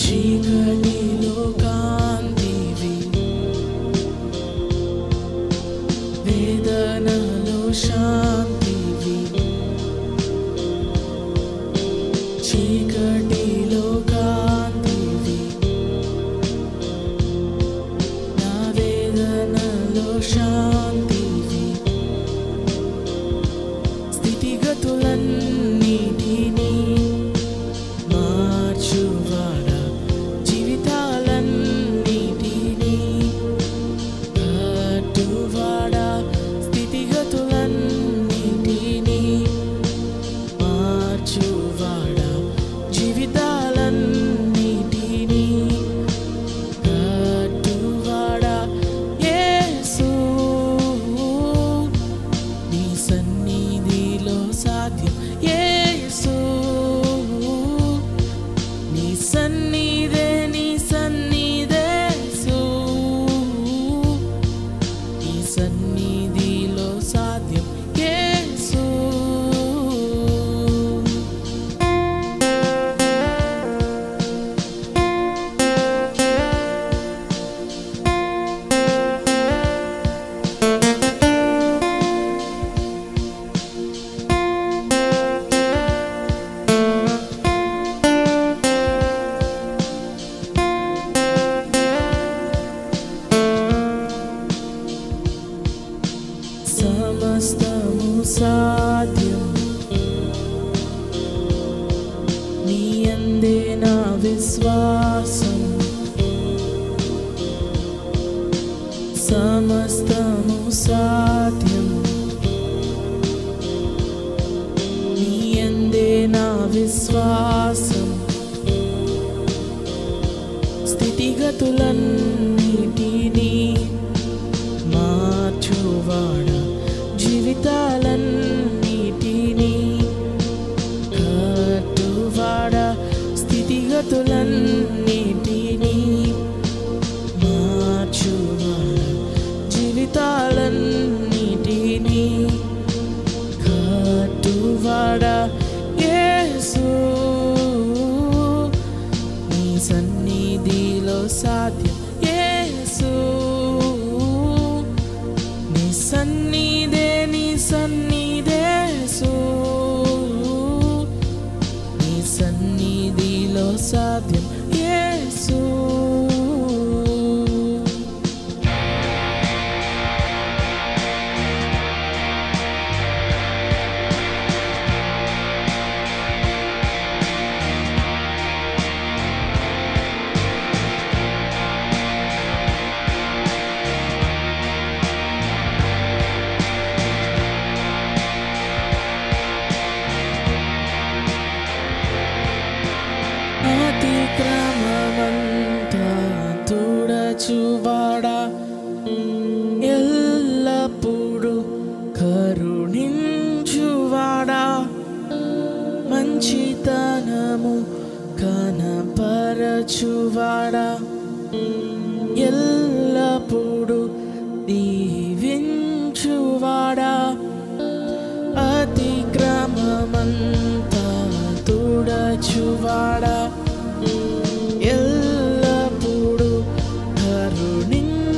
చీకటిలో కాంతివి, వేదనలో శాంతివి. చీకటిలో కాంతివి, నా వేదనలో శాంతివి. స్థితిగతులన్నిటినీ మార్చువాడా, జీవితాలన్నిటినీ కట్టువాడా. స్థితిగతులన్నిటినీ మార్చువాడా, జీవితాలన్నిటినీ కట్టువాడా. యేసు, నీ సన్నిధిలో సాధ్యం. యేసు, నీ సన్నిధే, నీ సన్నిధే యేసు, నీ సన్నిధిలో సాధ్యం. యేసు, సమస్తము సాధ్యం నీ యందే నా విశ్వాసం. సమస్తము సాధ్యం నీ యందే నా విశ్వాసం. స్థితిగతులన్నిటినీ మార్చువాడా, జీవితాలన్నిటినీ కట్టువాడా. స్థితిగతులన్నిటినీ మార్చువాడా, జీవితాలన్నిటినీ కట్టువాడా. యేసు, నీ సన్నిధిలో సాధ్యం. యేసు, నీ సన్నిధే, నీ సన్నిధే యేసు, నీ సన్నిధిలో సాధ్యం. యేసు, అతిక్రమమంతా తుడచువాడా, ఎల్లప్పుడూ కరుణించువాడా. మంచితనము కనపరచువాడా, ఎల్లప్పుడూ దీవించువాడా. అతిక్రమమంతా తుడచువాడా, ఎల్లప్పుడూ కరుణించువాడా.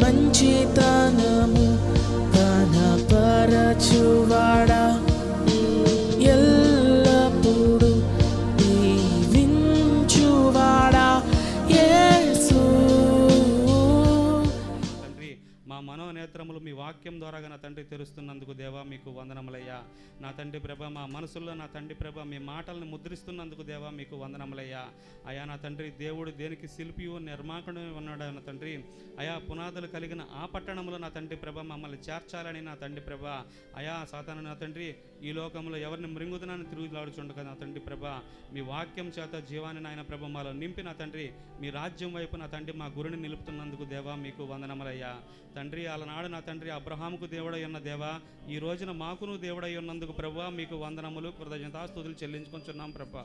మంచితనము కనపరచువాడా, ఎల్లప్పుడూ దీవించువాడా. యేసు, తండ్రి, మా మనోనేత్రములు మీ వాక్యం ద్వారాగా నా తండ్రి తెరుస్తున్నందుకు దేవా మీకు వందనములయ్యా. నా తండ్రి ప్రభ, మా మనసుల్లో నా తండ్రి ప్రభ మీ మాటలను ముద్రిస్తున్నందుకు దేవా మీకు వందనములయ్యా. అయా నా తండ్రి, దేవుడు దేనికి శిల్పియు నిర్మాకుడు ఉన్నాడు నా తండ్రి. అయా పునాదులు కలిగిన ఆ పట్టణంలో నా తండ్రి ప్రభ మమ్మల్ని చేర్చాలని నా తండ్రి ప్రభ. అయా సాతాను నా తండ్రి, ఈ లోకంలో ఎవరిని మృంగుదనాన్ని తిరుగులాడుచుండగా నా తండ్రి ప్రభ మీ వాక్యం చేత జీవాన్ని నాయన ప్రభ మాలో నింపి నా తండ్రి మీ రాజ్యం వైపు నా తండ్రి మా గురిని నిలుపుతున్నందుకు దేవా మీకు వందనములయ్యా. తండ్రి, అలనాడు నా తండ్రి అబ్రహాముకు దేవుడై ఉన్న దేవా, ఈ రోజున మాకును దేవుడై ఉన్నందుకు ప్రభువా మీకు వందనములు, కృతజ్ఞతాస్తుతులు చెల్లించుకుంటున్నాం ప్రభా.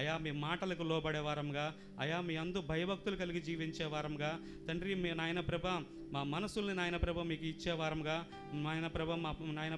అయా మీ మాటలకు లోబడే వారంగా, అయా మీ అందు భయభక్తులు కలిగి జీవించే వారంగా తండ్రి, మీ నాయన ప్రభ మా మనసుల్ని నాయన ప్రభ మీకు ఇచ్చే వారంగా నాయన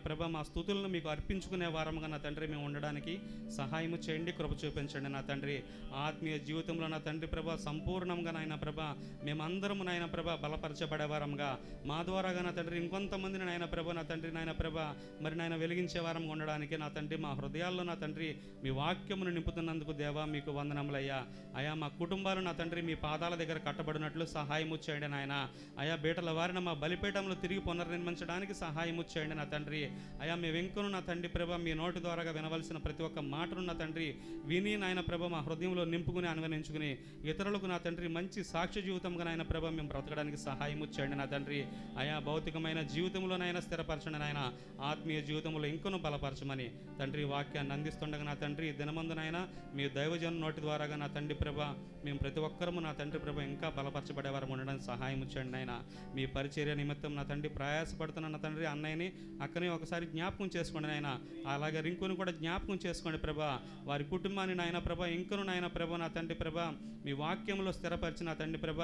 ప్రభ మా స్తుతులను మీకు అర్పించుకునే వారంగా నా తండ్రి మేము ఉండడానికి సహాయము చేయండి, కృప చూపించండి నా తండ్రి. ఆత్మీయ జీవితంలో నా తండ్రి ప్రభ సంపూర్ణంగా నాయన ప్రభ మేమందరము నాయన ప్రభ బలపరచబడే వారంగా, మా ద్వారాగా నా తండ్రి ఇంకొంతమందిని నాయన ప్రభ నా తండ్రి నాయన ప్రభ మరి నాయన వెలిగించే వారంగా ఉండడానికి నా తండ్రి మా హృదయాల్లో నా తండ్రి మీ వాక్యమును నింపుతున్నందుకు దేవా మీకు వందనములయ్యా. అయా మా కుటుంబాలు నా తండ్రి మీ పాదాల దగ్గర కట్టబడినట్లు సహాయము చేయండి నాయన. అయా బేటల వారిన మా బలిపీఠంలో తిరిగి పునర్నిర్మించడానికి సహాయము చేయండి నా తండ్రి. అయా మీ వెంకును నా తండ్రి ప్రభ మీ నోటి ద్వారాగా వినవలసిన ప్రతి ఒక్క మాటను నా తండ్రి విని నాయన ప్రభ మా హృదయంలో నింపుకుని అనువనించుకుని ఇతరులకు నా తండ్రి మంచి సాక్ష్య జీవితంగా నాయన ప్రభ మేము బ్రతకడానికి సహాయము చేయండి నా తండ్రి. అయా భౌతికమైన జీవితంలోనైనా స్థిరపరచండి నాయన, ఆత్మీయ జీవితంలో ఇంకొను బలపరచమని తండ్రి వాక్యాన్ని అందిస్తుండగా నా తండ్రి దినమందునైనా మీ దైవజను నోటి ద్వారాగా నా తండ్రి ప్రభ మేము ప్రతి ఒక్కరము నా తండ్రి ప్రభ ఇంకా బలపరచబడేవారు ఉండడానికి సహాయం చేయండి నాయన. మీ పరిచర్య నిమిత్తం నా తండ్రి ప్రయాసపడుతున్న నా తండ్రి అన్నయ్యని అక్కని ఒకసారి జ్ఞాపకం చేసుకోండి నాయన. అలాగే రింకుని కూడా జ్ఞాపకం చేసుకోండి ప్రభ, వారి కుటుంబాన్ని నాయన ప్రభ ఇంకను నాయన ప్రభ నా తండ్రి ప్రభ మీ వాక్యంలో స్థిరపరిచిన నా తండ్రి ప్రభ.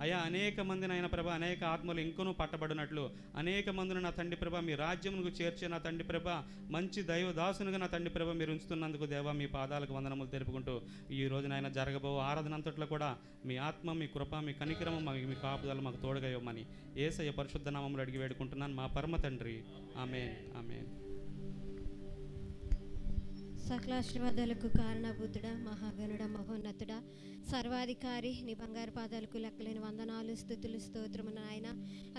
అయా అనేక మంది నాయన ప్రభ అనేక ఆత్మలు ఇంకను పట్టబడినట్లు అనేక మందిని నా తండ్రి ప్రభ మీ రాజ్యమునకు చేర్చే నా తండ్రి ప్రభ మంచి దైవ దాసునిగా నా తండ్రి ప్రభ మీరు ఉంచుతున్నందుకు దేవా మీ పాదాలకు వందనములు తెలుపుకుంటూ ఈ రోజు నాయన జరగబో ఆరాధనంతట్లో కూడా మీ ఆత్మ మీ కృప మీ కనికరము మీ కాపుదల మాకు తోడుగా ఇవ్వమని యేసయ్య పరిశుద్ధ నామములో అడిగి వేడుకుంటున్నాను మా పరమ తండ్రి. ఆమేన్ ఆమేన్. సకలాశీర్వాదాలకు కారణభూతుడా, మహాగణుడ, మహోన్నతుడా, సర్వాధికారి, నీ బంగారు పాదాలకు లెక్కలేని వందనాలు, స్తుతులు, స్తోత్రము నాయన.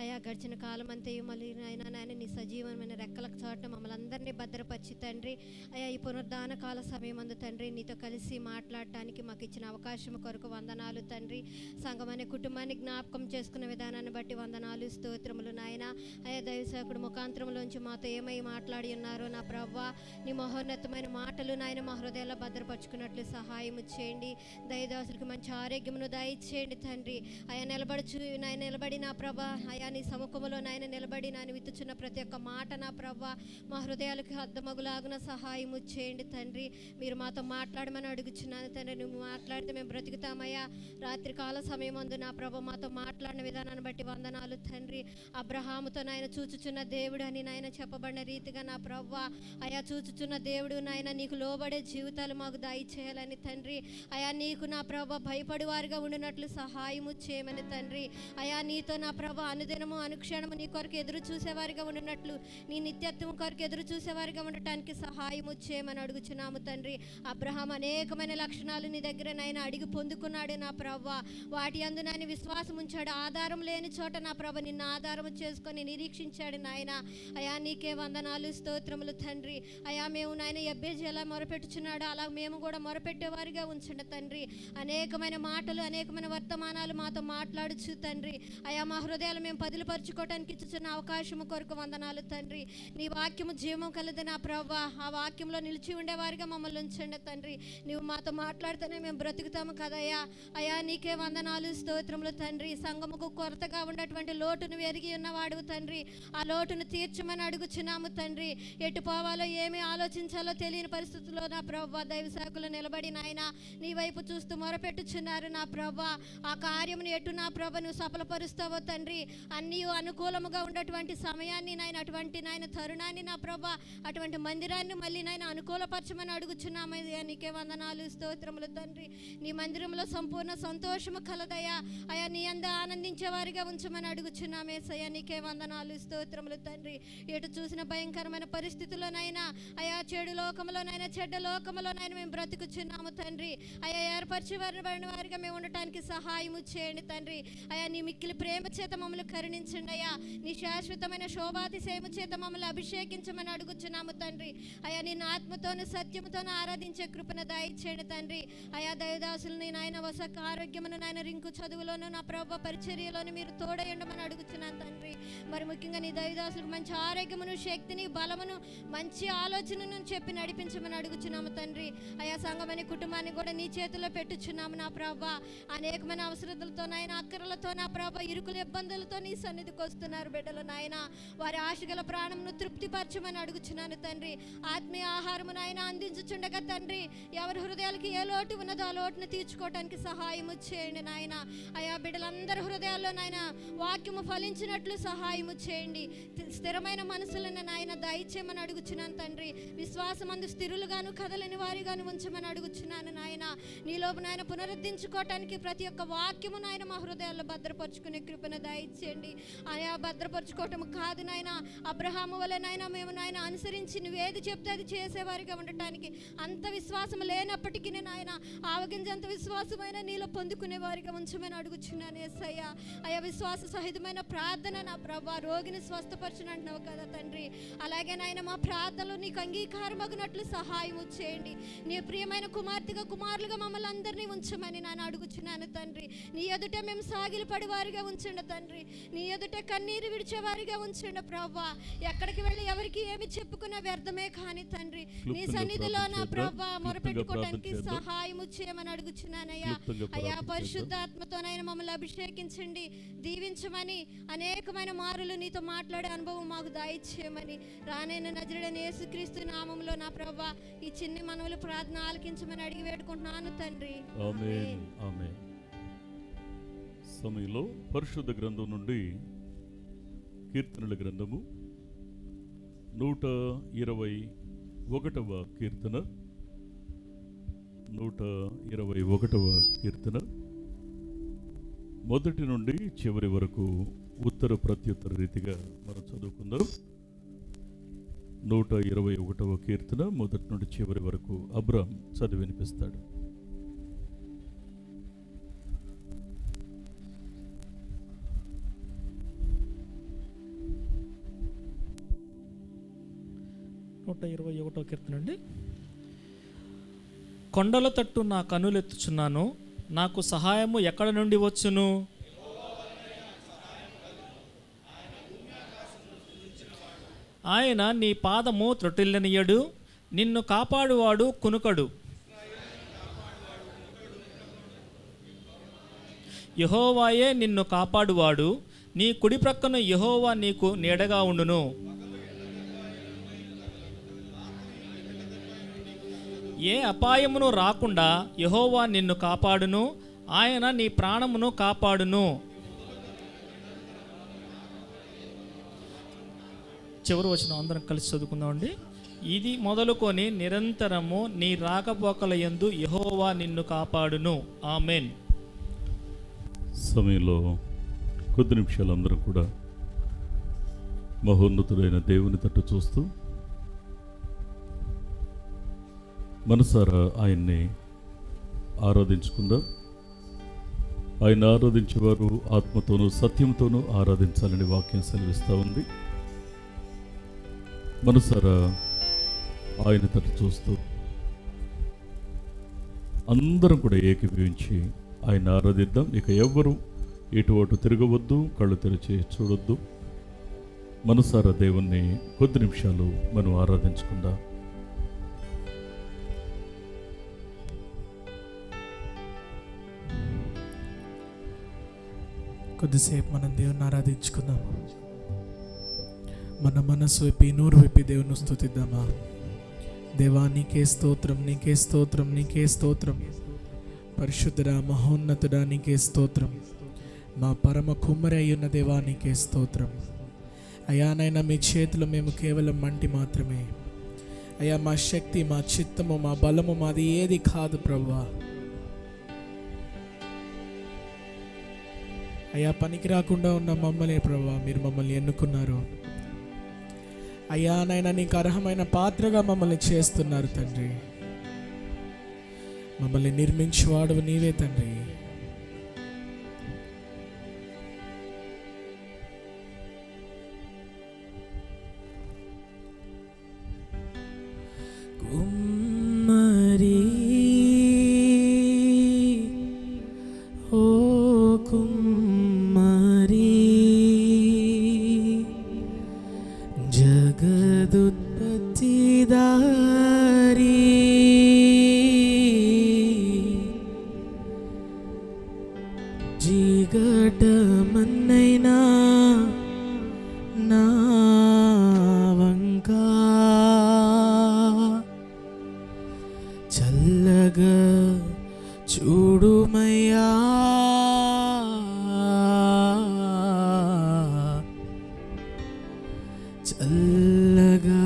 అయా గడిచిన కాలం అంతయు మళ్ళీ నాయన నీ సజీవమైన రెక్కల చోట మమ్మల్ని అందరినీ భద్రపరిచి తండ్రి అయా ఈ పునరుద్ధాన కాల సమయం అందు తండ్రి నీతో కలిసి మాట్లాడటానికి మాకు ఇచ్చిన అవకాశం కొరకు వందనాలు తండ్రి. సంఘం అనే కుటుంబాన్ని జ్ఞాపకం చేసుకున్న విధానాన్ని బట్టి వందనాలు, స్తోత్రములు నాయన. అయా దైవసేవకుడు ముఖాంతరంలోంచి మాతో ఏమై మాట్లాడి ఉన్నారో నా ప్రవ్వా నీ మహోన్నతమైన మాటలు నాయన మా హృదయాల్లో భద్రపరుచుకున్నట్లు సహాయం చేయండి. దయదాసులకు మంచి ఆరోగ్యమును దయచేయండి తండ్రి. అయా నిలబడి నా ప్రభా అయా నీ సముఖములో నాయన నిలబడి నాయన విత్తుచున్న ప్రతి ఒక్క మాట నా ప్రభా మా హృదయాలకు అద్దమగులాగున సహాయము చేయండి తండ్రి. మీరు మాతో మాట్లాడమని అడుగుచున్నాను తండ్రి. నువ్వు మాట్లాడితే మేము బ్రతుకుతామయ్యా. రాత్రి కాల సమయం అందు నా ప్రభా మాతో మాట్లాడిన విధానాన్ని బట్టి వందనాలు తండ్రి. అబ్రహాముతో నాయన చూచుచున్న దేవుడు అని నాయన చెప్పబడిన రీతిగా నా ప్రభా అయా చూచుచున్న దేవుడు నాయన నీకు లోబడే జీవితాలు మాకు దయచేయాలని తండ్రి. అయా నీకు నా ప్రభా భయపడి వారిగా ఉండినట్లు సహాయము చేయమని తండ్రి. అయా నీతో నా ప్రభా అనుదినము అనుక్షణము నీ కొరకు ఎదురు చూసేవారిగా ఉండినట్లు నీ నిత్యత్వం కొరకు ఎదురు చూసేవారిగా ఉండటానికి సహాయము చేయమని అడుగుచున్నాము తండ్రి. అబ్రహాం అనేకమైన లక్షణాలు నీ దగ్గర నాయన అడిగి పొందుకున్నాడు నా ప్రభా. వాటి అందు నాయన విశ్వాసం ఉంచాడు. ఆధారం లేని చోట నా ప్రభ నిన్ను ఆధారము చేసుకొని నిరీక్షించాడు నాయన. అయా నీకే వందనాలు, స్తోత్రములు తండ్రి. అయా మేము నాయన ఎబ్బేజీ ఎలా మొరపెట్టుచున్నాడో అలా మేము కూడా మొరపెట్టేవారిగా ఉంచండి తండ్రి. అనేకమైన మాటలు అనేకమైన వర్తమానాలు మాతో మాట్లాడుచు తండ్రి. అయా మా హృదయాలు మేము పదిలిపరుచుకోవడానికి ఇచ్చుచున్న అవకాశము కొరకు వందనాలు తండ్రి. నీ వాక్యము జీవం కలదు నా ప్రభా. ఆ వాక్యంలో నిలిచి ఉండేవారిగా మమ్మల్ని ఉంచండి తండ్రి. నువ్వు మాతో మాట్లాడితేనే మేము బ్రతుకుతాము కదయ్యా. అయా నీకే వందనాలు, స్తోత్రములు తండ్రి. సంఘముకు కొరతగా ఉన్నటువంటి లోటును ఎరిగి ఉన్నవాడు తండ్రి. ఆ లోటును తీర్చమని అడుగుచున్నాము తండ్రి. ఎటు పోవాలో ఏమి ఆలోచించాలో తెలియని పరిస్థితుల్లో నా ప్రభా దైవ సేవకులు నిలబడి నాయన నీ వైపు చూస్తూ మొరపెట్టుచున్నారు నా ప్రభా. ఆ కార్యమును ఎటు నా ప్రభ నువ్వు సఫలపరుస్తావో తండ్రి. అన్నీ అనుకూలముగా ఉన్నటువంటి సమయాన్ని నాయన అటువంటి నాయన తరుణాన్ని నా ప్రభా అటువంటి మందిరాన్ని మళ్ళీ నాయన అనుకూలపరచమని అడుగుచున్నామయ్యా. నీకే వందనాలు, స్తోత్రములు తండ్రి. నీ మందిరంలో సంపూర్ణ సంతోషము కలదయ్యా. అయా నీ అందు ఆనందించే వారిగా ఉంచమని అడుగుచున్నామేసయ్యా. నీకే వందనాలు, స్తోత్రములు తండ్రి. ఎటు చూసిన భయంకరమైన పరిస్థితుల్లోనైనా అయా చెడు లోకంలోనైనా చెడ్డ లోకంలోనైనా మేము బ్రతుకుచున్నాము తండ్రి. అయా ఏర్పరచబడిన వారిగా మేము ఉండటానికి సహాయము చేయండి తండ్రి. అయా నీ మిక్కిలి ప్రేమ చేత మమ్మల్ని కరుణించండి అయ్యా. నీ శాశ్వతమైన శోభాతిశయము చేత మమ్మల్ని అభిషేకించమని అడుగుచున్నాము తండ్రి. అయా నేను ఆత్మతోను సత్యముతోను ఆరాధించే కృపను దయచేయండి తండ్రి. అయా దైవదాసులని నాయన వసక ఆరోగ్యమును నాయన రింకు చదువులోను నా ప్రభు పరిచర్యలోను మీరు తోడయండమని అడుగుచున్నాను తండ్రి. మరి ముఖ్యంగా నీ దైవదాసులకు మంచి ఆరోగ్యమును శక్తిని బలమును మంచి ఆలోచనను చెప్పి నడిపించమని దయచేయమని అడుగుచున్నాము తండ్రి. అయా సంఘమని కుటుంబాన్ని కూడా నీ చేతిలో పెట్టుచున్నాము నా ప్రభా. అనేకమైన అవసరతలతో నాయన, అక్కరలతో నా ప్రభా, ఇరుకుల ఇబ్బందులతో నీ సన్నిధికి వస్తున్నారు బిడ్డలు నాయన. వారి ఆశగల ప్రాణంను తృప్తిపరచమని అడుగుచున్నాను తండ్రి. ఆత్మీయ ఆహారము నాయన అందించుచుండగా తండ్రి, ఎవరి హృదయాలకి ఏ లోటు ఉన్నదో ఆ లోటును తీర్చుకోవడానికి సహాయము చేయండి నాయన. అయా బిడ్డలందరి హృదయాల్లో నాయన వాక్యము ఫలించినట్లు సహాయము చేయండి. స్థిరమైన మనసులను నాయన దయచేయమని అడుగుచున్నాను తండ్రి. విశ్వాసమందు స్థిరులుగాను కదలని వారిగాను ఉంచమని అడుగుచున్నాను నాయన. నీలోపు నాయన పునరుద్ధరించుకోవటానికి ప్రతి ఒక్క వాక్యము నాయన మా హృదయాల్లో భద్రపరుచుకునే కృపను దయచేయండి. ఆయా భద్రపరుచుకోవటం కాదు నాయన, అబ్రహాము వలె నాయన మేము నాయన అనుసరించి నువ్వేది చెప్తే అది చేసేవారిగా ఉండటానికి అంత విశ్వాసం లేనప్పటికీ నాయన ఆవగింజంత విశ్వాసమైన నీలో పొందుకునే వారిగా ఉంచమని అడుగుచున్నాను యేసయ్య. అయా విశ్వాస సహితమైన ప్రార్థన నా ప్రభా, రోగిని స్వస్థపరచునంటున్నావు కదా తండ్రి. అలాగే నాయన మా ప్రార్థనలు నీకు అంగీకారమగినట్లు సహాయం చేయండి. నీ ప్రియమైన కుమార్తెగా కుమారులుగా మమ్మల్ని అందరినీ ఉంచమని నేను అడుగుచున్నాను తండ్రి. నీ ఎదుట మేము సాగిలి పడి వారిగా ఉంచండి తండ్రి. నీ ఎదుట కన్నీరు విడిచే వారిగా ఉంచండి ప్రభా. ఎక్కడికి వెళ్ళి ఎవరికి ఏమి చెప్పుకున్నా వ్యర్థమే కానీ తండ్రి, నీ సన్నిధిలో నా ప్రభా మొరపెట్టుకోవడానికి సహాయము చేయమని అడుగుచున్నానయ్యా. అయ్యా పరిశుద్ధాత్మతోనైనా మమ్మల్ని అభిషేకించండి, దీవించమని, అనేకమైన మారులు నీతో మాట్లాడే అనుభవం మాకు దయచేయమని రానైన నజరుడైన యేసుక్రీస్తు నామములో నా ప్రభా ఈ చిన్ని మనవులు ప్రార్థన ఆలకించమని అడిగి వేడుకుంటున్నాను తండ్రి. ఆమేన్ ఆమేన్. సమయంలో పరిశుద్ధ గ్రంథం నుండి కీర్తనల గ్రంథము 121వ కీర్తన, 121వ కీర్తన మొదటి నుండి చివరి వరకు ఉత్తర ప్రత్యుత్తర రీతిగా మనం చదువుకుందాం. 121వ కీర్తన మొదటి నుండి చివరి వరకు అబ్రామ్ చదివి వినిపిస్తాడు. నూట 21వ కీర్తన అండి. కొండల తట్టు నా కనులెత్తుచున్నాను, నాకు సహాయము ఎక్కడ నుండి వచ్చును? ఆయన నీ పాదము త్రొట్టిల్లనియడు, నిన్ను కాపాడువాడు కునుకడు. యెహోవాయే నిన్ను కాపాడువాడు, నీ కుడి ప్రక్కన యెహోవా నీకు నీడగా ఉండును. ఏ అపాయమును రాకుండా యెహోవా నిన్ను కాపాడును, ఆయన నీ ప్రాణమును కాపాడును. చివరి వచనం అందరం కలిసి చదువుకుందామండి. ఇది మొదలుకొని నిరంతరము నీ రాకపోకల యందు యెహోవా నిన్ను కాపాడును. ఆమేన్. సమయంలో కొద్ది నిమిషాలు అందరం కూడా మహోన్నతుడైన దేవుని తట్టు చూస్తూ మనసారా ఆయన్ని ఆరాధించుకుందాం. ఆయన ఆరాధించేవారు ఆత్మతోనూ సత్యంతోనూ ఆరాధించాలని వాక్యం సెలవిస్తూ ఉంది. మనసారా ఆయన తట్టు చూస్తూ అందరం కూడా ఏకీభవించి ఆయన ఆరాధిద్దాం. ఇక ఎవ్వరూ ఇటు అటు తిరగవద్దు, కళ్ళు తెరిచి చూడొద్దు. మనసారా దేవుణ్ణి కొద్ది నిమిషాలు మనం ఆరాధించుకుందాం. కొద్దిసేపు మనం దేవుని ఆరాధించుకుందాం. మన మనసు విప్పి నోరు విప్పి దేవుని స్తుతిద్దామా. దేవా నీకే స్తోత్రం, నీకే స్తోత్రం, నీకే స్తోత్రం. పరిశుద్ధుడా మహోన్నతుడా నీకే స్తోత్రం. మా పరమ కుమ్మరి అయ్యున్న దేవా నీకే స్తోత్రం. అయానైనా మీ చేతిలో మేము కేవలం మంటి మాత్రమే. అయ్యా మా శక్తి, మా చిత్తము, మా బలము మాది ఏది కాదు ప్రభువా. అయ్యా పనికి రాకుండా ఉన్న మమ్మల్ని ప్రభువా మీరు మమ్మల్ని ఎన్నుకున్నారు. అయ్యా నైనా నీకు అర్హమైన పాత్రగా మమ్మల్ని చేస్తున్నారు తండ్రి. మమ్మల్ని నిర్మించువాడు నీవే తండ్రి. కుమ్మరి ఓ కుమ్మరి జగదుత్పత్తిదారి చల్లగా చూడుమయ్యా, చల్లగా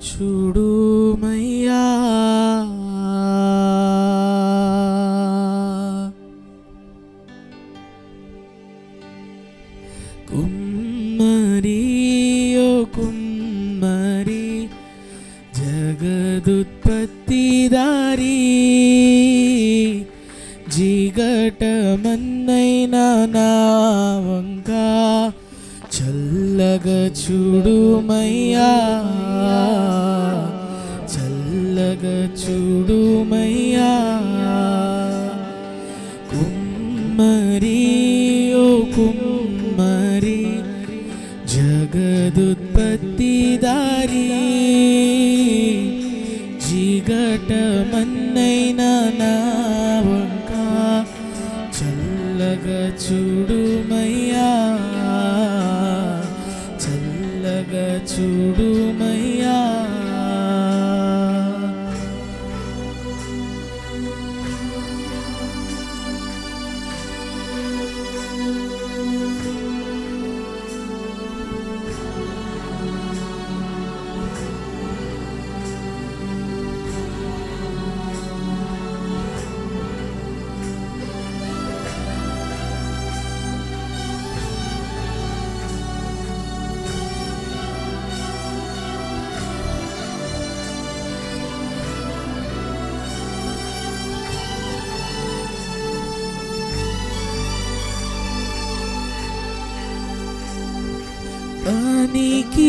చూడుమయ్యా, కుమ్మరి ఓ కుమ్మరి జగదుత్పత్తిదారి, జిగటమన్నైనా నా వంక చల్లగా చూడుమయ్యా, చల్లగా చూడుమయ్యా, కుమ్మరి ఓ కుమ్మరి జగదుత్పత్తిదారి, జిగటమన్నైనా నా వంక చల్లగా చూడుమయ్యా, చల్లగా చూడుమయ్యా,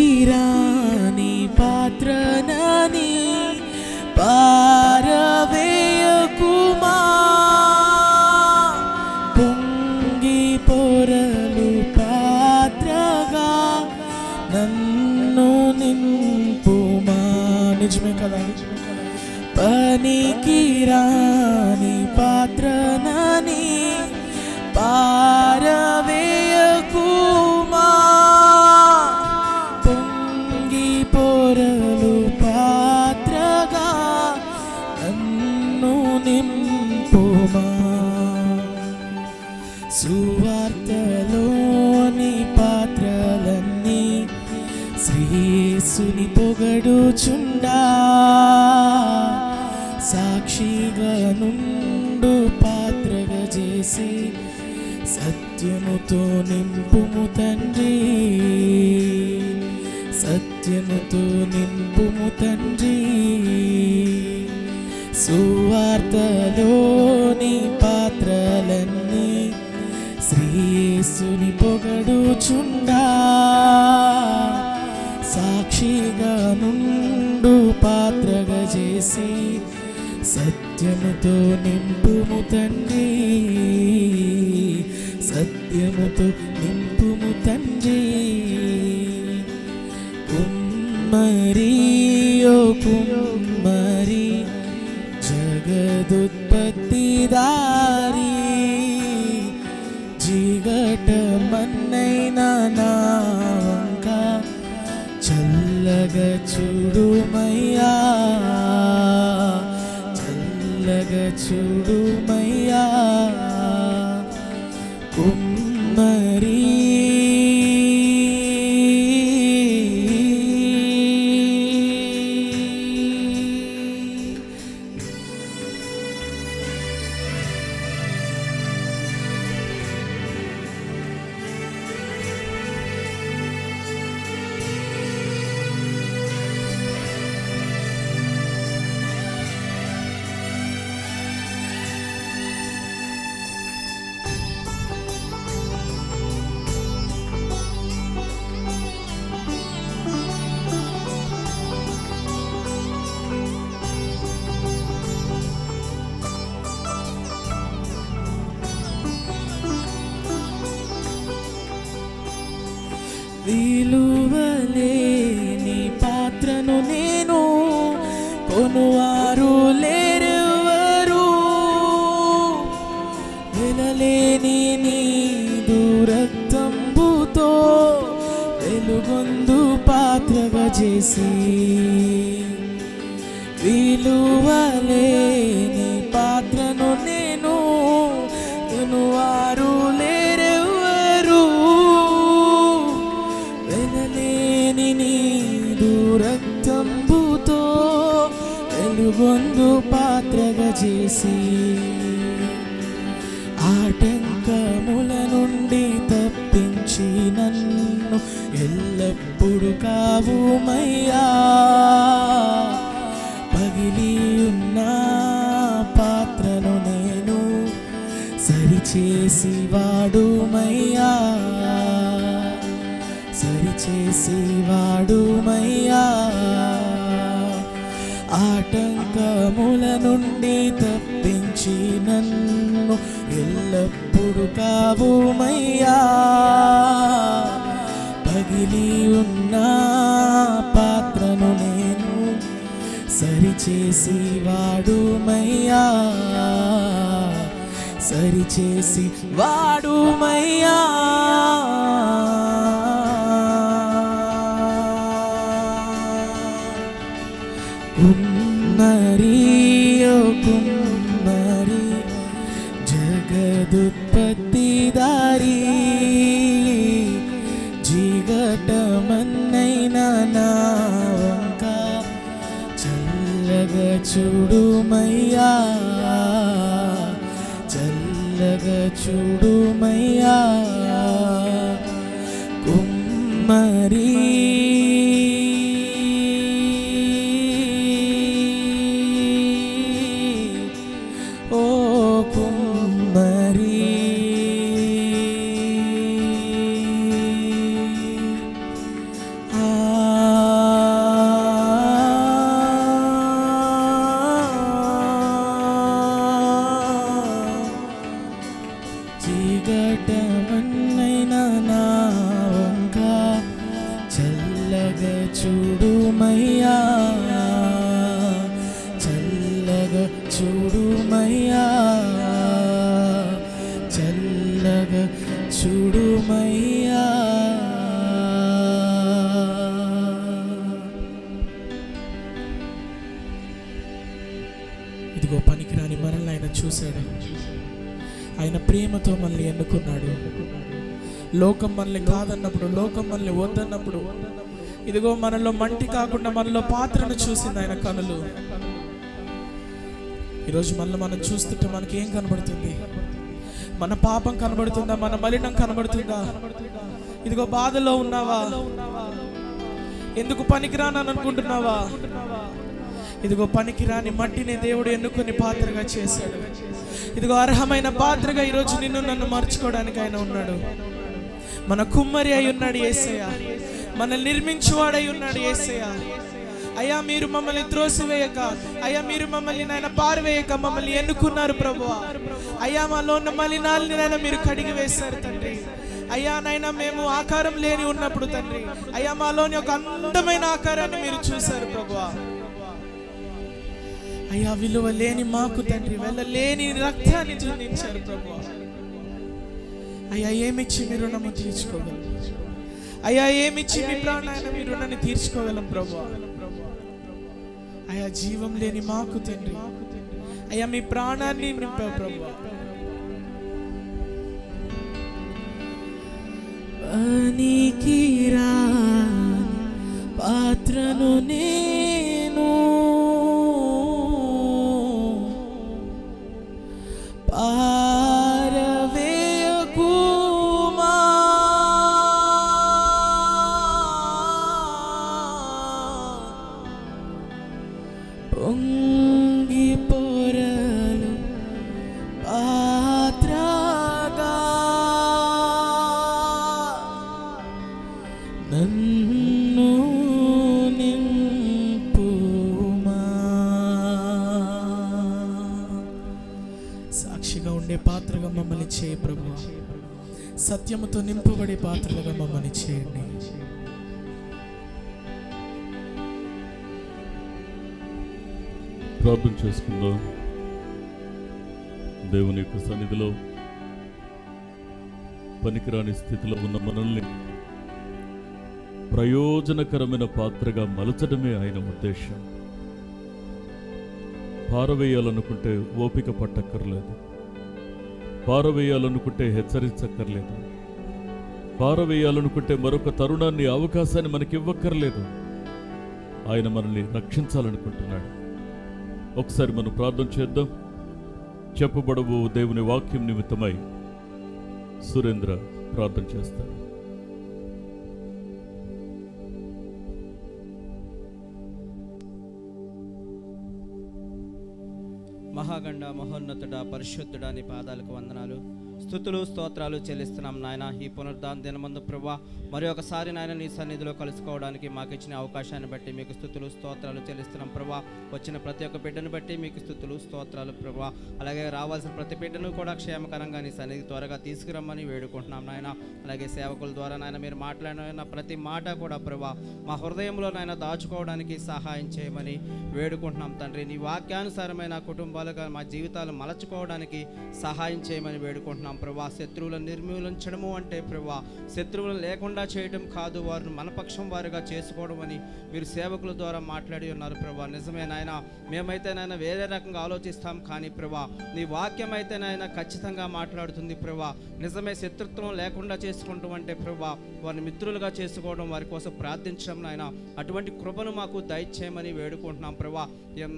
పనికిరాని పాత్రనని పారవేయకుమా, పొంగి పొరలు పాత్రగా నన్ను నింపుమా. నిజమే కదా, పనికిరాని పాత్రనని పారవేయకుమా, పొంగి పొరలు పాత్రగా నన్ను నింపుమా. సువార్తలోని పాత్రలన్నీ శ్రీయేసుని పొగడుచుండా, సాక్షిగా నుండు పాత్రగా చేసి సత్యముతో నింపుము తండ్రి, సత్యముతో నింపుము తండ్రి. సువార్తలోని పాత్రలన్నీ శ్రీయేసుని పొగడుచుండా, సాక్షిగా నుండు పాత్రగా చేసి సత్యముతో నింపుము తండ్రి, సత్యముతో నింపుము తండ్రి. కుమ్మరి ఓ కుమ్మరి జగదుత్పత్తిదారి, జిగటమన్నైనా నా వంక చల్లగా చూడుమయ్యా, చల్లగా చూడుమయ్యా, కుమ్మరి విలువలేని పాత్రను నేను, కొనువారు లేరెవరు, వెలలేని నీదు రక్తంబుతో వెలుగొందు పాత్రగా చేసి, విలువలేని పాత్రను నేను, వారు లేరెవ్వరు. వెనలేని నీదు రక్తంబుతో వెలుగొందు పాత్రగా చేసి, ఆటంకముల నుండి తప్పించి నన్ను ఎల్లప్పుడు కావుమయ్యా. పగిలి ఉన్న పాత్రను నేను సరిచేసి వాడుమయ్యా, సరిచేసి వాడుమయ్యా. ఆటంకముల నుండి తప్పించి నన్ను ఎల్లప్పుడు కావుమయ్యా. పగిలి ఉన్న పాత్రను నేను సరిచేసి వాడుమయ్యా, సరిచేసి వాడుమయ్యా. కుమ్మరి ఓ కుమ్మరి జగదుత్పత్తిదారి, జిగటమన్నైనా నా వంక చల్లగా చూడుమయ్యా, చల్లగా చూడుమయ్యా. కుమ్మరి ఓ కుమ్మరి, చీకటమన్నైనా నా వంక చల్లగా చూడుమయ్యా, చల్లగా చూడుమయ్యా, చల్లగా చూడుమయ్యా. ఇదిగో పనికిరాని మనల్ని ఆయన చూశాడు. ఆయన ప్రేమతో మనల్ని ఎన్నుకున్నాడు. లోకం మనల్ని కాదన్నప్పుడు, లోకం మనల్ని వద్దన్నప్పుడు, ఇదిగో మనలో మంటి కాకుండా మనలో పాత్రను చూసింది ఆయన కనులు. ఈరోజు మనల్ని మనం చూస్తుంటే మనకి ఏం కనబడుతుంది? మన పాపం కనబడుతుందా? మన మలినం కనబడుతుందా? ఇదిగో బాధలో ఉన్నావా? ఎందుకు పనికిరానని అనుకుంటున్నావా? ఇదిగో పనికిరాని మట్టిని దేవుడు ఎన్నుకొని పాత్రగా చేశాడు. ఇదిగో అర్హమైన పాత్రగా ఈరోజు నిన్ను నన్ను మార్చుకోవడానికి ఆయన ఉన్నాడు. మన కుమ్మరి అయి ఉన్నాడు యేసయ్య, మనల్ని నిర్మించువాడై ఉన్నాడు యేసయ్య. అయ్యా మీరు మమ్మల్ని త్రోసివేయక, అయ్యా మీరు మమ్మల్ని నాయన పారవేయక మమ్మల్ని ఎన్నుకున్నారు ప్రభువా. అయ్యా మాలో ఉన్న మలినాల్ని నాయన మీరు కడిగి వేశారు తండ్రి. అయ్యా నాయన మేము ఆకారం లేని ఉన్నప్పుడు తండ్రి, అయ్యా మాలోని ఒక అందమైన ఆకారాన్ని మీరు చూశారు ప్రభువా. అయ్యా విలువ లేని మాకు తండ్రి వెళ్ళలేని రక్తాన్ని చూపించారు ప్రభువా. అయ్యా ఏమిచ్చి మీ రుణము తీర్చుకోగలం? అయ్యా ఏమిచ్చి మీ ప్రాణాన్ని మీ రుణాన్ని తీర్చుకోగలం ప్రభువా? అయ్యా జీవం లేని మాకు తండ్రి, అయ్యా మీ ప్రాణాన్ని నింపావు ప్రభువా. పనికిరాని పాత్రను నేను పారవేయకుమా, పొంగి పొరలు పాత్రగా నన్ను నింపుమా. సాక్షిగా ఉండే పాత్రగా మమ్మల్ని చేయ ప్రభువా. సత్యముతో నింపబడే పాత్రలుగా మమ్మల్ని చేయండి. ప్రార్థన చేసుకుందాం. దేవుని యొక్క సన్నిధిలో పనికిరాని స్థితిలో ఉన్న మనల్ని ప్రయోజనకరమైన పాత్రగా మలచడమే ఆయన ఉద్దేశం. పారవేయాలనుకుంటే ఓపిక పట్టక్కర్లేదు, పారవేయాలనుకుంటే హెచ్చరించక్కర్లేదు, పారవేయాలనుకుంటే మరొక తరుణాన్ని, అవకాశాన్ని మనకి ఇవ్వక్కర్లేదు. ఆయన మనల్ని రక్షించాలనుకుంటున్నాడు. ఒకసారి మనం ప్రార్థన చేద్దాం. చెప్పబడవు దేవుని వాక్యం నిమిత్తమై సురేంద్ర ప్రార్థన చేస్తాడు. మహాగండ మహోన్నతుడ పరిశుద్ధుడా, నీ పాదాలకు వందనాలు, స్తుతులు స్తోత్రాలు చెల్లిస్తున్నాం నాయన. ఈ పునరుద్ధాన దినమందు ప్రభా మరి ఒకసారి నాయన నీ సన్నిధిలో కలుసుకోవడానికి మాకు ఇచ్చిన అవకాశాన్ని బట్టి మీకు స్తుతులు స్తోత్రాలు చెల్లిస్తున్నాం ప్రభా. వచ్చిన ప్రతి ఒక్క బిడ్డను బట్టి మీకు స్తుతులు స్తోత్రాలు ప్రభా. అలాగే రావాల్సిన ప్రతి బిడ్డను కూడా క్షేమకరంగా నీ సన్నిధి త్వరగా తీసుకురమ్మని వేడుకుంటున్నాం నాయన. అలాగే సేవకుల ద్వారా నాయన మీరు మాట్లాడిన ప్రతి మాట కూడా ప్రభా మా హృదయంలో నాయన దాచుకోవడానికి సహాయం చేయమని వేడుకుంటున్నాం తండ్రి. నీ వాక్యానుసారమైన కుటుంబాలుగా మా జీవితాలు మలచుకోవడానికి సహాయం చేయమని వేడుకుంటున్నాం ప్రభా. శత్రువులను నిర్మూలించడము అంటే ప్రభా శత్రువులు లేకుండా చేయడం కాదు, వారిని మనపక్షం వారిగా చేసుకోవడం అని మీరు సేవకుల ద్వారా మాట్లాడి ఉన్నారు ప్రభా. నిజమే నాయన, మేమైతే నాయన వేరే రకంగా ఆలోచిస్తాం, కానీ ప్రభా నీ వాక్యం అయితే నాయన ఖచ్చితంగా మాట్లాడుతుంది ప్రభా. నిజమే, శత్రుత్వం లేకుండా చేసుకుంటాం అంటే ప్రభా వారిని మిత్రులుగా చేసుకోవడం, వారి కోసం ప్రార్థించడం నాయన, అటువంటి కృపను మాకు దయచేయమని వేడుకుంటున్నాం ప్రభా.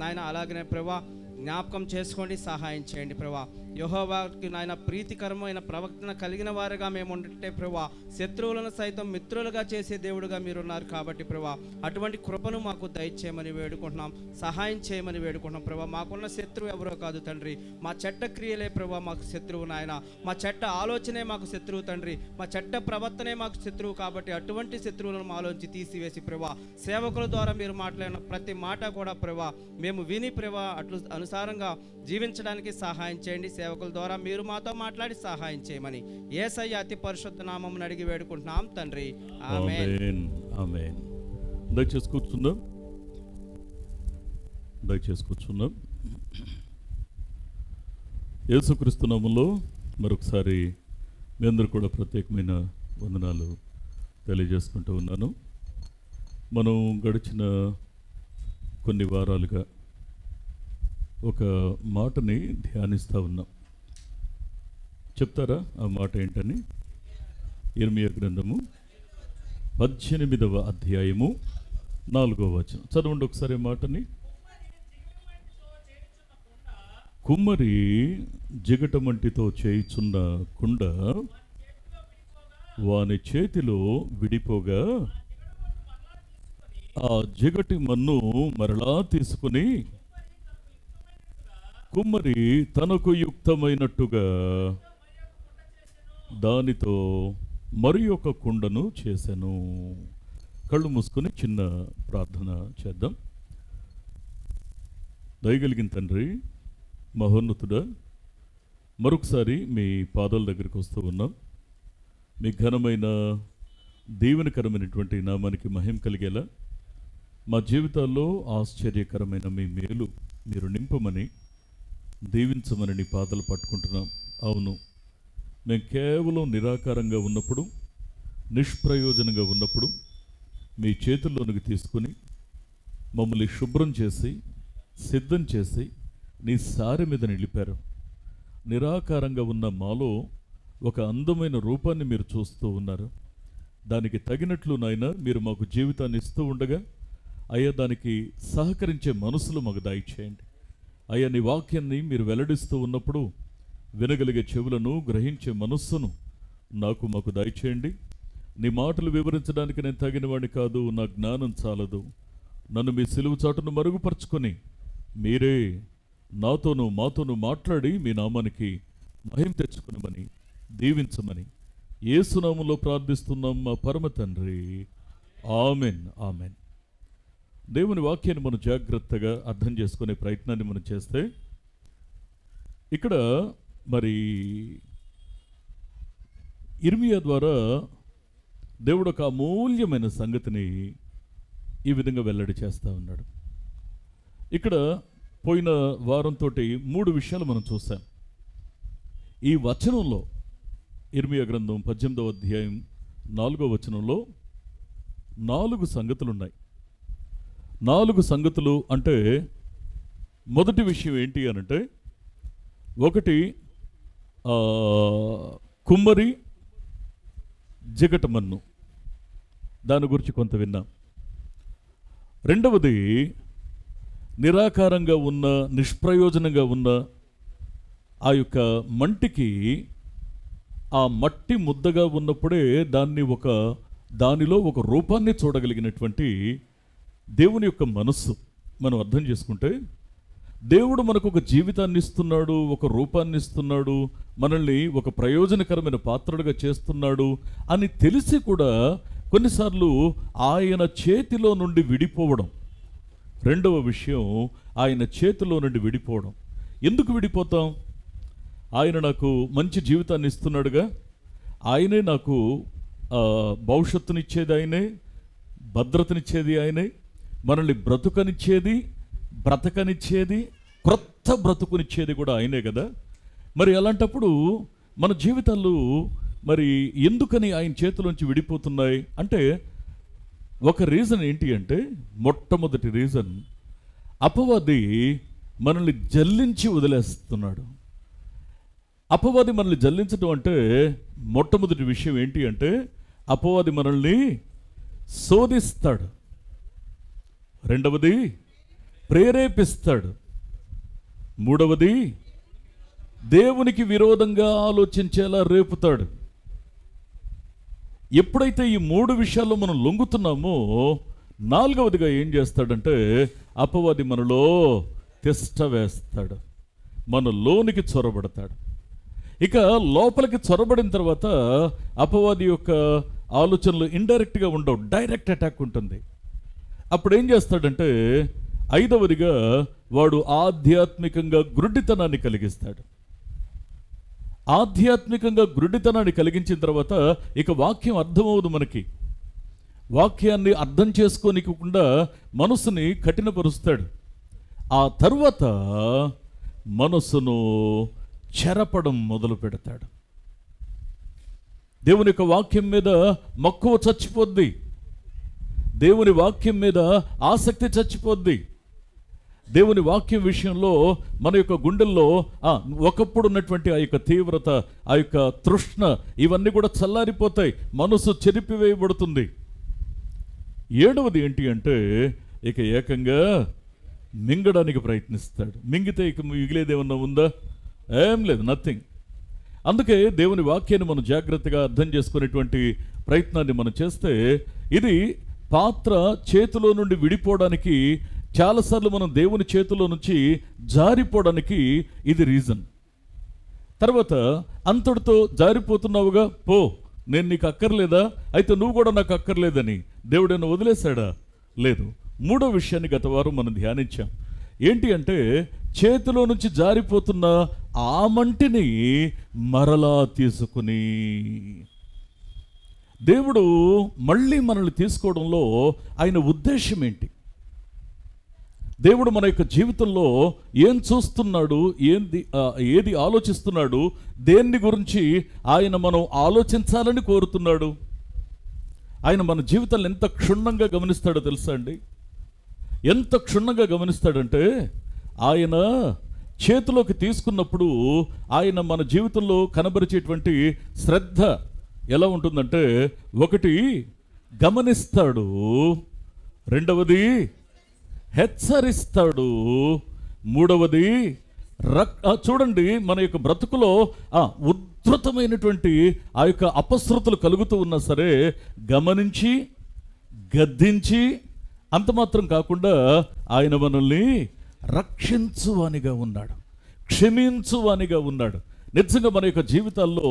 నాయన అలాగనే ప్రభా జ్ఞాపకం చేసుకోండి, సహాయం చేయండి ప్రభా. యెహోవాకి నాయన ప్రీతికరమైన ప్రవక్తన కలిగిన వారుగా మేము ఉంటే ప్రభా శత్రువులను సైతం మిత్రులుగా చేసే దేవుడుగా మీరున్నారు కాబట్టి ప్రభా అటువంటి కృపను మాకు దయచేయమని వేడుకుంటున్నాం, సహాయం చేయమని వేడుకుంటున్నాం ప్రభా. మాకున్న శత్రువు ఎవరో కాదు తండ్రి, మా చెడ్డ క్రియలే ప్రభా మాకు శత్రువు నాయన, మా చెడ్డ ఆలోచనే మాకు శత్రువు తండ్రి, మా చెడ్డ ప్రవర్తనే మాకు శత్రువు. కాబట్టి అటువంటి శత్రువులను మాలోంచి తీసివేసి ప్రభా సేవకుల ద్వారా మీరు మాట్లాడిన ప్రతి మాట కూడా ప్రభా మేము విని ప్రభా అట్లు అనుసారంగా జీవించడానికి సహాయం చేయండి. సేవకుల ద్వారా మీరు మాతో మాట్లాడి సహాయం చేయమని యేసయ్య అతి పరిశుద్ధ నామమున అడిగి వేడుకుంటున్నాం తండ్రి, ఆమేన్. ఆమేన్. దయచేసి కూర్చుందాం, దయచేసి కూర్చుందాం. యేసుక్రీస్తు నామములో మరొకసారి మీ అందరూ కూడా ప్రత్యేకమైన వందనాలు తెలియజేసుకుంటూ ఉన్నాను. మనం గడిచిన కొన్ని వారాలుగా ఒక మాటని ధ్యానిస్తూ ఉన్నాం. చెప్తారా ఆ మాట ఏంటని? ఇర్మియా గ్రంథము 18వ అధ్యాయము 4వ వచనం చదవండి ఒకసారి మాటని. కుమ్మరి జిగటమంటితో చేయుచున్న కుండ వాని చేతిలో విడిపోగా ఆ జిగటి మన్ను మరలా తీసుకుని కుమ్మరి తనకు యుక్తమైనట్టుగా దానితో మరి ఒక కుండను చేశాను. కళ్ళు మూసుకొని చిన్న ప్రార్థన చేద్దాం. దయగలిగిన తండ్రి, మహోన్నతుడా, మరొకసారి మీ పాదాల దగ్గరికి వస్తూ ఉన్నాం. మీ ఘనమైన దీవెనకరమైనటువంటి నామానికి మహిమ కలిగేలా మా జీవితాల్లో ఆశ్చర్యకరమైన మీ మేలు మీరు నింపమని దీవించమని నీ పాదాలు పట్టుకుంటున్నాం. అవును, మేము కేవలం నిరాకారంగా ఉన్నప్పుడు, నిష్ప్రయోజనంగా ఉన్నప్పుడు మీ చేతుల్లోనికి తీసుకుని మమ్మల్ని శుభ్రం చేసి సిద్ధం చేసి నీ సారె మీద నిలిపారు. నిరాకారంగా ఉన్న మాలో ఒక అందమైన రూపాన్ని మీరు చూస్తూ ఉన్నారు. దానికి తగినట్లు నాయన మీరు మాకు జీవితాన్ని ఇస్తూ ఉండగా అయ్యా దానికి సహకరించే మనసులు మాకు దయచేయండి. అయ్యా నీ వాక్యాన్ని మీరు వెల్లడిస్తూ ఉన్నప్పుడు వినగలిగే చెవులను, గ్రహించే మనస్సును మాకు దయచేయండి. నీ మాటలు వివరించడానికి నేను తగిన వాడిని కాదు, నా జ్ఞానం చాలదు. నన్ను మీ సిలువ చాటును మరుగుపరుచుకొని మీరే నాతోనూ మాతోనూ మాట్లాడి మీ నామానికి మహిమ తెచ్చుకునమని దీవించమని యేసునామములో ప్రార్థిస్తున్నాం మా పరమ తండ్రి, ఆమెన్. ఆమెన్. దేవుని వాక్యాన్ని మనం జాగ్రత్తగా అర్థం చేసుకునే ప్రయత్నాన్ని మనం చేస్తే ఇక్కడ మరి ఇర్మియా ద్వారా దేవుడు ఒక అమూల్యమైన సంగతిని ఈ విధంగా వెల్లడి చేస్తూ ఉన్నాడు. ఇక్కడ పోయిన వారంతో 3 విషయాలు మనం చూసాం. ఈ వచనంలో ఇర్మియా గ్రంథం 18వ అధ్యాయం 4వ వచనంలో 4 సంగతులు ఉన్నాయి. 4 సంగతులు అంటే మొదటి విషయం ఏంటి అనంటే, ఒకటి కుమ్మరి జిగటమన్ను, దాని గురించి కొంత విన్నాం. రెండవది నిరాకారంగా ఉన్న, నిష్ప్రయోజనంగా ఉన్న ఆ యొక్క మంటికి ఆ మట్టి ముద్దగా ఉన్నప్పుడే దానిలో ఒక రూపాన్ని చూడగలిగినటువంటి దేవుని యొక్క మనస్సు మనం అర్థం చేసుకుంటే, దేవుడు మనకు ఒక జీవితాన్ని ఇస్తున్నాడు, ఒక రూపాన్ని ఇస్తున్నాడు, మనల్ని ఒక ప్రయోజనకరమైన పాత్రలుగా చేస్తున్నాడు అని తెలిసి కూడా కొన్నిసార్లు ఆయన చేతిలో నుండి విడిపోవడం. రెండవ విషయం, ఆయన చేతిలో నుండి విడిపోవడం. ఎందుకు విడిపోతాం? ఆయన నాకు మంచి జీవితాన్ని ఇస్తున్నాడుగా, ఆయనే నాకు భవిష్యత్తునిచ్చేది ఆయనే, భద్రతనిచ్చేది ఆయనే, మనల్ని బ్రతకనిచ్చేది, క్రొత్త బ్రతుకునిచ్చేది కూడా ఆయనే కదా. మరి అలాంటప్పుడు మన జీవితాలు మరి ఎందుకని ఆయన చేతిలోంచి విడిపోతున్నాయి అంటే, ఒక రీజన్ ఏంటి అంటే, మొట్టమొదటి రీజన్, అపవాది మనల్ని జల్లించి వదిలేస్తున్నాడు. అపవాది మనల్ని జల్లించడం అంటే మొట్టమొదటి విషయం ఏంటి అంటే, అపవాది మనల్ని శోధిస్తాడు. రెండవది ప్రేరేపిస్తాడు. మూడవది దేవునికి విరోధంగా ఆలోచించేలా రేపుతాడు. ఎప్పుడైతే ఈ మూడు విషయాల్లో మనం లొంగుతున్నామో, నాలుగవదిగా ఏం చేస్తాడంటే, అపవాది మనలో తిష్ట వేస్తాడు, మన లోనికి చొరబడతాడు. ఇక లోపలికి చొరబడిన తర్వాత అపవాది యొక్క ఆలోచనలు ఇండైరెక్ట్గా ఉండవు, డైరెక్ట్ అటాక్ ఉంటుంది. అప్పుడు ఏం చేస్తాడంటే, ఐదవదిగా వాడు ఆధ్యాత్మికంగా గురుడితనాన్ని కలిగిస్తాడు. ఆధ్యాత్మికంగా గురుడితనాన్ని కలిగించిన తర్వాత ఇక వాక్యం అర్థమవుదు మనకి. వాక్యాన్ని అర్థం చేసుకోనికుండా మనసుని కఠినపరుస్తాడు. ఆ తర్వాత మనసును చెరపడం మొదలు పెడతాడు. దేవుని యొక్క వాక్యం మీద మక్కువ చచ్చిపోద్ది, దేవుని వాక్యం మీద ఆసక్తి చచ్చిపోద్ది. దేవుని వాక్యం విషయంలో మన యొక్క గుండెల్లో ఒకప్పుడు ఉన్నటువంటి ఆ యొక్క తీవ్రత, ఆ యొక్క తృష్ణ, ఇవన్నీ కూడా చల్లారిపోతాయి, మనసు చెరిపివేయబడుతుంది. ఏడవది ఏంటి అంటే, ఇక ఏకంగా మింగడానికి ప్రయత్నిస్తాడు. మింగితే ఇక మిగిలేదేమన్నా ఉందా? ఏం లేదు, నథింగ్. అందుకే దేవుని వాక్యాన్ని మనం జాగ్రత్తగా అర్థం చేసుకునేటువంటి ప్రయత్నాన్ని మనం చేస్తే, ఇది పాత్ర చేతిలో నుండి విడిపోవడానికి, చాలాసార్లు మనం దేవుని చేతిలో నుంచి జారిపోవడానికి ఇది రీజన్. తర్వాత అంతటితో జారిపోతున్నావుగా, పో, నేను నీకు అక్కర్లేదా, అయితే నువ్వు కూడా నాకు అక్కర్లేదని దేవుడైనా వదిలేశాడా? లేదు. మూడో విషయాన్ని గత వారం మనం ధ్యానించాం. ఏంటి అంటే, చేతిలో నుంచి జారిపోతున్న ఆ మంటిని మరలా తీసుకుని దేవుడు మళ్ళీ మనల్ని తీసుకోవడంలో ఆయన ఉద్దేశం ఏంటి? దేవుడు మన యొక్క జీవితంలో ఏం చూస్తున్నాడు, ఏది ఆలోచిస్తున్నాడు, దేన్ని గురించి ఆయన మనం ఆలోచించాలని కోరుతున్నాడు? ఆయన మన జీవితాలను ఎంత క్షుణ్ణంగా గమనిస్తాడో తెలుసా అండి? ఎంత క్షుణ్ణంగా గమనిస్తాడంటే, ఆయన చేతిలోకి తీసుకున్నప్పుడు ఆయన మన జీవితంలో కనబరిచేటువంటి శ్రద్ధ ఎలా ఉంటుందంటే, ఒకటి గమనిస్తాడు, రెండవది హెచ్చరిస్తాడు, మూడవది చూడండి, మన యొక్క బ్రతుకులో ఉద్ధృతమైనటువంటి ఆ యొక్క అపశృతులు కలుగుతూ ఉన్నా సరే గమనించి గద్దించి, అంత మాత్రం కాకుండా ఆయన మనల్ని రక్షించువానిగా ఉన్నాడు, క్షమించువానిగా ఉన్నాడు. నిజంగా మన యొక్క జీవితాల్లో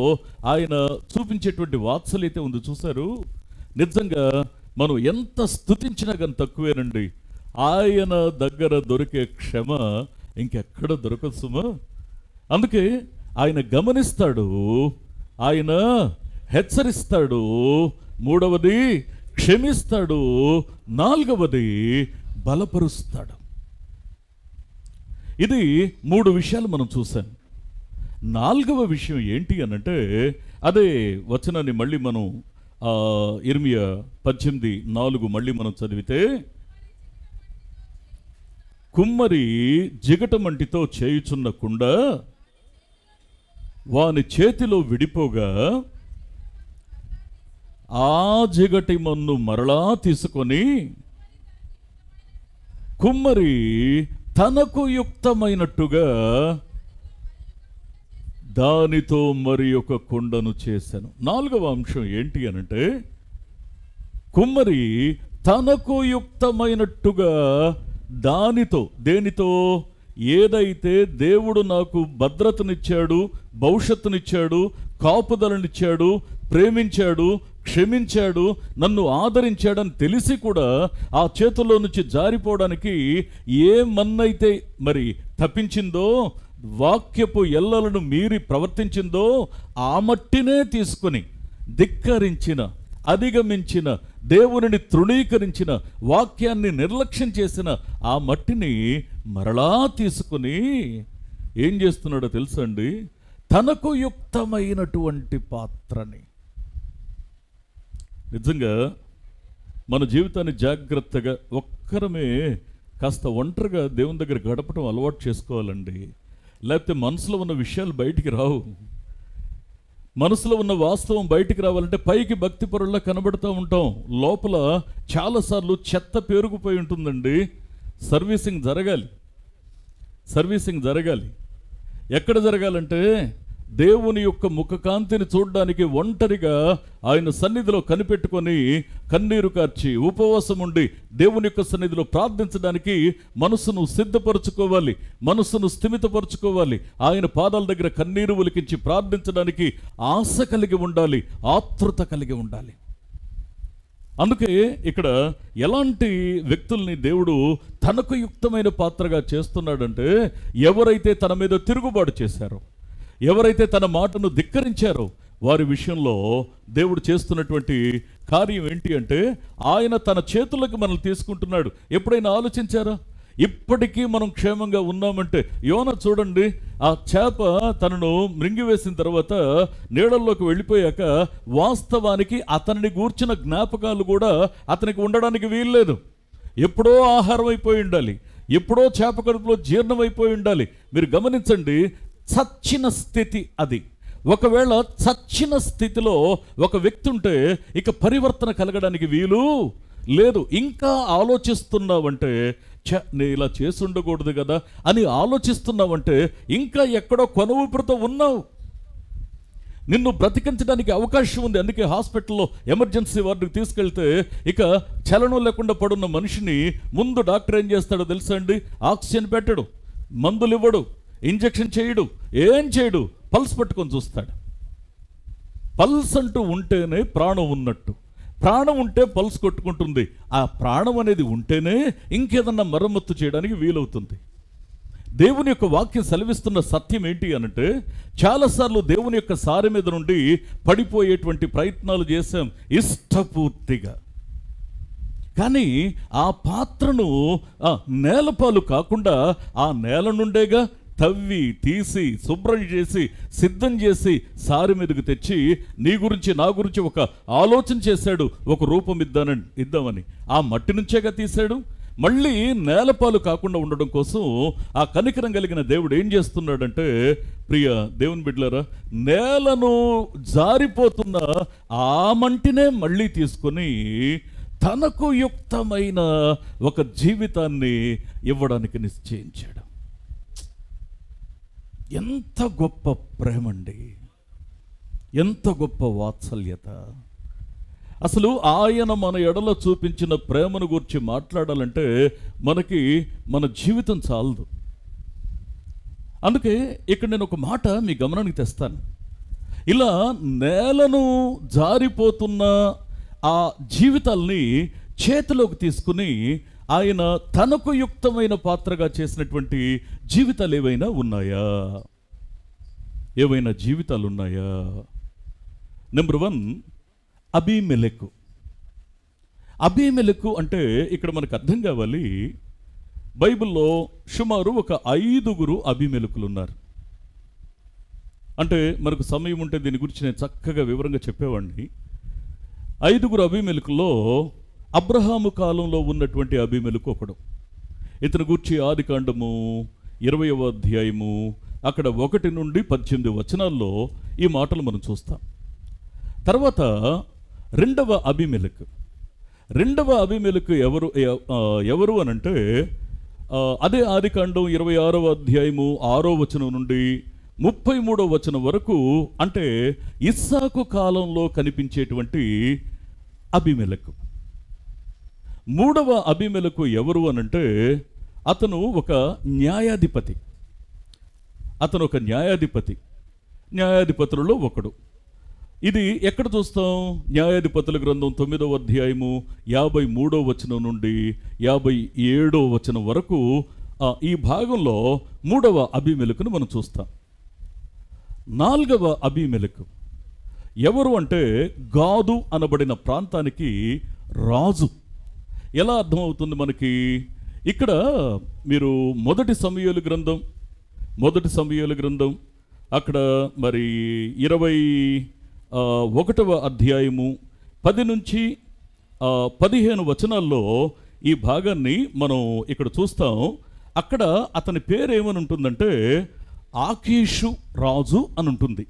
ఆయన చూపించేటువంటి వాత్సల్యత ఉంది చూశారు. నిజంగా మనం ఎంత స్తుతించినా కానీ తక్కువేనండి. ఆయన దగ్గర దొరికే క్షమ ఇంకెక్కడ దొరకదు సుమా. అందుకే ఆయన గమనిస్తాడు, ఆయన హెచ్చరిస్తాడు, మూడవది క్షమిస్తాడు, నాలుగవది బలపరుస్తాడు. ఇది మూడు విషయాలు మనం చూసాం. నాలుగవ విషయం ఏంటి అనంటే, అదే వచనాన్ని మళ్ళీ మనం ఇర్మియా 18:4 మళ్ళీ మనం చదివితే, కుమ్మరి జిగటమంటితో చేయుచున్న కుండ వాని చేతిలో విడిపోగా ఆ జిగటి మన్ను మరలా తీసుకొని కుమ్మరి తనకు యుక్తమైనట్టుగా దానితో మరి ఒక కుండను చేశాను. 4వ అంశం ఏంటి అనంటే, కుమ్మరి తనకు యుక్తమైనట్టుగా దానితో, దేనితో, ఏదైతే దేవుడు నాకు భద్రతనిచ్చాడు, భవిష్యత్తునిచ్చాడు, కాపుదలనిచ్చాడు, ప్రేమించాడు, క్షమించాడు, నన్ను ఆదరించాడని తెలిసి కూడా ఆ చేతుల్లో నుంచి జారిపోవడానికి ఏ మన్నైతే మరి తప్పించిందో, వాక్యపు ఎల్లలను మీరి ప్రవర్తించిందో ఆ మట్టినే తీసుకొని ధిక్కరించిన, అధిగమించిన, దేవునిని తృణీకరించిన, వాక్యాన్ని నిర్లక్ష్యం చేసిన ఆ మట్టిని మరలా తీసుకుని ఏం చేస్తున్నాడో తెలుసండి, తనకు యుక్తమైనటువంటి పాత్రని. నిజంగా మన జీవితాన్ని జాగ్రత్తగా ఒక్కరమే కాస్త ఒంటరిగా దేవుని దగ్గర గడపడం అలవాటు చేసుకోవాలండి. లేకపోతే మనసులో ఉన్న విషయాలు బయటికి రావు. మనసులో ఉన్న వాస్తవం బయటికి రావాలంటే పైకి భక్తి పరుల్లా కనబడుతూ ఉంటాం, లోపల చాలాసార్లు చెత్త పేరుకుపోయి ఉంటుందండి. సర్వీసింగ్ జరగాలి. ఎక్కడ జరగాలంటే దేవుని యొక్క ముఖకాంతిని చూడడానికి ఒంటరిగా ఆయన సన్నిధిలో కనిపెట్టుకొని కన్నీరు కార్చి ఉపవాసం ఉండి దేవుని యొక్క సన్నిధిలో ప్రార్థించడానికి మనసును సిద్ధపరచుకోవాలి, మనసును స్థిమితపరచుకోవాలి. ఆయన పాదాల దగ్గర కన్నీరు ఒలికించి ప్రార్థించడానికి ఆశ కలిగి ఉండాలి, ఆతృత కలిగి ఉండాలి. అందుకే ఇక్కడ ఎలాంటి వ్యక్తుల్ని దేవుడు తనకు యుక్తమైన పాత్రగా చేస్తున్నాడంటే, ఎవరైతే తన మీద తిరుగుబాటు చేశారో, ఎవరైతే తన మాటను ధిక్కరించారో వారి విషయంలో దేవుడు చేస్తున్నటువంటి కార్యం ఏంటి అంటే, ఆయన తన చేతులకు మనల్ని తీసుకుంటున్నాడు. ఎప్పుడైనా ఆలోచించారా? ఇప్పటికీ మనం క్షేమంగా ఉన్నామంటే, యోనా చూడండి, ఆ చేప తనను మృంగివేసిన తర్వాత నీళ్ళల్లోకి వెళ్ళిపోయాక వాస్తవానికి అతనిని గూర్చిన జ్ఞాపకాలు కూడా అతనికి ఉండడానికి వీల్లేదు. ఎప్పుడో ఆహారం అయిపోయి ఉండాలి, ఎప్పుడో చేప కడుపులో జీర్ణమైపోయి ఉండాలి. మీరు గమనించండి, చచ్చిన స్థితి అది. ఒకవేళ చచ్చిన స్థితిలో ఒక వ్యక్తి ఉంటే ఇక పరివర్తన కలగడానికి వీలు లేదు. ఇంకా ఆలోచిస్తున్నావంటే, నేను ఇలా చేసి ఉండకూడదు కదా అని ఆలోచిస్తున్నావంటే ఇంకా ఎక్కడో కొనువుపురతో ఉన్నావు. నిన్ను బ్రతికించడానికి అవకాశం ఉంది. అందుకే హాస్పిటల్లో ఎమర్జెన్సీ వార్డుకి తీసుకెళ్తే ఇక చలనం లేకుండా పడున్న మనిషిని ముందు డాక్టర్ ఏం చేస్తాడో తెలుసా అండి? ఆక్సిజన్ పెట్టడు, మందులు ఇవ్వడు, ఇంజెక్షన్ చేయడు, ఏం చేయడు, పల్స్ పట్టుకొని చూస్తాడు. పల్స్ అంటూ ఉంటేనే ప్రాణం ఉన్నట్టు. ప్రాణం ఉంటే పల్స్ కొట్టుకుంటుంది. ఆ ప్రాణం అనేది ఉంటేనే ఇంకేదన్నా మరమ్మత్తు చేయడానికి వీలవుతుంది. దేవుని యొక్క వాక్యం సెలవిస్తున్న సత్యం ఏంటి అనంటే, చాలాసార్లు దేవుని యొక్క సారి మీద నుండి పడిపోయేటువంటి ప్రయత్నాలు చేశాం ఇష్టపూర్తిగా. కానీ ఆ పాత్రను నేలపాలు కాకుండా ఆ నేల నుండేగా తవ్వి తీసి శుభ్రం చేసి సిద్ధం చేసి సారి మీదకు తెచ్చి నీ గురించి నా గురించి ఒక ఆలోచన చేశాడు, ఒక రూపం ఇద్దామని. ఆ మట్టి నుంచేగా తీశాడు. మళ్ళీ నేలపాలు కాకుండా ఉండడం కోసం ఆ కనికరం కలిగిన దేవుడు ఏం చేస్తున్నాడంటే, ప్రియ దేవుని బిడ్డలారా, నేలను జారిపోతున్న ఆ మంటినే మళ్ళీ తీసుకొని తనకు యుక్తమైన ఒక జీవితాన్ని ఇవ్వడానికి నిశ్చయించాడు. ఎంత గొప్ప ప్రేమండి, ఎంత గొప్ప వాత్సల్యత. అసలు ఆయన మన ఎడల చూపించిన ప్రేమను గురించి మాట్లాడాలంటే మనకి మన జీవితం చాలదు. అందుకే ఇక్కడ నేను ఒక మాట మీ గమనానికి తెస్తాను. ఇలా నేలను జారిపోతున్న ఆ జీవితాల్ని చేతిలోకి తీసుకుని ఆయన తనకు యుక్తమైన పాత్రగా చేసినటువంటి జీవితాలు ఏవైనా ఉన్నాయా? ఏవైనా జీవితాలు ఉన్నాయా? నెంబర్ 1, అబీమెలెకు. అబీమెలెకు అంటే ఇక్కడ మనకు అర్థం కావాలి, బైబిల్లో సుమారు ఒక 5 అబీమెలెకులు ఉన్నారు. అంటే మనకు సమయం ఉంటే దీని గురించి నేను చక్కగా వివరంగా చెప్పేవాడిని. 5 అబీమెలెకుల్లో అబ్రహాము కాలంలో ఉన్నటువంటి అబీమెలెకు ఒకడు. ఇతను గూర్చి ఆదికాండము 20వ అధ్యాయము అక్కడ 1 నుండి 18 వచనాల్లో ఈ మాటలు మనం చూస్తాం. తర్వాత రెండవ అబీమెలెకు ఎవరు అనంటే అదే ఆదికాండం 26వ అధ్యాయము 6వ వచనం నుండి 33వ వచనం వరకు, అంటే ఇస్సాకు కాలంలో కనిపించేటువంటి అబీమెలెకు. మూడవ అబీమెలెకు ఎవరు అనంటే అతను ఒక న్యాయాధిపతి. న్యాయాధిపతులలో ఒకడు. ఇది ఎక్కడ చూస్తాం? న్యాయాధిపతుల గ్రంథం 9వ అధ్యాయము 53వ వచనం నుండి 57వ వచనం వరకు ఈ భాగంలో మూడవ అబీమెలెకును మనం చూస్తాం. నాలుగవ అబీమెలెకు ఎవరు అంటే గాదు అనబడిన ప్రాంతానికి రాజు. ఎలా అర్థమవుతుంది మనకి? ఇక్కడ మీరు మొదటి సమూయేలు గ్రంథం అక్కడ మరి 21వ అధ్యాయము 10 నుంచి 15 వచనాల్లో ఈ భాగాన్ని మనం ఇక్కడ చూస్తాం. అక్కడ అతని పేరు ఏమని ఉంటుందంటే ఆకీషు రాజు అని ఉంటుంది.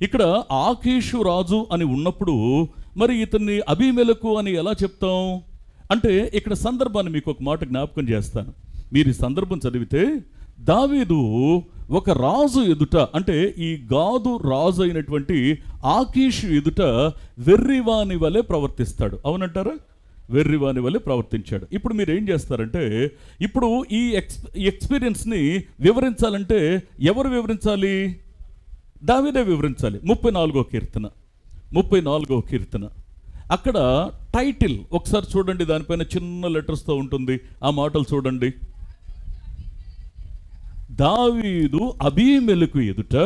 ఇక్కడ ఆకీషు రాజు అని ఉన్నప్పుడు మరి ఇతన్ని అబీమెలెకు అని ఎలా చెప్తాం అంటే, ఇక్కడ సందర్భాన్ని మీకు ఒక మాట జ్ఞాపకం చేస్తాను. మీరు ఈ సందర్భం చదివితే దావీదు ఒక రాజు ఎదుట, అంటే ఈ గాదు రాజు అయినటువంటి ఆకీషు ఎదుట వెర్రివాని వలె ప్రవర్తిస్తాడు. అవునంటారా? వెర్రివాని వలె ప్రవర్తించాడు. ఇప్పుడు మీరు ఏం చేస్తారంటే, ఇప్పుడు ఈ ఎక్స్పీరియన్స్ని వివరించాలంటే ఎవరు వివరించాలి? దావీదే వివరించాలి. 34వ కీర్తన అక్కడ టైటిల్ ఒకసారి చూడండి, దానిపైన చిన్న లెటర్స్తో ఉంటుంది. ఆ మాటలు చూడండి. దావీదు అబీమెలెకు ఎదుట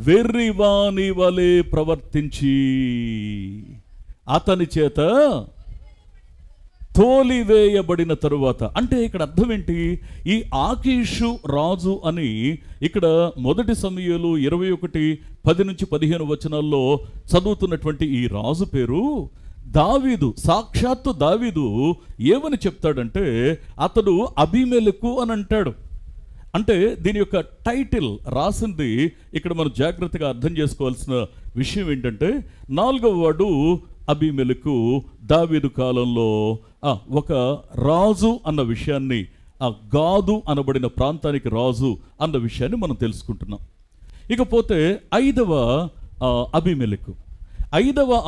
వెర్రివాని వలె ప్రవర్తించి అతని చేత తోలివేయబడిన తరువాత. అంటే ఇక్కడ అర్థం ఏంటి? ఈ ఆకీషు రాజు అని ఇక్కడ మొదటి సమూయేలు 21:10 నుంచి 15 వచనాల్లో చదువుతున్నటువంటి ఈ రాజు పేరు దావీదు. సాక్షాత్తు దావీదు ఏమని చెప్తాడంటే అతడు అబీమెలెకు అని అంటాడు. అంటే దీని యొక్క టైటిల్ రాసింది ఇక్కడ మనం జాగ్రత్తగా అర్థం చేసుకోవాల్సిన విషయం ఏంటంటే, 4వ వాడు అబీమెలెకు దావీదు కాలంలో ఒక రాజు అన్న విషయాన్ని, ఆ గాదు అనబడిన ప్రాంతానికి రాజు అన్న విషయాన్ని మనం తెలుసుకుంటున్నాం. ఇకపోతే 5వ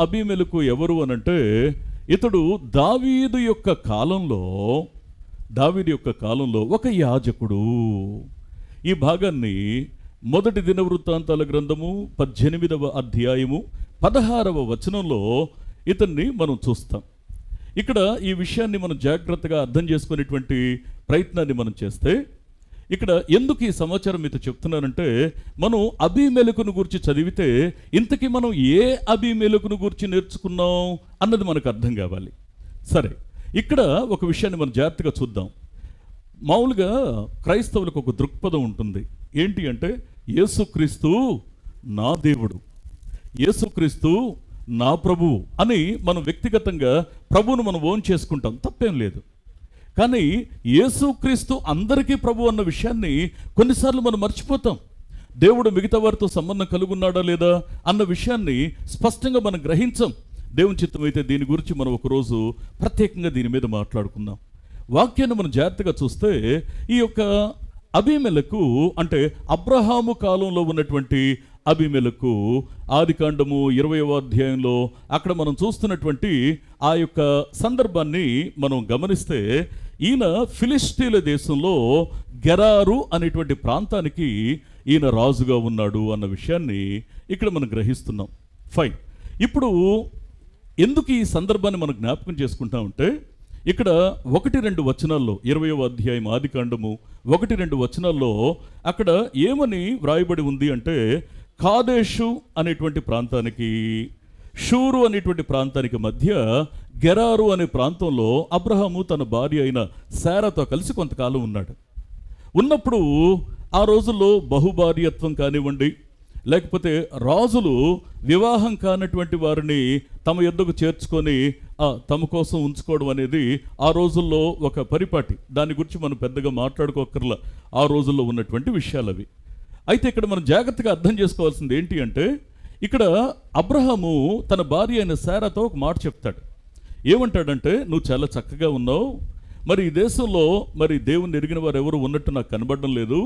అబీమెలెకు ఎవరు అనంటే, ఇతడు దావీదు యొక్క కాలంలో ఒక యాజకుడు. ఈ భాగాన్ని మొదటి దినవృత్తాంతాల గ్రంథము 18వ అధ్యాయము 16వ వచనంలో ఇతన్ని మనం చూస్తాం. ఇక్కడ ఈ విషయాన్ని మనం జాగ్రత్తగా అర్థం చేసుకునేటువంటి ప్రయత్నాన్ని మనం చేస్తే, ఇక్కడ ఎందుకు ఈ సమాచారం మీతో చెప్తున్నానంటే, మనం అబీమెలెకును గురించి చదివితే ఇంతకీ మనం ఏ అబీమెలెకును గురించి నేర్చుకున్నాం అన్నది మనకు అర్థం కావాలి. సరే, ఇక్కడ ఒక విషయాన్ని మనం జాగ్రత్తగా చూద్దాం. మామూలుగా క్రైస్తవులకు ఒక దృక్పథం ఉంటుంది. ఏంటి అంటే, యేసుక్రీస్తు నా దేవుడు, యేసుక్రీస్తు నా ప్రభువు అని మనం వ్యక్తిగతంగా ప్రభువును మనం ఓన్ చేసుకుంటాం, తప్పేం లేదు. కానీ యేసుక్రీస్తు అందరికీ ప్రభు అన్న విషయాన్ని కొన్నిసార్లు మనం మర్చిపోతాం. దేవుడు మిగతా వారితో సంబంధం కలుగున్నాడా లేదా అన్న విషయాన్ని స్పష్టంగా మనం గ్రహించాం. దేవుని చిత్తం అయితే దీని గురించి మనం ఒకరోజు ప్రత్యేకంగా దీని మీద మాట్లాడుకుందాం. వాక్యాన్ని మనం జాగ్రత్తగా చూస్తే ఈ యొక్క అబీమెలెకు అంటే అబ్రహాము కాలంలో ఉన్నటువంటి అబీమెలెకు ఆదికాండము 20వ అధ్యాయంలో అక్కడ మనం చూస్తున్నటువంటి ఆ యొక్క సందర్భాన్ని మనం గమనిస్తే, ఈయన ఫిలిష్తీయుల దేశంలో గెరారు అనేటువంటి ప్రాంతానికి ఈయన రాజుగా ఉన్నాడు అన్న విషయాన్ని ఇక్కడ మనం గ్రహిస్తున్నాం. ఫైన్. ఇప్పుడు ఎందుకు ఈ సందర్భాన్ని మనం జ్ఞాపకం చేసుకుంటామంటే, ఇక్కడ 1-2 వచనాల్లో 20వ అధ్యాయం ఆదికాండము 1-2 వచనాల్లో అక్కడ ఏమని వ్రాయబడి ఉంది అంటే, కాదేషు అనేటువంటి ప్రాంతానికి షూరు అనేటువంటి ప్రాంతానికి మధ్య గెరారు అనే ప్రాంతంలో అబ్రహాము తన భార్య అయిన శారాతో కలిసి కొంతకాలం ఉన్నప్పుడు ఆ రోజుల్లో బహుభార్యత్వం కానివ్వండి, లేకపోతే రాజులు వివాహం కానటువంటి వారిని తమ యొద్దకు చేర్చుకొని తమ కోసం ఉంచుకోవడం అనేది ఆ రోజుల్లో ఒక పరిపాటి. దాని గురించి మనం పెద్దగా మాట్లాడుకోకర్లా, ఆ రోజుల్లో ఉన్నటువంటి విషయాలు అవి. అయితే ఇక్కడ మనం జాగ్రత్తగా అర్థం చేసుకోవాల్సింది ఏంటి అంటే, ఇక్కడ అబ్రహాము తన భార్య అయిన శారాతో ఒక మాట చెప్తాడు. ఏమంటాడంటే, నువ్వు చాలా చక్కగా ఉన్నావు, మరి ఈ దేశంలో మరి దేవుణ్ణి ఎరిగిన వారు ఎవరు ఉన్నట్టు నాకు కనబడడం లేదు,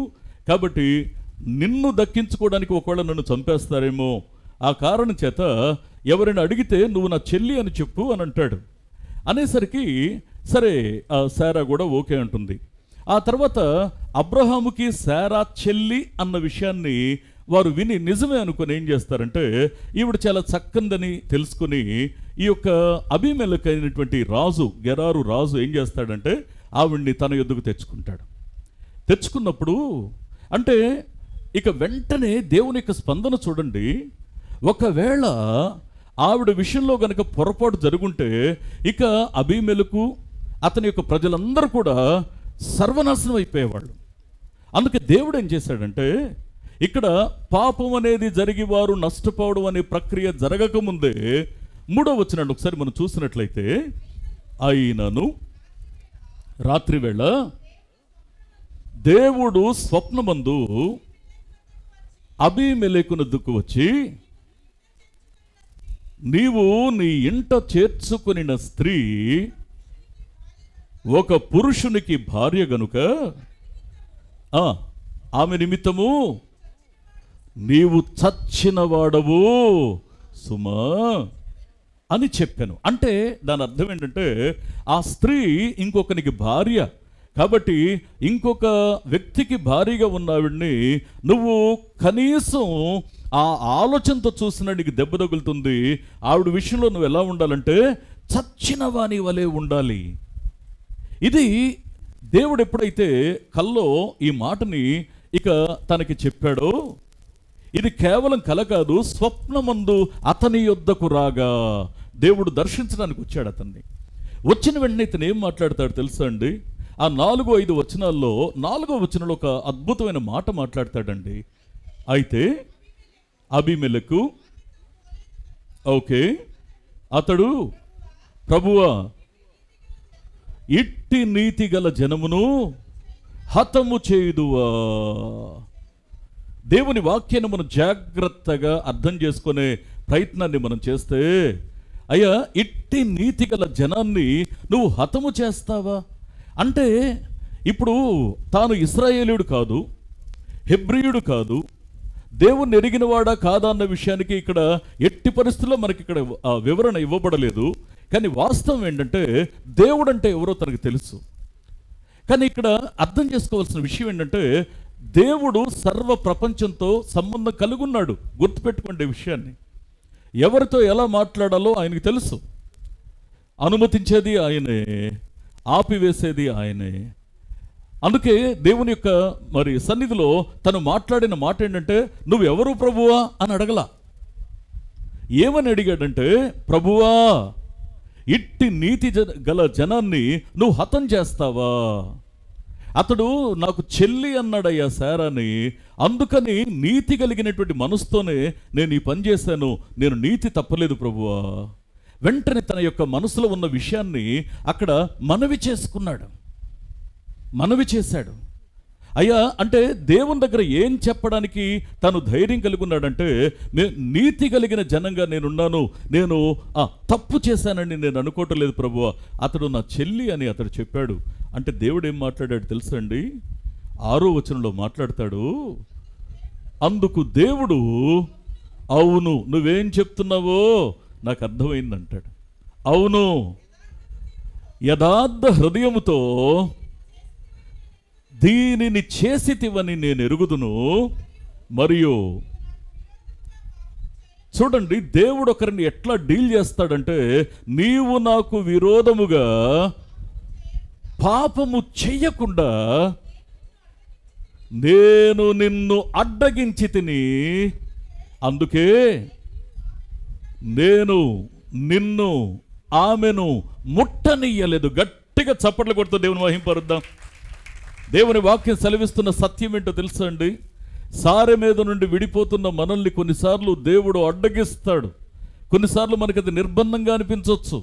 కాబట్టి నిన్ను దక్కించుకోవడానికి ఒకవేళ నన్ను చంపేస్తారేమో, ఆ కారణం చేత ఎవరైనా అడిగితే నువ్వు నా చెల్లి అని చెప్పు అని అంటాడు. అనేసరికి సరే శారా కూడా ఓకే అంటుంది. ఆ తర్వాత అబ్రహాముకి శారా చెల్లి అన్న విషయాన్ని వారు విని నిజమే అనుకుని ఏం చేస్తారంటే, ఈవిడ చాలా చక్కందని తెలుసుకుని ఈ యొక్క అబీమెలెకు అయినటువంటి రాజు, గెరారు రాజు ఏం చేస్తాడంటే ఆవిడ్ని తన యొద్దకు తెచ్చుకుంటాడు. తెచ్చుకున్నప్పుడు అంటే ఇక వెంటనే దేవుని యొక్క స్పందన చూడండి. ఒకవేళ ఆవిడ విషయంలో గనక పొరపాటు జరుగుంటే ఇక అబీమెలెకు అతని యొక్క ప్రజలందరూ కూడా సర్వనాశనం అయిపోయేవాళ్ళు. అందుకే దేవుడు ఏం చేశాడంటే, ఇక్కడ పాపం అనేది జరిగి వారు నష్టపోవడం అనే ప్రక్రియ జరగకముందే 3వ వచనాన్ని ఒకసారి మనం చూసినట్లయితే, అయినను రాత్రివేళ దేవుడు స్వప్నమందు అబీమెలెకునొద్దకు వచ్చి, నీవు నీ ఇంట చేర్చుకొనిన స్త్రీ ఒక పురుషునికి భార్య గనుక ఆమె నిమిత్తము నీవు చచ్చిన వాడవు సుమా అని చెప్పాను. అంటే దాని అర్థం ఏంటంటే, ఆ స్త్రీ ఇంకొకనికి భార్య కాబట్టి ఇంకొక వ్యక్తికి భారీగా ఉన్న ఆవిడ్ని నువ్వు కనీసం ఆ ఆలోచనతో చూసినా నీకు దెబ్బ తగులుతుంది. ఆవిడ విషయంలో నువ్వు ఎలా ఉండాలంటే చచ్చిన వాని వలె ఉండాలి. ఇది దేవుడు ఎప్పుడైతే కల్లో ఈ మాటని ఇక తనకి చెప్పాడో, ఇది కేవలం కల కాదు, స్వప్నమందు అతని యొద్దకు రాగా దేవుడు దర్శించడానికి వచ్చాడు అతన్ని. వచ్చిన వెంటనే ఇతను ఏం మాట్లాడతాడు తెలుసా అండి? ఆ 4-5 వచనాల్లో 4వ వచనంలో ఒక అద్భుతమైన మాట మాట్లాడతాడండి. అయితే అబీమెలెకు ఓకే, అతడు ప్రభువా ఇట్టి నీతి గల జనమును హతము చేయుదువా. దేవుని వాక్యాన్ని మనం జాగ్రత్తగా అర్థం చేసుకునే ప్రయత్నాన్ని మనం చేస్తే, అయ్యా ఇట్టి నీతి గల జనాన్ని నువ్వు హతము చేస్తావా అంటే, ఇప్పుడు తాను ఇశ్రాయేలీయుడు కాదు, హెబ్రీయుడు కాదు, దేవుణ్ణి ఎరిగినవాడా కాదా అన్న విషయానికి ఇక్కడ ఎట్టి పరిస్థితుల్లో మనకి ఇక్కడ వివరణ ఇవ్వబడలేదు. కానీ వాస్తవం ఏంటంటే దేవుడు అంటే ఎవరో తనకు తెలుసు. కానీ ఇక్కడ అర్థం చేసుకోవాల్సిన విషయం ఏంటంటే, దేవుడు సర్వ ప్రపంచంతో సంబంధం కలిగి ఉన్నాడు. గుర్తుపెట్టుకోండి ఈ విషయాన్ని. ఎవరితో ఎలా మాట్లాడాలో ఆయనకు తెలుసు. అనుమతించేది ఆయనే, ఆపివేసేది ఆయనే. అందుకే దేవుని యొక్క మరి సన్నిధిలో తను మాట్లాడిన మాట ఏంటంటే, నువ్వు ఎవరు ప్రభువా అని అడగలా. ఏమని అడిగాడంటే, ప్రభువా ఇట్టి నీతి గల జనాన్ని నువ్వు హతం చేస్తావా? అతడు నాకు చెల్లి అన్నాడయ్యా శారాని, అందుకని నీతి కలిగినటువంటి మనసుతోనే నేను ఈ పని చేశాను, నేను నీతి తప్పలేదు ప్రభువా. వెంటనే తన యొక్క మనసులో ఉన్న విషయాన్ని అక్కడ మనవి చేశాడు. అయ్యా అంటే దేవుని దగ్గర ఏం చెప్పడానికి తను ధైర్యం కలిగి ఉన్నాడంటే, నీతి కలిగిన జనంగా నేనున్నాను, నేను తప్పు చేశానని నేను అనుకోవటం లేదు ప్రభువా, అతడు నా చెల్లి అని అతడు చెప్పాడు. అంటే దేవుడు ఏం మాట్లాడాడు తెలుసా అండి? 6వ వచనంలో మాట్లాడతాడు. అందుకు దేవుడు, అవును నువ్వేం చెప్తున్నావో నాకు అర్థమైందంటాడు. అవును, యథార్థ హృదయముతో దీనిని చేసితివని నేను ఎరుగుదును. మరియు చూడండి దేవుడు ఒకరిని ఎట్లా డీల్ చేస్తాడంటే, నీవు నాకు విరోధముగా పాపము చెయ్యకుండా నేను నిన్ను అడ్డగించి తిని, అందుకే నేను నిన్ను ఆమెను ముట్టనియ్యలేదు. గట్టిగా చప్పట్లు కొడుతూ దేవుని మహింపరుద్దాం. దేవుని వాక్యం సెలవిస్తున్న సత్యం ఏంటో తెలుసా అండి? సారె మీద నుండి విడిపోతున్న మనల్ని కొన్నిసార్లు దేవుడు అడ్డగిస్తాడు. కొన్నిసార్లు మనకి అది నిర్బంధంగా అనిపించవచ్చు.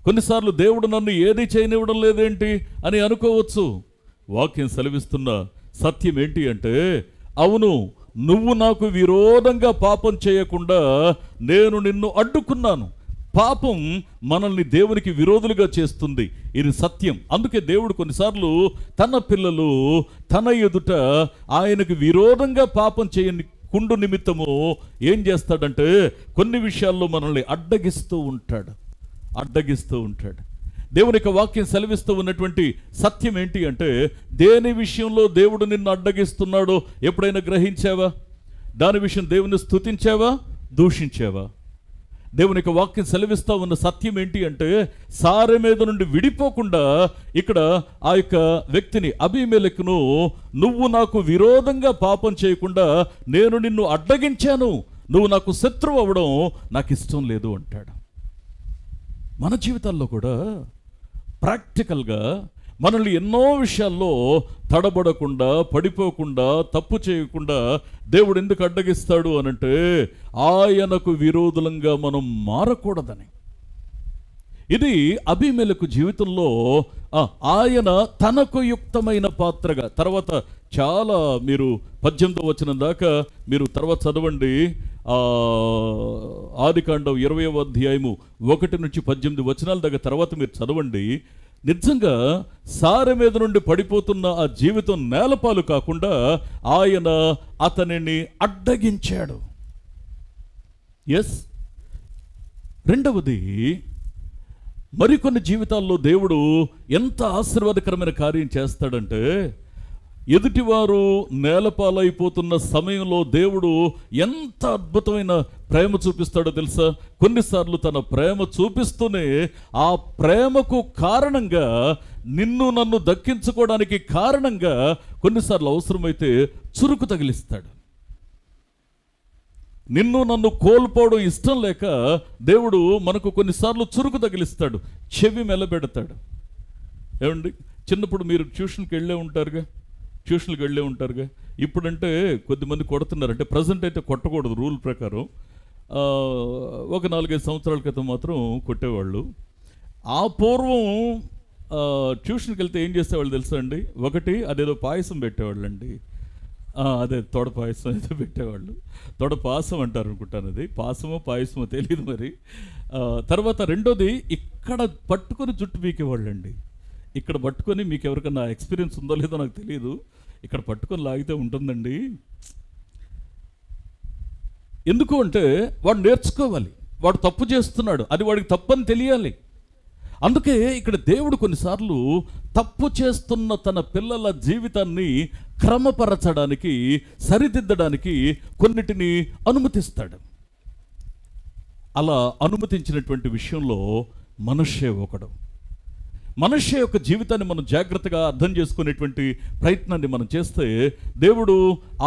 కొన్నిసార్లు దేవుడు నన్ను ఏది చేయనివ్వడం లేదేంటి అని అనుకోవచ్చు. వాక్యం సెలవిస్తున్న సత్యం ఏంటి అంటే, అవును, నువ్వు నాకు విరోధంగా పాపం చేయకుండా నేను నిన్ను అడ్డుకున్నాను. పాపం మనల్ని దేవునికి విరోధులుగా చేస్తుంది, ఇది సత్యం. అందుకే దేవుడు కొన్నిసార్లు తన పిల్లలు తన ఎదుట ఆయనకు విరోధంగా పాపం చేయని కుండు నిమిత్తము ఏం చేస్తాడంటే కొన్ని విషయాల్లో మనల్ని అడ్డగిస్తూ ఉంటాడు. దేవుని యొక్క వాక్యం సెలవిస్తూ ఉన్నటువంటి సత్యం ఏంటి అంటే, దేని విషయంలో దేవుడు నిన్ను అడ్డగిస్తున్నాడో ఎప్పుడైనా గ్రహించావా? దాని విషయం దేవుని స్తుతించావా, దూషించావా? దేవుని యొక్క వాక్యం సెలవిస్తూ ఉన్న సత్యం ఏంటి అంటే, సారె మీద నుండి విడిపోకుండా ఇక్కడ ఆ యొక్క వ్యక్తిని అబీమెలెకును, నువ్వు నాకు విరోధంగా పాపం చేయకుండా నేను నిన్ను అడ్డగించాను, నువ్వు నాకు శత్రువు అవ్వడం నాకు ఇష్టం లేదు అంటాడు. మన జీవితాల్లో కూడా ప్రాక్టికల్గా మనల్ని ఎన్నో విషయాల్లో తడబడకుండా, పడిపోకుండా, తప్పు చేయకుండా దేవుడు ఎందుకు అడ్డగిస్తాడు అనంటే, ఆయనకు విరోధులంగా మనం మారకూడదని. ఇది అబీమెలెకు జీవితంలో ఆయన తనకు యుక్తమైన పాత్రగా, తర్వాత చాలా మీరు 18వ వచనం దాకా మీరు తర్వాత చదవండి. ఆదికాండం 20వ అధ్యాయము 1 నుంచి 18 వచనాల దాకా తర్వాత మీరు చదవండి. నిజంగా సారె మీద నుండి పడిపోతున్న ఆ జీవితం నేలపాలు కాకుండా ఆయన అతనిని అడ్డగించాడు. ఎస్. రెండవది, మరికొన్ని జీవితాల్లో దేవుడు ఎంత ఆశీర్వాదకరమైన కార్యం చేస్తాడంటే, ఎదుటివారు నేలపాలైపోతున్న సమయంలో దేవుడు ఎంత అద్భుతమైన ప్రేమ చూపిస్తాడో తెలుసా? కొన్నిసార్లు తన ప్రేమ చూపిస్తూనే ఆ ప్రేమకు కారణంగా, నిన్ను నన్ను దక్కించుకోవడానికి కారణంగా కొన్నిసార్లు అవసరమైతే చురుకు తగిలిస్తాడు. నిన్ను నన్ను కోల్పోవడం ఇష్టం లేక దేవుడు మనకు కొన్నిసార్లు చురుకు తగిలిస్తాడు, చెవి మెల్లబెడతాడు. ఏమండి, చిన్నప్పుడు మీరు ట్యూషన్కి వెళ్ళే ఉంటారుగా. ఇప్పుడంటే కొద్దిమంది కొడుతున్నారు, అంటే ప్రజెంట్ అయితే కొట్టకూడదు రూల్ ప్రకారం. ఒక 4-5 సంవత్సరాల క్రితం మాత్రం కొట్టేవాళ్ళు. ఆ పూర్వం ట్యూషన్కి వెళ్తే ఏం చేసేవాళ్ళు తెలుసా అండి? ఒకటి అదేదో పాయసం పెట్టేవాళ్ళు అండి, అదే తొడ పాయసం ఏదో పెట్టేవాళ్ళు, తొడ పాసం అంటారు అనుకుంటాను, అది పాసమో పాయసమో తెలియదు మరి. తర్వాత రెండోది, ఇక్కడ పట్టుకొని జుట్టు పీకేవాళ్ళు అండి. ఇక్కడ పట్టుకొని, మీకు ఎవరికన్నా ఎక్స్పీరియన్స్ ఉందో లేదో నాకు తెలియదు, ఇక్కడ పట్టుకొని లాగితే ఉంటుందండి. ఎందుకు అంటే వాడు నేర్చుకోవాలి, వాడు తప్పు చేస్తున్నాడు, అది వాడికి తప్పని తెలియాలి. అందుకే ఇక్కడ దేవుడు కొన్నిసార్లు తప్పు చేస్తున్న తన పిల్లల జీవితాన్ని క్రమపరచడానికి, సరిదిద్దడానికి కొన్నిటిని అనుమతిస్తాడు. అలా అనుమతించినటువంటి విషయంలో మనష్షే ఒకడు. మనష్షే యొక్క జీవితాన్ని మనం జాగ్రత్తగా అర్థం చేసుకునేటువంటి ప్రయత్నాన్ని మనం చేస్తే, దేవుడు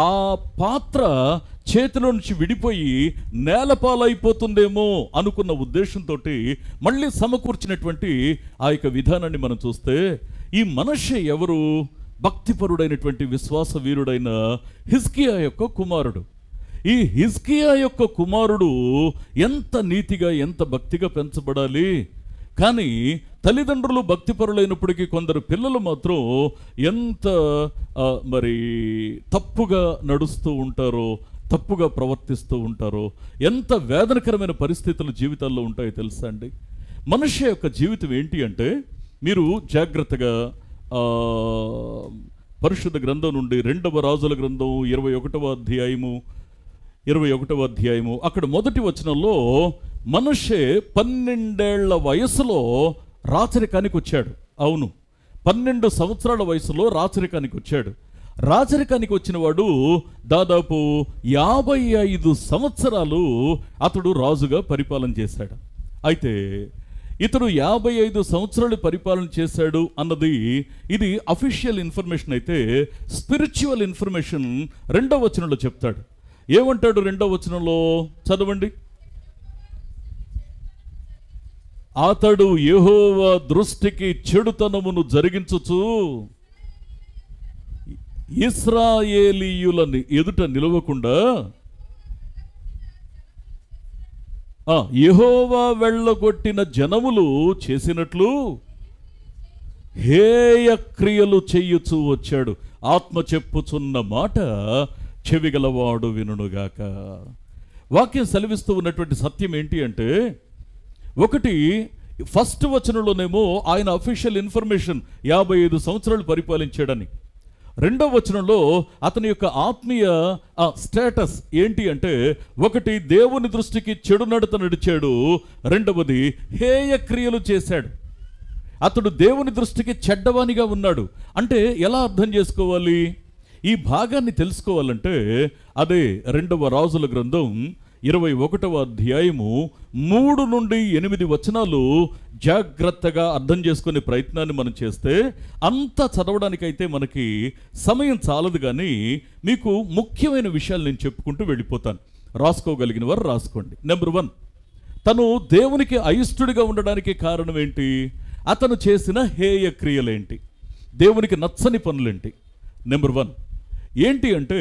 ఆ పాత్ర చేతిలో నుంచి విడిపోయి నేలపాలైపోతుందేమో అనుకున్న ఉద్దేశంతో మళ్ళీ సమకూర్చినటువంటి ఆ యొక్క విధానాన్ని మనం చూస్తే, ఈ మనష్షే ఎవరు? భక్తిపరుడైనటువంటి విశ్వాస వీరుడైన హిజ్కియా యొక్క కుమారుడు. ఈ హిజ్కియా యొక్క కుమారుడు ఎంత నీతిగా, ఎంత భక్తిగా పెంచబడాలి. కానీ తల్లిదండ్రులు భక్తిపరులైనప్పటికీ కొందరు పిల్లలు మాత్రం ఎంత మరి తప్పుగా నడుస్తూ ఉంటారో, తప్పుగా ప్రవర్తిస్తూ ఉంటారో, ఎంత వేదనకరమైన పరిస్థితులు జీవితాల్లో ఉంటాయో తెలుసా అండి? మనిషి యొక్క జీవితం ఏంటి అంటే, మీరు జాగ్రత్తగా పరిశుద్ధ గ్రంథం నుండి 2వ రాజుల గ్రంథం 21వ అధ్యాయము అక్కడ మొదటి వచనంలో, మనష్షే 12 ఏళ్ల వయసులో రాచరికానికి వచ్చాడు. అవును, 12 సంవత్సరాల వయసులో రాచరికానికి వచ్చాడు. రాచరికానికి వచ్చిన వాడు దాదాపు 55 సంవత్సరాలు అతడు రాజుగా పరిపాలన చేశాడు. అయితే ఇతడు 55 సంవత్సరాలు పరిపాలన చేశాడు అన్నది ఇది అఫీషియల్ ఇన్ఫర్మేషన్ అయితే, స్పిరిచువల్ ఇన్ఫర్మేషన్ 2వ వచనంలో చెప్తాడు. ఏమంటాడు 2వ వచనంలో? చదవండి. అతడు యెహోవా దృష్టికి చెడుతనమును జరిగించుచు ఇశ్రాయేలీయులని ఎదుట నిలవకుండా యెహోవా వెళ్ళగొట్టిన జనములు చేసినట్లు హేయ క్రియలు చెయ్యుచూ వచ్చాడు. ఆత్మ చెప్పుచున్న మాట చెవిగలవాడు వినుగాక. వాక్యం సెలవిస్తూ ఉన్నటువంటి సత్యం ఏంటి అంటే, ఒకటి ఫస్ట్ వచనంలోనేమో ఆయన అఫీషియల్ ఇన్ఫర్మేషన్ 55 సంవత్సరాలు పరిపాలించాడని. రెండవ వచనంలో అతని యొక్క ఆత్మీయ స్టేటస్ ఏంటి అంటే, ఒకటి దేవుని దృష్టికి చెడు నడత నడిచాడు, రెండవది హేయ క్రియలు చేశాడు. అతడు దేవుని దృష్టికి చెడ్డవానిగా ఉన్నాడు. అంటే ఎలా అర్థం చేసుకోవాలి? ఈ భాగాన్ని తెలుసుకోవాలంటే అదే 2వ రాజుల గ్రంథం 21వ అధ్యాయము 3 నుండి 8 వచనాలు జాగ్రత్తగా అర్థం చేసుకునే ప్రయత్నాన్ని మనం చేస్తే, అంతా చదవడానికైతే మనకి సమయం చాలదు, కానీ మీకు ముఖ్యమైన విషయాలు నేను చెప్పుకుంటూ వెళ్ళిపోతాను. రాసుకోగలిగిన వారు రాసుకోండి. నెంబర్ 1, తను దేవునికి అయిష్టుడిగా ఉండడానికి కారణం ఏంటి? అతను చేసిన హేయ క్రియలేంటి? దేవునికి నచ్చని పనులేంటి? నెంబర్ 1 ఏంటి అంటే,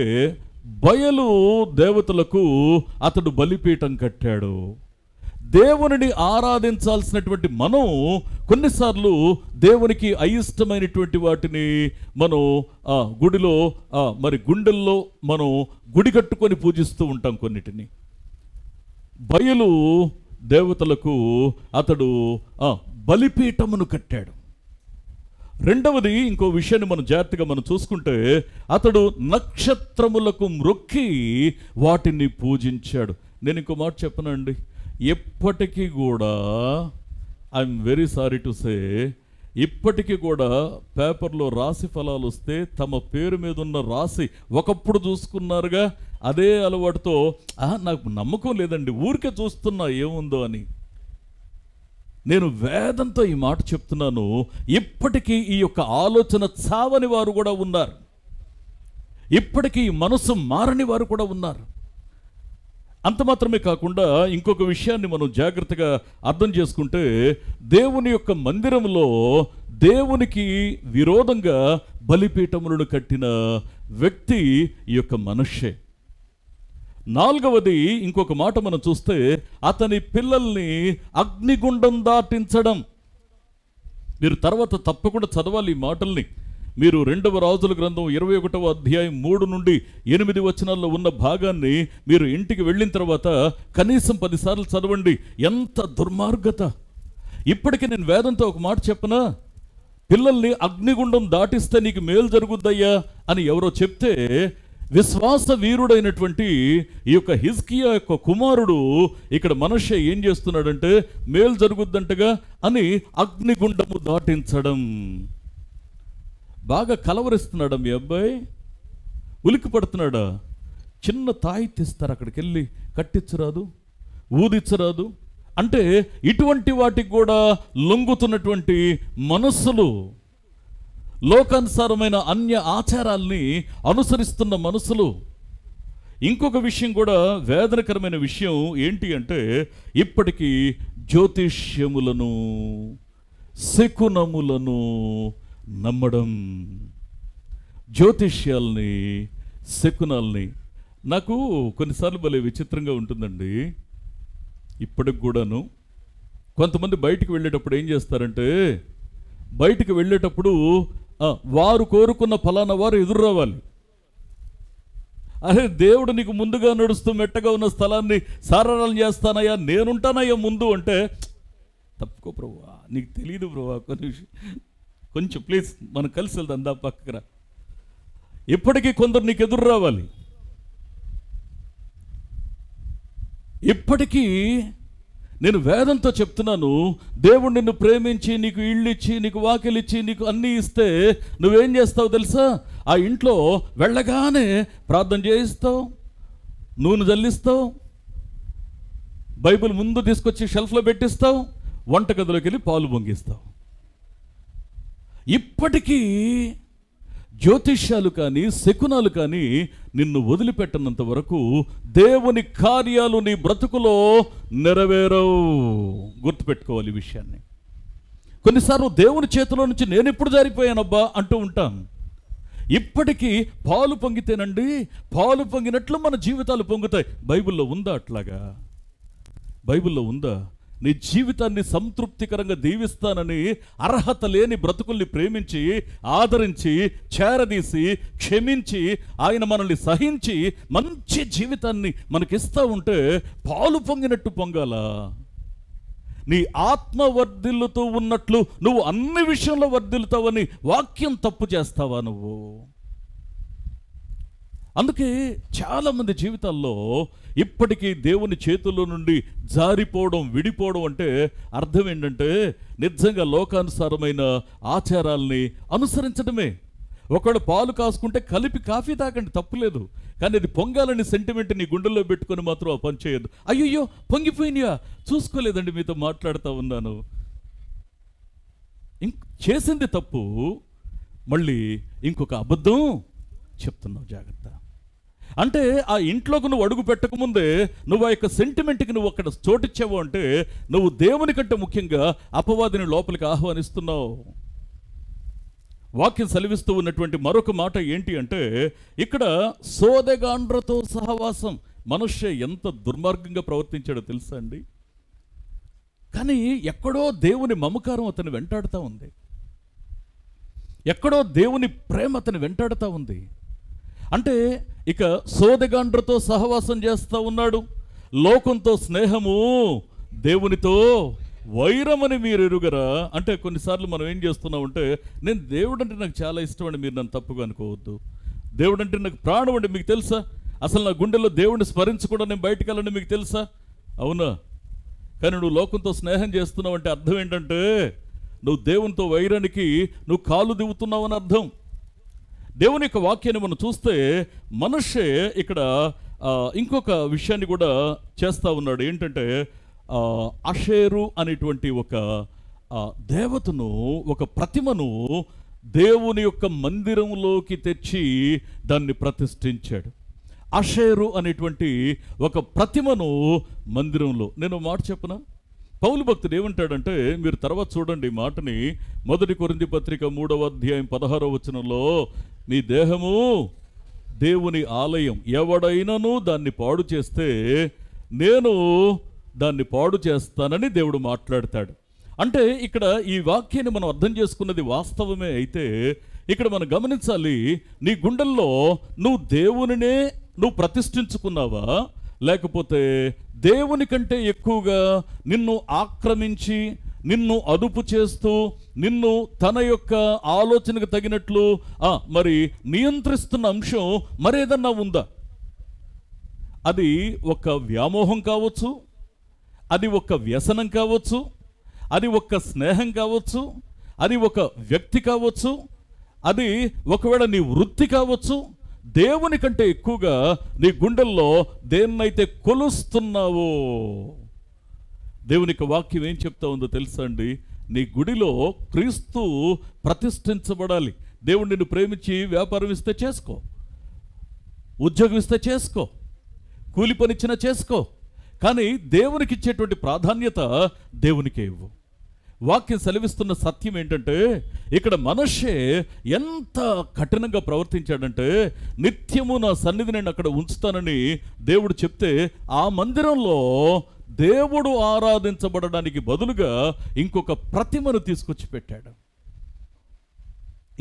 బయలు దేవతలకు అతడు బలిపీఠం కట్టాడు. దేవునిని ఆరాధించాల్సినటువంటి మనం కొన్నిసార్లు దేవునికి అయిష్టమైనటువంటి వాటిని మనం గుడిలో మరి గుండెల్లో మనం గుడి కట్టుకొని పూజిస్తూ ఉంటాం. కొన్నిటిని బయలు దేవతలకు అతడు బలిపీఠమును కట్టాడు. రెండవది, ఇంకో విషయాన్ని మనం జాగ్రత్తగా మనం చూసుకుంటే, అతడు నక్షత్రములకు మ్రొక్కి వాటిని పూజించాడు. నేను ఇంకో మాట చెప్పనండి, ఎప్పటికీ కూడా ఐఎమ్ వెరీ సారీ టు సే, ఇప్పటికీ కూడా పేపర్లో రాశి ఫలాలు వస్తే తమ పేరు మీద ఉన్న రాశి ఒకప్పుడు చూసుకున్నారుగా, అదే అలవాటుతో నాకు నమ్మకం లేదండి, ఊరికే చూస్తున్నా ఏముందో అని. నేను వేదంతో ఈ మాట చెప్తున్నాను, ఇప్పటికీ ఈ యొక్క ఆలోచన చావని వారు కూడా ఉన్నారు, ఇప్పటికీ మనసు మారని వారు కూడా ఉన్నారు. అంత మాత్రమే కాకుండా ఇంకొక విషయాన్ని మనం జాగ్రత్తగా అర్థం చేసుకుంటే, దేవుని యొక్క మందిరంలో దేవునికి విరోధంగా బలిపీఠములను కట్టిన వ్యక్తి ఈ యొక్క మనుష్యే. నాలుగవది, ఇంకొక మాట మనం చూస్తే, అతని పిల్లల్ని అగ్నిగుండం దాటించడం. మీరు తర్వాత తప్పకుండా చదవాలి ఈ మాటల్ని. మీరు 2వ రాజుల గ్రంథం 21వ అధ్యాయం 3 నుండి 8 వచనాల్లో ఉన్న భాగాన్ని మీరు ఇంటికి వెళ్ళిన తర్వాత కనీసం 10 సార్లు చదవండి. ఎంత దుర్మార్గత! ఇప్పటికీ నేను వేదంతో ఒక మాట చెప్పనా, పిల్లల్ని అగ్నిగుండం దాటిస్తే నీకు మేలు జరుగుద్దయ్యా అని ఎవరో చెప్తే, విశ్వాస వీరుడైనటువంటి ఈ యొక్క హిజ్కియా యొక్క కుమారుడు ఇక్కడ మనుష్య ఏం చేస్తున్నాడంటే, మేలు జరుగుద్దంటగా అని అగ్నిగుండము దాటించడం. బాగా కలవరిస్తున్నాడా మీ అబ్బాయి? ఉలికి పడుతున్నాడా? చిన్న తాయి తీస్తారు, అక్కడికి వెళ్ళి కట్టించరాదు, ఊదిచ్చరాదు అంటే ఇటువంటి వాటికి కూడా లొంగుతున్నటువంటి మనస్సులు, లోకానుసారమైన అన్య ఆచారాల్ని అనుసరిస్తున్న మనసులు. ఇంకొక విషయం కూడా వేదనకరమైన విషయం ఏంటి అంటే, ఇప్పటికీ జ్యోతిష్యములను శకునములను నమ్మడం, జ్యోతిష్యాల్ని శకునాల్ని. నాకు కొన్నిసార్లు భలే విచిత్రంగా ఉంటుందండి. ఇప్పటికి కూడాను కొంతమంది బయటికి వెళ్ళేటప్పుడు ఏం చేస్తారంటే, బయటికి వెళ్ళేటప్పుడు వారు కోరుకున్న ఫలానా వారు ఎదురు రావాలి. అరే దేవుడు నీకు ముందుగా నడుస్తూ మెట్టగా ఉన్న స్థలాన్ని సారాలను చేస్తానయ్యా, నేనుంటానయ్యా ముందు అంటే, తప్పుకో ప్రభువా, నీకు తెలియదు ప్రభువా, కొంచెం ప్లీజ్ మనం కలిసి వెళ్దాం, దా పక్కరా. ఇప్పటికీ కొందరు నీకు ఎదురు రావాలి. ఇప్పటికీ నేను వేదంతో చెప్తున్నాను, దేవుడు నిన్ను ప్రేమించి నీకు ఇళ్ళు ఇచ్చి నీకు వాకిలిచ్చి నీకు అన్నీ ఇస్తే నువ్వేం చేస్తావు తెలుసా? ఆ ఇంట్లో వెళ్ళగానే ప్రార్థన చేయిస్తావు, నూనె జల్లిస్తావు, బైబిల్ ముందు తీసుకొచ్చి షెల్ఫ్లో పెట్టిస్తావు, వంటగదిలోకి వెళ్ళి పాలు పొంగిస్తావు. ఇప్పటికీ జ్యోతిష్యాలు కానీ శకునాలు కానీ నిన్ను వదిలిపెట్టనంత వరకు దేవుని కార్యాలు నీ బ్రతుకులో నెరవేరవు. గుర్తుపెట్టుకోవాలి ఈ విషయాన్ని. కొన్నిసార్లు దేవుని చేతిలో నుంచి నేను ఎప్పుడు జారిపోయానబ్బా అంటూ ఉంటాం. ఇప్పటికీ పాలు పొంగితేనండి, పాలు పొంగినట్లు మన జీవితాలు పొంగుతాయి. బైబిల్లో ఉందా అట్లాగా? బైబిల్లో ఉందా? నీ జీవితాన్ని సంతృప్తికరంగా దీవిస్తానని అర్హత లేని బ్రతుకుల్ని ప్రేమించి, ఆదరించి, చేరదీసి, క్షమించి, ఆయన మనల్ని సహించి మంచి జీవితాన్ని మనకిస్తూ ఉంటే పాలు పొంగినట్టు పొంగాలా? నీ ఆత్మ వర్ధిల్లుతూ ఉన్నట్లు నువ్వు అన్ని విషయంలో వర్ధిల్లుతావని వాక్యం తప్పు చేస్తావా నువ్వు? అందుకే చాలామంది జీవితాల్లో ఇప్పటికీ దేవుని చేతుల్లో నుండి జారిపోవడం, విడిపోవడం అంటే అర్థం ఏంటంటే నిజంగా లోకానుసారమైన ఆచారాల్ని అనుసరించడమే. ఒకవేళ పాలు కాసుకుంటే కలిపి కాఫీ తాగండి, తప్పులేదు. కానీ అది పొంగాలని సెంటిమెంట్ నీ గుండెల్లో పెట్టుకొని మాత్రం ఆ పని చేయొద్దు. అయ్యో పొంగిపోయినాయా, చూసుకోలేదండి, మీతో మాట్లాడుతూ ఉన్నాను. చేసింది తప్పు, మళ్ళీ ఇంకొక అబద్ధం చెప్తున్నావు, జాగ్రత్త. అంటే ఆ ఇంట్లోకి నువ్వు అడుగు పెట్టకముందే నువ్వు ఆ యొక్క సెంటిమెంట్కి నువ్వు అక్కడ చోటిచ్చావు అంటే నువ్వు దేవుని కంటే ముఖ్యంగా అపవాదిని లోపలికి ఆహ్వానిస్తున్నావు. వాక్యం సెలవిస్తూ ఉన్నటువంటి మరొక మాట ఏంటి అంటే, ఇక్కడ సోదెగాండ్రతో సహవాసం. మనుష్య ఎంత దుర్మార్గంగా ప్రవర్తించాడో తెలుసా అండి? కానీ ఎక్కడో దేవుని మమకారం అతను వెంటాడుతూ ఉంది, ఎక్కడో దేవుని ప్రేమ అతను వెంటాడుతూ ఉంది. అంటే ఇక సోదెగాండ్రతో సహవాసం చేస్తూ ఉన్నాడు. లోకంతో స్నేహము, దేవునితో వైరమని మీరు ఎరుగరా? అంటే కొన్నిసార్లు మనం ఏం చేస్తున్నామంటే, నేను దేవుడు అంటే నాకు చాలా ఇష్టం అండి, మీరు నన్ను తప్పుగా అనుకోవద్దు. దేవుడు అంటే నాకు ప్రాణం అండి, మీకు తెలుసా? అసలు నా గుండెల్లో దేవుడిని స్మరించకుండా నేను బయటకు వెళ్ళండి, మీకు తెలుసా? అవునా? కానీ నువ్వు లోకంతో స్నేహం చేస్తున్నావు అంటే అర్థం ఏంటంటే నువ్వు దేవునితో వైరానికి నువ్వు కాలు దివుతున్నావు అని అర్థం. దేవుని యొక్క వాక్యాన్ని మనం చూస్తే మనుష్యే ఇక్కడ ఇంకొక విషయాన్ని కూడా చేస్తూ ఉన్నాడు. ఏంటంటే అషేరు అనేటువంటి ఒక దేవతను, ఒక ప్రతిమను దేవుని యొక్క మందిరంలోకి తెచ్చి దాన్ని ప్రతిష్ఠించాడు. అషేరు అనేటువంటి ఒక ప్రతిమను మందిరంలో. నేను మాట చెప్పనా? పౌలు భక్తుడు ఏమంటాడంటే, మీరు తర్వాత చూడండి ఈ మాటని, 1 కొరింథీ పత్రిక 3వ అధ్యాయం 16వ వచనంలో, మీ దేహము దేవుని ఆలయం, ఎవడైనను దాన్ని పాడు చేస్తే నేను దాన్ని పాడు చేస్తానని దేవుడు మాట్లాడతాడు. అంటే ఇక్కడ ఈ వాక్యాన్ని మనం అర్థం చేసుకున్నది వాస్తవమే అయితే ఇక్కడ మనం గమనించాలి, నీ గుండెల్లో నువ్వు దేవునినే నువ్వు ప్రతిష్ఠించుకున్నావా, లేకపోతే దేవుని కంటే ఎక్కువగా నిన్ను ఆక్రమించి, నిన్ను అదుపు చేస్తూ, నిన్ను తన యొక్క ఆలోచనకు తగినట్లు మరి నియంత్రిస్తున్న అంశం మరేదన్నా ఉందా? అది ఒక వ్యామోహం కావచ్చు, అది ఒక వ్యసనం కావచ్చు, అది ఒక స్నేహం కావచ్చు, అది ఒక వ్యక్తి కావచ్చు, అది ఒకవేళ నీ వృత్తి కావచ్చు. దేవుని కంటే ఎక్కువగా నీ గుండెల్లో దేన్నైతే కొలుస్తున్నావో, దేవునికి వాక్యం ఏం చెప్తా ఉందో తెలుసా అండి? నీ గుడిలో క్రీస్తు ప్రతిష్ఠించబడాలి. దేవుడు నిన్ను ప్రేమించి వ్యాపారం ఇస్తే చేసుకో, ఉద్యోగం ఇస్తే చేసుకో, కూలి పనిచ్చినా చేసుకో, కానీ దేవునికి ఇచ్చేటువంటి ప్రాధాన్యత దేవునికే ఇవ్వు. వాక్యం సెలవిస్తున్న సత్యం ఏంటంటే, ఇక్కడ మనుష్యే ఎంత కఠినంగా ప్రవర్తించాడంటే, నిత్యము నా సన్నిధి నేను అక్కడ ఉంచుతానని దేవుడు చెప్తే ఆ మందిరంలో దేవుడు ఆరాధించబడడానికి బదులుగా ఇంకొక ప్రతిమను తీసుకొచ్చి పెట్టాడు.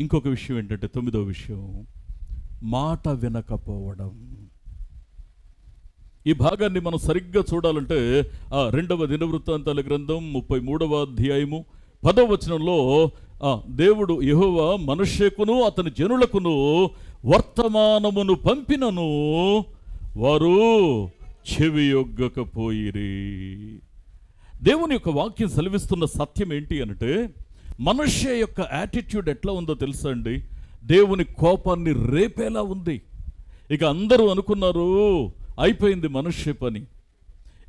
ఇంకొక విషయం ఏంటంటే, 9వ విషయం, మాట వినకపోవడం. ఈ భాగాన్ని మనం సరిగ్గా చూడాలంటే 2వ దినవృత్తాంతాల గ్రంథం 33వ అధ్యాయము 10వ వచనంలో దేవుడు యెహోవా మనుష్యకును అతని జనులకును వర్తమానమును పంపినను వారు చెవియొగ్గకపోయిరి. దేవుని యొక్క వాక్యం సెలవిస్తున్న సత్యం ఏంటి అంటే, మనుష్య యొక్క యాటిట్యూడ్ ఎట్లా ఉందో తెలుసా అండి? దేవుని కోపాన్ని రేపేలా ఉంది. ఇక అందరూ అనుకున్నారు అయిపోయింది మనుష్య పని,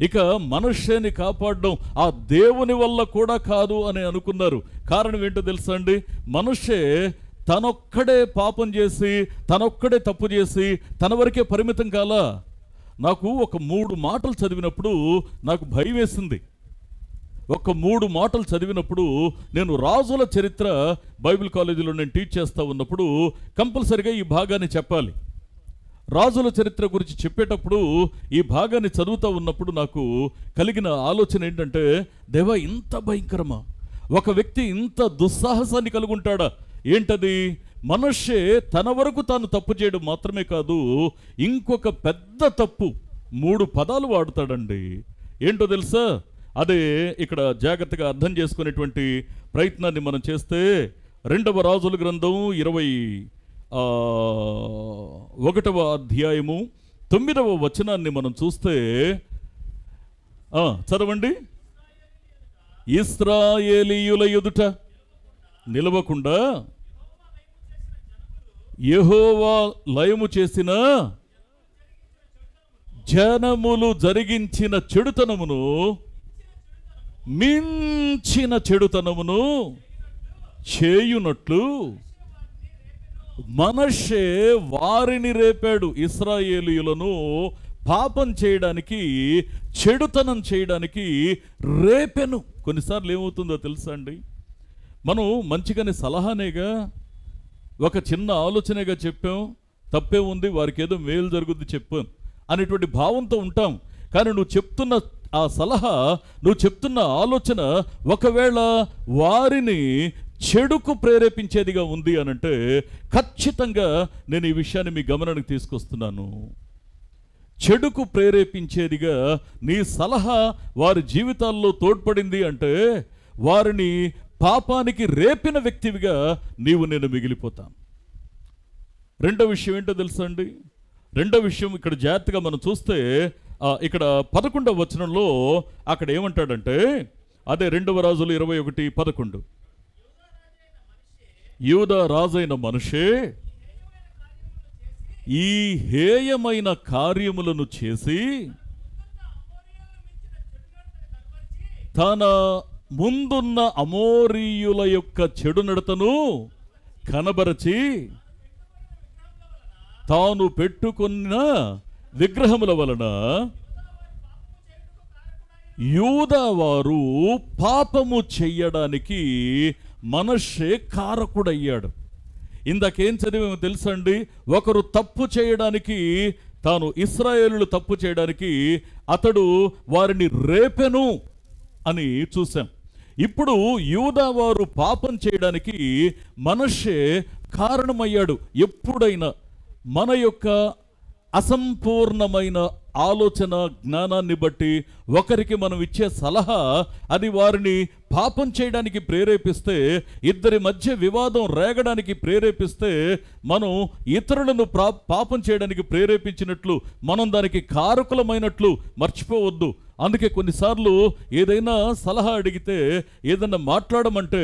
ఇక మనుష్యాన్ని కాపాడడం ఆ దేవుని వల్ల కూడా కాదు అని అనుకున్నారు. కారణం ఏంటో తెలుసా అండి? మనుష్యే తనొక్కడే పాపం చేసి, తనొక్కడే తప్పు చేసి తన వరకే పరిమితం కాలా. నాకు ఒక 3 మాటలు చదివినప్పుడు నాకు భయం వేసింది. ఒక 3 మాటలు చదివినప్పుడు, నేను రాజుల చరిత్ర బైబిల్ కాలేజీలో నేను టీచ్ చేస్తూ ఉన్నప్పుడు కంపల్సరిగా ఈ భాగాన్ని చెప్పాలి. రాజుల చరిత్ర గురించి చెప్పేటప్పుడు ఈ భాగాన్ని చదువుతూ ఉన్నప్పుడు నాకు కలిగిన ఆలోచన ఏంటంటే, దేవా ఇంత భయంకరమా, ఒక వ్యక్తి ఇంత దుస్సాహసాన్ని కలిగి ఉంటాడా? ఏంటది? మనషే తన వరకు తాను తప్పు చేయడం మాత్రమే కాదు, ఇంకొక పెద్ద తప్పు 3 పదాలు వాడతాడండి. ఏంటో తెలుసా? అదే ఇక్కడ జాగ్రత్తగా అర్థం చేసుకునేటువంటి ప్రయత్నాన్ని మనం చేస్తే 2వ రాజుల గ్రంథం 21వ అధ్యాయము 9వ వచనాన్ని మనం చూస్తే, చదవండి. ఇశ్రాయేలీయుల ఎదుట నిలవకుండా యెహోవా లయము చేసిన జనములు జరిగించిన చెడుతనమును మించిన చెడుతనమును చేయునట్లు మనషే వారిని రేపాడు. ఇశ్రాయేలీయులను పాపం చేయడానికి, చెడుతనం చేయడానికి రేపెను. కొన్నిసార్లు ఏమవుతుందో తెలుసా అండి, మనం మంచిగానే సలహానేగా, ఒక చిన్న ఆలోచనేగా చెప్పాం, తప్పే ఉంది, వారికి ఏదో మేలు జరుగుద్ది చెప్పాం అనేటువంటి భావంతో ఉంటాం. కానీ నువ్వు చెప్తున్న ఆ సలహా, నువ్వు చెప్తున్న ఆలోచన ఒకవేళ వారిని చెడుకు ప్రేరేపించేదిగా ఉంది అనంటే ఖచ్చితంగా నేను ఈ విషయాన్ని మీ గమనానికి తీసుకొస్తున్నాను. చెడుకు ప్రేరేపించేదిగా నీ సలహా వారి జీవితాల్లో తోడ్పడింది అంటే వారిని పాపానికి రేపిన వ్యక్తివిగా నేను మిగిలిపోతాను. రెండో విషయం ఏంటో తెలుసా అండి? రెండో విషయం ఇక్కడ జాగ్రత్తగా మనం చూస్తే, ఇక్కడ 11వ వచనంలో అక్కడ ఏమంటాడంటే, అదే 2వ రాజులు 21:11, యూదా రాజైన మనషే ఈ హేయమైన కార్యములను చేసి తన ముందున్న అమోరీయుల యొక్క చెడు నడతను కనబరచి తాను పెట్టుకున్న విగ్రహముల వలన యూదావారు పాపము చెయ్యడానికి మనషే కారకుడయ్యాడు. ఇందాకేం చదివేమో తెలుసా అండి? ఒకరు తప్పు చేయడానికి, తాను ఇశ్రాయేలులు తప్పు చేయడానికి అతడు వారిని రేపెను అని చూసాం. ఇప్పుడు యూదావారు పాపం చేయడానికి మనషే కారణమయ్యాడు. ఎప్పుడైనా మన యొక్క అసంపూర్ణమైన ఆలోచన జ్ఞానాన్ని బట్టి ఒకరికి మనం ఇచ్చే సలహా అది వారిని పాపం చేయడానికి ప్రేరేపిస్తే, ఇద్దరి మధ్య వివాదం రేగడానికి ప్రేరేపిస్తే, మనం ఇతరులను పాపం చేయడానికి ప్రేరేపించినట్లు, మనం దానికి కారకులమైనట్లు మర్చిపోవద్దు. అందుకే కొన్నిసార్లు ఏదైనా సలహా అడిగితే, ఏదైనా మాట్లాడమంటే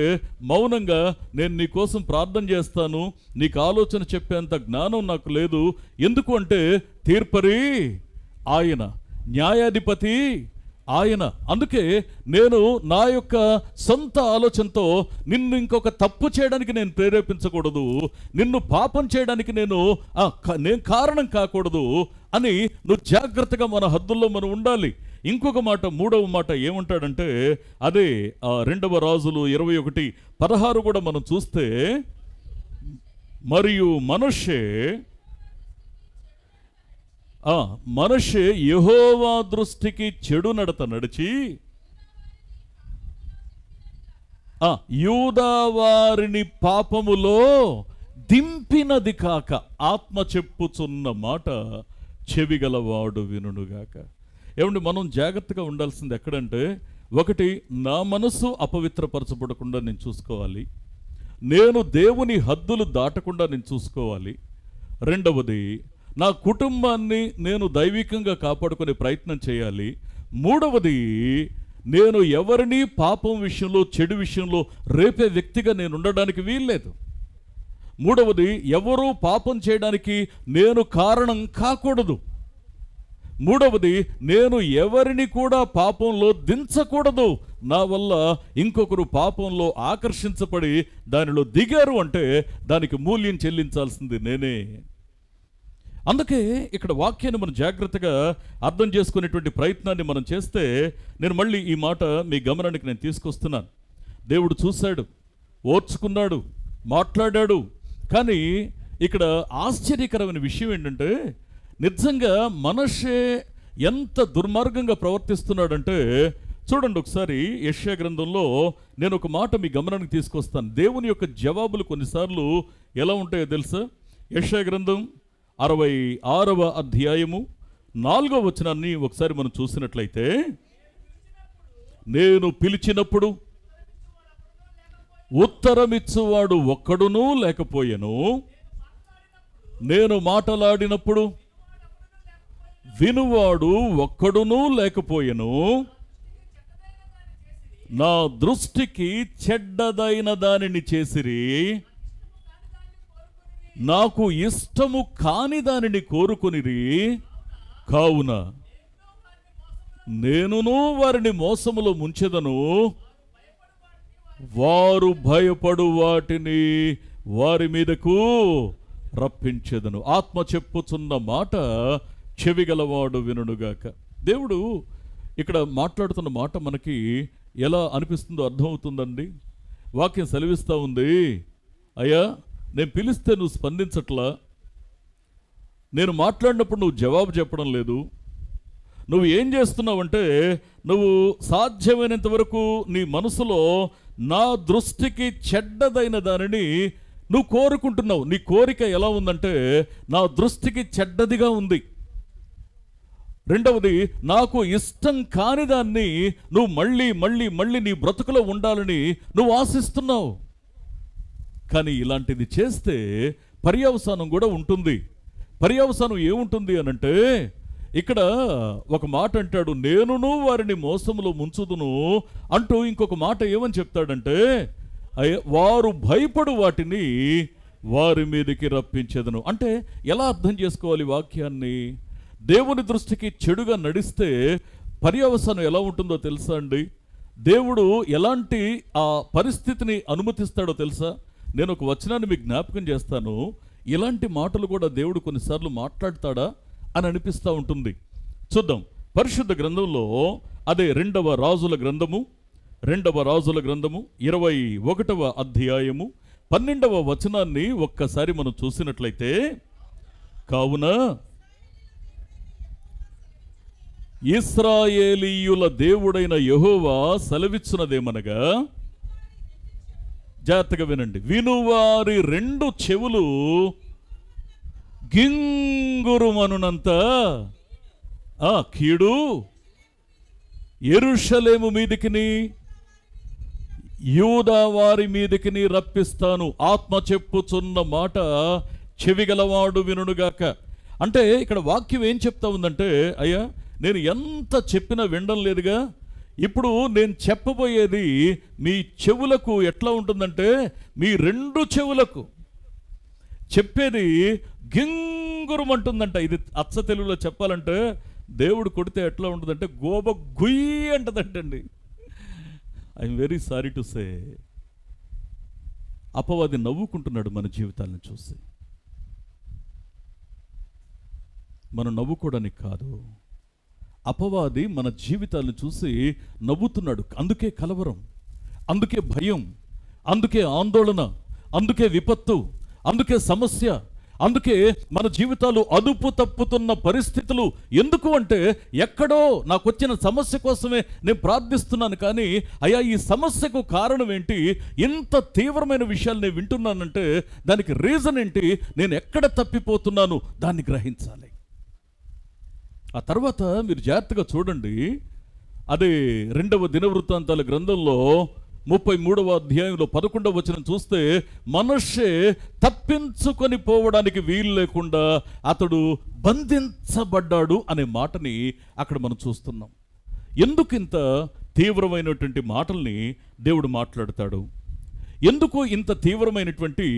మౌనంగా నేను నీ కోసం ప్రార్థన చేస్తాను, నీకు ఆలోచన చెప్పేంత జ్ఞానం నాకు లేదు. ఎందుకు అంటే తీర్పరి ఆయన, న్యాయాధిపతి ఆయన. అందుకే నేను నా యొక్క సొంత ఆలోచనతో నిన్ను ఇంకొక తప్పు చేయడానికి నేను ప్రేరేపించకూడదు, నిన్ను పాపం చేయడానికి నేను కారణం కాకూడదు అని నువ్వు జాగ్రత్తగా మన హద్దుల్లో మనం ఉండాలి. ఇంకొక మాట, 3వ మాట ఏమంటాడంటే, అదే 2వ రాజులు 21:16 కూడా మనం చూస్తే, మరియు మనషే యెహోవా దృష్టికి చెడు నడత నడిచి యూదా వారిని పాపములో దింపినది కాక, ఆత్మ చెప్పుచున్న మాట చెవిగలవాడు వినుగాక. ఏమంటే మనం జాగ్రత్తగా ఉండాల్సింది ఎక్కడంటే, ఒకటి, నా మనసు అపవిత్రపరచబడకుండా నేను చూసుకోవాలి, నేను దేవుని హద్దులు దాటకుండా నేను చూసుకోవాలి. రెండవది, నా కుటుంబాన్ని నేను దైవికంగా కాపాడుకునే ప్రయత్నం చేయాలి. మూడవది, నేను ఎవరిని పాపం విషయంలో, చెడు విషయంలో రేపే వ్యక్తిగా నేను ఉండడానికి వీల్లేదు. మూడవది, ఎవరూ పాపం చేయడానికి నేను కారణం కాకూడదు. మూడవది, నేను ఎవరిని కూడా పాపంలో దించకూడదు. నా వల్ల ఇంకొకరు పాపంలో ఆకర్షించబడి దానిలో దిగారు అంటే దానికి మూల్యం చెల్లించాల్సింది నేనే. అందుకే ఇక్కడ వాక్యాన్ని మనం జాగ్రత్తగా అర్థం చేసుకునేటువంటి ప్రయత్నాన్ని మనం చేస్తే, నేను మళ్ళీ ఈ మాట మీ గమనానికి నేను తీసుకొస్తున్నాను. దేవుడు చూశాడు, ఓర్చుకున్నాడు, మాట్లాడాడు. కానీ ఇక్కడ ఆశ్చర్యకరమైన విషయం ఏంటంటే, నిజంగా మనషే ఎంత దుర్మార్గంగా ప్రవర్తిస్తున్నాడంటే చూడండి ఒకసారి యెషయా గ్రంథంలో నేను ఒక మాట మీ గమనానికి తీసుకొస్తాను. దేవుని యొక్క జవాబులు కొన్నిసార్లు ఎలా ఉంటాయో తెలుసా? యెషయా గ్రంథం 66వ అధ్యాయము 4వ వచనాన్ని ఒకసారి మనం చూసినట్లయితే, నేను పిలిచినప్పుడు ఉత్తరమిచ్చువాడు ఒక్కడునూ లేకపోయెను, నేను మాటలాడినప్పుడు వినువాడు ఒక్కడునూ లేకపోయెను, నా దృష్టికి చెడ్డదైన దానిని చేసిరి, నాకు ఇష్టము కాని దానిని కోరుకొనిరి, కావున నేనును వారిని మోసములో ముంచెదను, వారు భయపడు వాటిని వారి మీదకు రప్పించెదను. ఆత్మ చెప్పుచున్న మాట చెవిగలవాడు వినుగాక. దేవుడు ఇక్కడ మాట్లాడుతున్న మాట మనకి ఎలా అనిపిస్తుందో అర్థమవుతుందండి. వాక్యం సెలవిస్తూ ఉంది, అయ్యా నేను పిలిస్తే నువ్వు స్పందించట్లా, నేను మాట్లాడినప్పుడు నువ్వు జవాబు చెప్పడం లేదు, నువ్వు ఏం చేస్తున్నావంటే నువ్వు సాధ్యమైనంత వరకు నీ మనసులో నా దృష్టికి చెడ్డదైన దానిని నువ్వు కోరుకుంటున్నావు. నీ కోరిక ఎలా ఉందంటే నా దృష్టికి చెడ్డదిగా ఉంది. రెండవది, నాకు ఇష్టం కాని దాన్ని నువ్వు మళ్ళీ మళ్ళీ మళ్ళీ నీ బ్రతుకులో ఉండాలని నువ్వు ఆశిస్తున్నావు. కానీ ఇలాంటిది చేస్తే పర్యవసానం కూడా ఉంటుంది. పర్యవసానం ఏముంటుంది అనంటే, ఇక్కడ ఒక మాట అంటాడు, నేనును వారిని మోసములో ముంచుదును అంటూ ఇంకొక మాట ఏమని చెప్తాడంటే, వారు భయపడు వాటిని వారి మీదకి రప్పించేదను. అంటే ఎలా అర్థం చేసుకోవాలి వాక్యాన్ని? దేవుని దృష్టికి చెడుగా నడిస్తే పర్యవసానం ఎలా ఉంటుందో తెలుసా అండి? దేవుడు ఎలాంటి ఆ పరిస్థితిని అనుమతిస్తాడో తెలుసా? నేను ఒక వచనాన్ని మీకు జ్ఞాపకం చేస్తాను. ఇలాంటి మాటలు కూడా దేవుడు కొన్నిసార్లు మాట్లాడతాడా అని అనిపిస్తూ ఉంటుంది. చూద్దాం పరిశుద్ధ గ్రంథంలో, అదే రెండవ రాజుల గ్రంథము 21వ అధ్యాయము 12వ వచనాన్ని ఒక్కసారి మనం చూసినట్లయితే, కావున ఇశ్రాయేలీయుల దేవుడైన యెహోవా సెలవిచ్చున్నదేమనగా, జాగ్రత్తగా వినండి, వినువారి రెండు చెవులు గింగురుమనునంత కీడు యెరూషలేము మీదికిని యూదా వారి మీదికిని రప్పిస్తాను. ఆత్మ చెప్పుచున్న మాట చెవిగలవాడు వినుగాక. అంటే ఇక్కడ వాక్యం ఏం చెప్తా ఉందంటే, అయ్యా నేను ఎంత చెప్పినా వినడం లేదుగా, ఇప్పుడు నేను చెప్పబోయేది మీ చెవులకు ఎట్లా ఉంటుందంటే, మీ రెండు చెవులకు చెప్పేది గింగురమంటుందంట. ఇది అచ్చ తెలుగులో చెప్పాలంటే దేవుడు కొడితే ఎట్లా ఉంటుందంటే గోబ గుయ్యి అంటదంటండి. I'm very sorry to say, అపవాది నవ్వుకుంటున్నాడు మన జీవితాలను చూసి. మనం నవ్వుకోవడానికి కాదు, అపవాది మన జీవితాలను చూసి నవ్వుతున్నాడు. అందుకే కలవరం, అందుకే భయం, అందుకే ఆందోళన, అందుకే విపత్తు, అందుకే సమస్య, అందుకే మన జీవితాలు అదుపు తప్పుతున్న పరిస్థితులు. ఎందుకు అంటే ఎక్కడో నాకు వచ్చిన సమస్య కోసమే నేను ప్రార్థిస్తున్నాను, కానీ అయ్యా ఈ సమస్యకు కారణం ఏంటి, ఇంత తీవ్రమైన విషయాలు నేను వింటున్నానంటే దానికి రీజన్ ఏంటి, నేను ఎక్కడ తప్పిపోతున్నాను దాన్ని గ్రహించాలి. ఆ తర్వాత మీరు జాగ్రత్తగా చూడండి, అదే రెండవ దినవృత్తాంతాల గ్రంథంలో 33వ అధ్యాయంలో 11వ వచనం చూస్తే, మనష్షే తప్పించుకొని పోవడానికి వీలు లేకుండా అతడు బంధించబడ్డాడు అనే మాటని అక్కడ మనం చూస్తున్నాం. ఎందుకు ఇంత తీవ్రమైనటువంటి మాటల్ని దేవుడు మాట్లాడతాడు? ఎందుకు ఇంత తీవ్రమైనటువంటి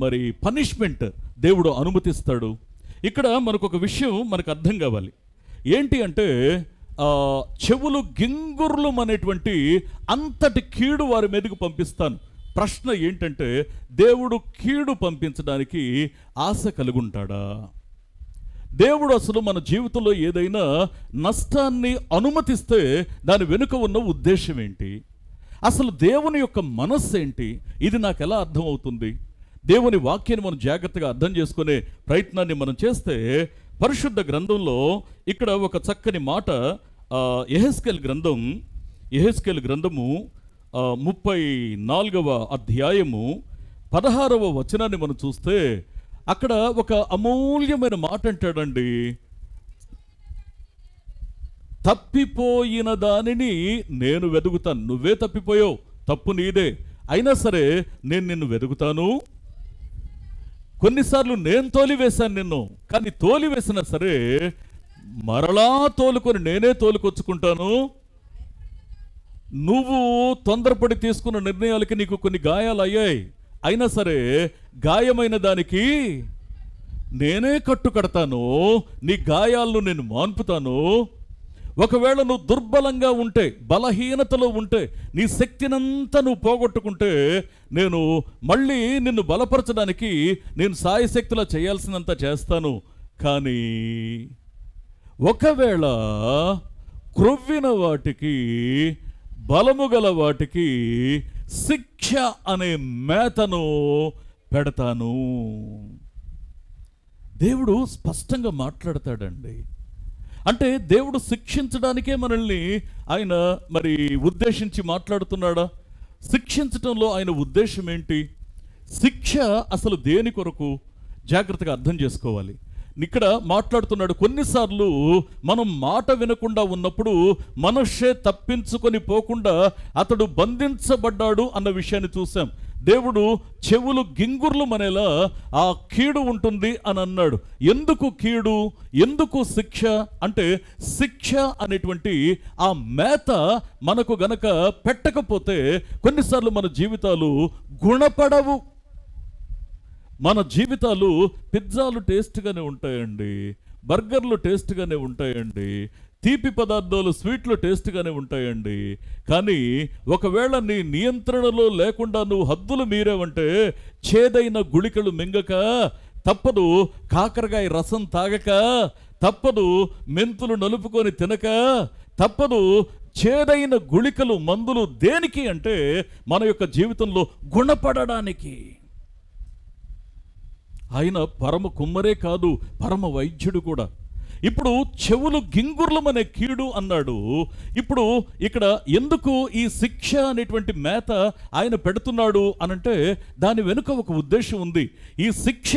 మరి పనిష్మెంట్ దేవుడు అనుమతిస్తాడు? ఇక్కడ మనకు ఒక విషయం మనకు అర్థం కావాలి. ఏంటి అంటే, చెవులు గింగుర్లు అనేటువంటి అంతటి కీడు వారి మీదకు పంపిస్తాను. ప్రశ్న ఏంటంటే, దేవుడు కీడు పంపించడానికి ఆశ కలుగుంటాడా? దేవుడు అసలు మన జీవితంలో ఏదైనా నష్టాన్ని అనుమతిస్తే దాని వెనుక ఉన్న ఉద్దేశం ఏంటి? అసలు దేవుని యొక్క మనస్సు ఏంటి? ఇది నాకు ఎలా అర్థమవుతుంది? దేవుని వాక్యాన్ని మనం జాగ్రత్తగా అర్థం చేసుకునే ప్రయత్నాన్ని మనం చేస్తే పరిశుద్ధ గ్రంథంలో ఇక్కడ ఒక చక్కని మాట, యెహెజ్కేలు గ్రంథము 34వ అధ్యాయము 16వ వచనాన్ని మనం చూస్తే అక్కడ ఒక అమూల్యమైన మాట అంటాడండి. తప్పిపోయిన దానిని నేను వెదుగుతాను. నువ్వే తప్పిపోయావు, తప్పు నీదే, అయినా సరే నేను నిన్ను వెదుగుతాను. కొన్నిసార్లు నేను తోలివేశాను నిన్ను, కానీ తోలివేసినా సరే మరలా తోలుకొని నేనే తోలుకొచ్చుకుంటాను. నువ్వు తొందరపడి తీసుకున్న నిర్ణయాలకి నీకు కొన్ని గాయాలు అయ్యాయి, అయినా సరే గాయమైన దానికి నేనే కట్టు కడతాను, నీ గాయాలను నేను మాన్పుతాను. ఒకవేళ నువ్వు దుర్బలంగా ఉంటే, బలహీనతలో ఉంటే, నీ శక్తినంతా నువ్వు పోగొట్టుకుంటే నేను మళ్ళీ నిన్ను బలపరచడానికి నేను సాయశక్తిలా చేయాల్సినంత చేస్తాను. కానీ ఒకవేళ క్రొవ్విన వాటికి, బలము గల వాటికి శిక్ష అనే మేతను పెడతాను. దేవుడు స్పష్టంగా మాట్లాడతాడండి. అంటే దేవుడు శిక్షించడానికే మనల్ని ఆయన మరి ఉద్దేశించి మాట్లాడుతున్నాడా? శిక్షించటంలో ఆయన ఉద్దేశం ఏంటి? శిక్ష అసలు దేని కొరకు? జాగ్రత్తగా అర్థం చేసుకోవాలి. ఇక్కడ మాట్లాడుతున్నాడు, కొన్నిసార్లు మనం మాట వినకుండా ఉన్నప్పుడు మనుష్యే తప్పించుకొని పోకుండా అతడు బంధించబడ్డాడు అన్న విషయాన్ని చూసాం. దేవుడు చెవులు గింగుర్లు మనేలా ఆ కీడు ఉంటుంది అని అన్నాడు. ఎందుకు కీడు, ఎందుకు శిక్ష అంటే, శిక్ష అనేటువంటి ఆ మేత మనకు గనక పెట్టకపోతే కొన్నిసార్లు మన జీవితాలు గుణపడవు. మన జీవితాలు పిజ్జాలు టేస్ట్గానే ఉంటాయండి, బర్గర్లు టేస్ట్గానే ఉంటాయండి, తీపి పదార్థాలు స్వీట్లు టేస్ట్గానే ఉంటాయండి. కానీ ఒకవేళ నీ నియంత్రణలో లేకుండా నువ్వు హద్దులు మీరావంటే చేదైన గుళికలు మింగక తప్పదు, కాకరకాయ రసం తాగక తప్పదు, మెంతులు నలుపుకొని తినక తప్పదు. చేదైన గుళికలు, మందులు దేనికి అంటే మన యొక్క జీవితంలో గుణపడడానికి. ఆయన పరమ కుమ్మరే కాదు, పరమ వైద్యుడు కూడా. ఇప్పుడు చెవులు గింగుర్లమనే కీడు అన్నాడు. ఇప్పుడు ఇక్కడ ఎందుకు ఈ శిక్ష అనేటువంటి మేత ఆయన పెడుతున్నాడు అనంటే దాని వెనుక ఒక ఉద్దేశం ఉంది. ఈ శిక్ష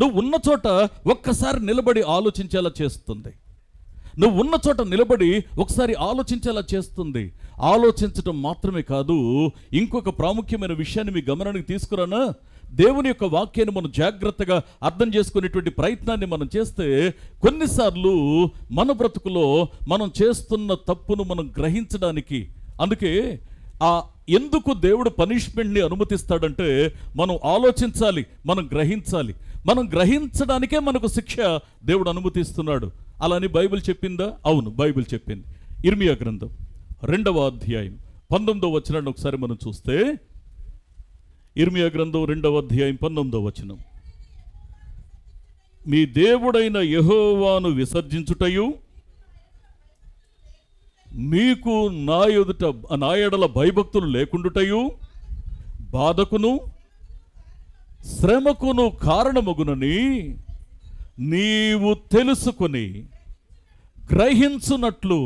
నువ్వు ఉన్న చోట ఒక్కసారి నిలబడి ఆలోచించేలా చేస్తుంది. నువ్వు ఉన్న చోట నిలబడి ఒకసారి ఆలోచించేలా చేస్తుంది. ఆలోచించటం మాత్రమే కాదు, ఇంకొక ప్రాముఖ్యమైన విషయాన్ని మీ గమనానికి తీసుకురానా? దేవుని యొక్క వాక్యాన్ని మనం జాగ్రత్తగా అర్థం చేసుకునేటువంటి ప్రయత్నాన్ని మనం చేస్తే కొన్నిసార్లు మన బ్రతుకులో మనం చేస్తున్న తప్పును మనం గ్రహించడానికి, అందుకే ఎందుకు దేవుడు పనిష్మెంట్ని అనుమతిస్తాడంటే మనం ఆలోచించాలి, మనం గ్రహించాలి. మనం గ్రహించడానికే మనకు శిక్ష దేవుడు అనుమతిస్తున్నాడు. అలా అని బైబిల్ చెప్పిందా? అవును, బైబిల్ చెప్పింది. ఇర్మియా గ్రంథం 2వ అధ్యాయం 19వ వచనాన్ని ఒకసారి మనం చూస్తే, ఇర్మియా గ్రంథం 2వ అధ్యాయం 19వ వచనం, మీ దేవుడైన యెహోవాను విసర్జించుటయు, మీకు నా ఎడల భయభక్తులు లేకుండుటయు, బాధకును శ్రమకును కారణమగునని నీవు తెలుసుకొని గ్రహించునట్లు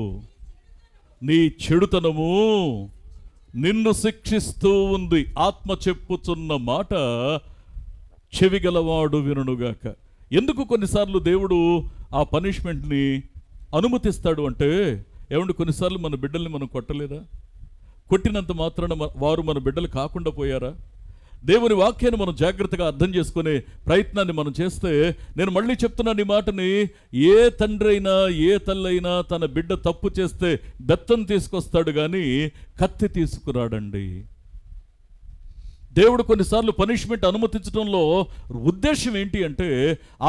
నీ చెడుతనము నిన్ను శిక్షిస్తూ ఉంది. ఆత్మ చెప్పుచున్న మాట చెవిగలవాడు వినుగాక. ఎందుకు కొన్నిసార్లు దేవుడు ఆ పనిష్మెంట్ని అనుమతిస్తాడు అంటే, ఏమంటే కొన్నిసార్లు మన బిడ్డల్ని మనం కొట్టలేదా? కొట్టినంత మాత్రాన వారు మన బిడ్డలు కాకుండా పోయారా? దేవుని వాక్యాన్ని మనం జాగ్రత్తగా అర్థం చేసుకునే ప్రయత్నాన్ని మనం చేస్తే, నేను మళ్ళీ చెప్తున్నాను ఈ మాటని, ఏ తండ్రి అయినా ఏ తల్లైనా తన బిడ్డ తప్పు చేస్తే బెత్తం తీసుకొస్తాడు కానీ కత్తి తీసుకురాడండి. దేవుడు కొన్నిసార్లు పనిష్మెంట్ అనుమతించడంలో ఉద్దేశం ఏంటి అంటే,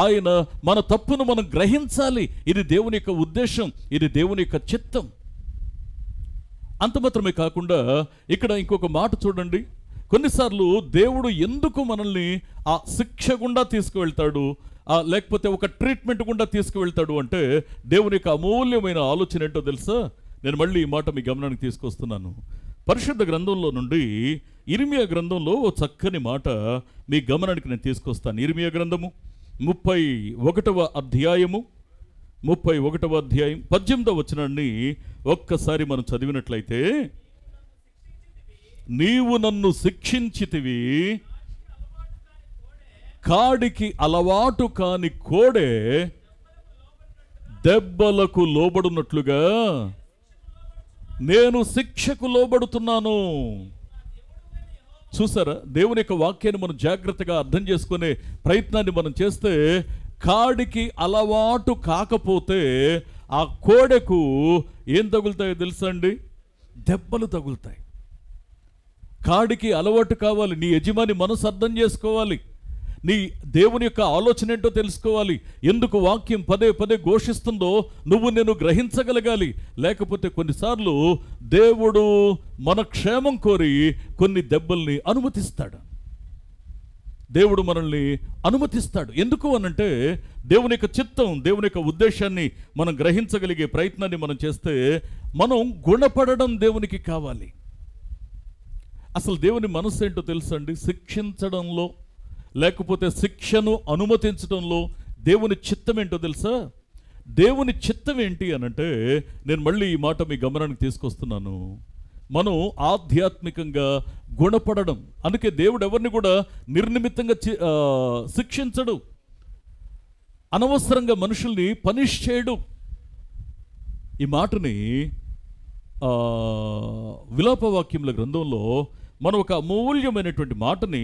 ఆయన మన తప్పును మనం గ్రహించాలి. ఇది దేవుని యొక్క ఉద్దేశం, ఇది దేవుని యొక్క చిత్తం. అంత మాత్రమే కాకుండా ఇక్కడ ఇంకొక మాట చూడండి. కొన్నిసార్లు దేవుడు ఎందుకు మనల్ని ఆ శిక్ష గుండా తీసుకువెళ్తాడు, లేకపోతే ఒక ట్రీట్మెంట్ గుండా తీసుకువెళ్తాడు అంటే, దేవుని యొక్క అమూల్యమైన ఆలోచన ఏంటో తెలుసా? నేను మళ్ళీ ఈ మాట మీ గమనానికి తీసుకొస్తున్నాను. పరిశుద్ధ గ్రంథంలో నుండి ఇర్మియా గ్రంథంలో ఓ చక్కని మాట మీ గమనానికి నేను తీసుకొస్తాను. ఇర్మియా గ్రంథము 31వ అధ్యాయము 31వ అధ్యాయం 18వ వచనాన్ని ఒక్కసారి మనం చదివినట్లయితే, నీవు నన్ను శిక్షించితివి, కాడికి అలవాటు కాని కోడే దెబ్బలకు లోబడునట్లుగా నేను శిక్షకు లోబడుతున్నాను. చూసారా, దేవుని యొక్క వాక్యాన్ని మనం జాగ్రత్తగా అర్థం చేసుకునే ప్రయత్నాన్ని మనం చేస్తే, కాడికి అలవాటు కాకపోతే ఆ కోడెకు ఏం తగులుతాయో తెలుసా అండి? దెబ్బలు తగులుతాయి. కాడికి అలవాటు కావాలి. నీ యజమాని మనసు అర్థం చేసుకోవాలి. నీ దేవుని యొక్క ఆలోచన ఏంటో తెలుసుకోవాలి. ఎందుకు వాక్యం పదే పదే ఘోషిస్తుందో నేను గ్రహించగలగాలి. లేకపోతే కొన్నిసార్లు దేవుడు మన క్షేమం కోరి కొన్ని దెబ్బల్ని అనుమతిస్తాడు. దేవుడు మనల్ని అనుమతిస్తాడు. ఎందుకు అనంటే, దేవుని యొక్క చిత్తం, దేవుని యొక్క ఉద్దేశాన్ని మనం గ్రహించగలిగే ప్రయత్నాన్ని మనం చేస్తే, మనం గుణపడడం దేవునికి కావాలి. అసలు దేవుని మనసు ఏంటో తెలుసండి? శిక్షించడంలో లేకపోతే శిక్షను అనుమతించడంలో దేవుని చిత్తం ఏంటో తెలుసా? దేవుని చిత్తం ఏంటి అనంటే, నేను మళ్ళీ ఈ మాట మీ గమనానికి తీసుకొస్తున్నాను. మనం ఆధ్యాత్మికంగా గుణపడడం. అందుకే దేవుడు ఎవరిని కూడా నిర్నిమిత్తంగా శిక్షించడు, అనవసరంగా మనుషుల్ని పనిష్ చేయడు. ఈ మాటని విలాపవాక్యముల గ్రంథంలో మనం ఒక అమూల్యమైనటువంటి మాటని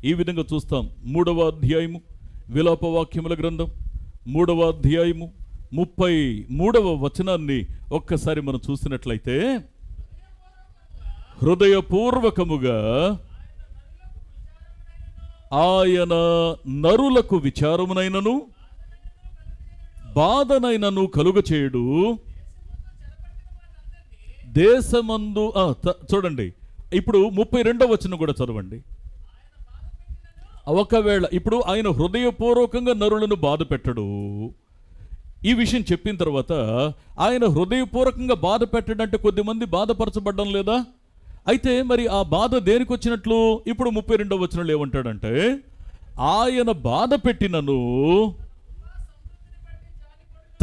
ఈ విధంగా చూస్తాం. 3వ అధ్యాయము విలాపవాక్యముల గ్రంథం 3వ అధ్యాయము 33వ వచనాన్ని ఒక్కసారి మనం చూసినట్లయితే, హృదయపూర్వకముగా ఆయన నరులకు విచారమునైనను బాధనైనను కలుగచేయుడు. దేశమందు చూడండి, ఇప్పుడు 32వ వచనం కూడా చదవండి. ఒకవేళ ఇప్పుడు ఆయన హృదయపూర్వకంగా నరులను బాధ పెట్టడు. ఈ విషయం చెప్పిన తర్వాత, ఆయన హృదయపూర్వకంగా బాధ పెట్టడంటే కొద్దిమంది బాధపరచబడ్డం లేదా? అయితే మరి ఆ బాధ దేనికి వచ్చినట్లు? ఇప్పుడు 32వ వచనంలో ఏమంటాడంటే, ఆయన బాధ పెట్టినను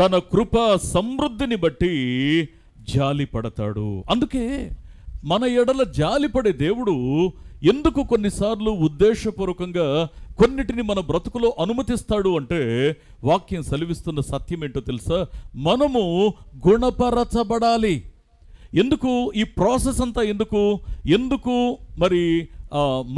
తన కృపా సమృద్ధిని బట్టి జాలి పడతాడు. అందుకే మన ఎడల జాలిపడే దేవుడు ఎందుకు కొన్నిసార్లు ఉద్దేశపూర్వకంగా కొన్నిటిని మన బ్రతుకులో అనుమతిస్తాడు అంటే, వాక్యం సెలవిస్తున్న సత్యం ఏంటో తెలుసా? మనము గుణపరచబడాలి. ఎందుకు ఈ ప్రాసెస్ అంతా? ఎందుకు మరి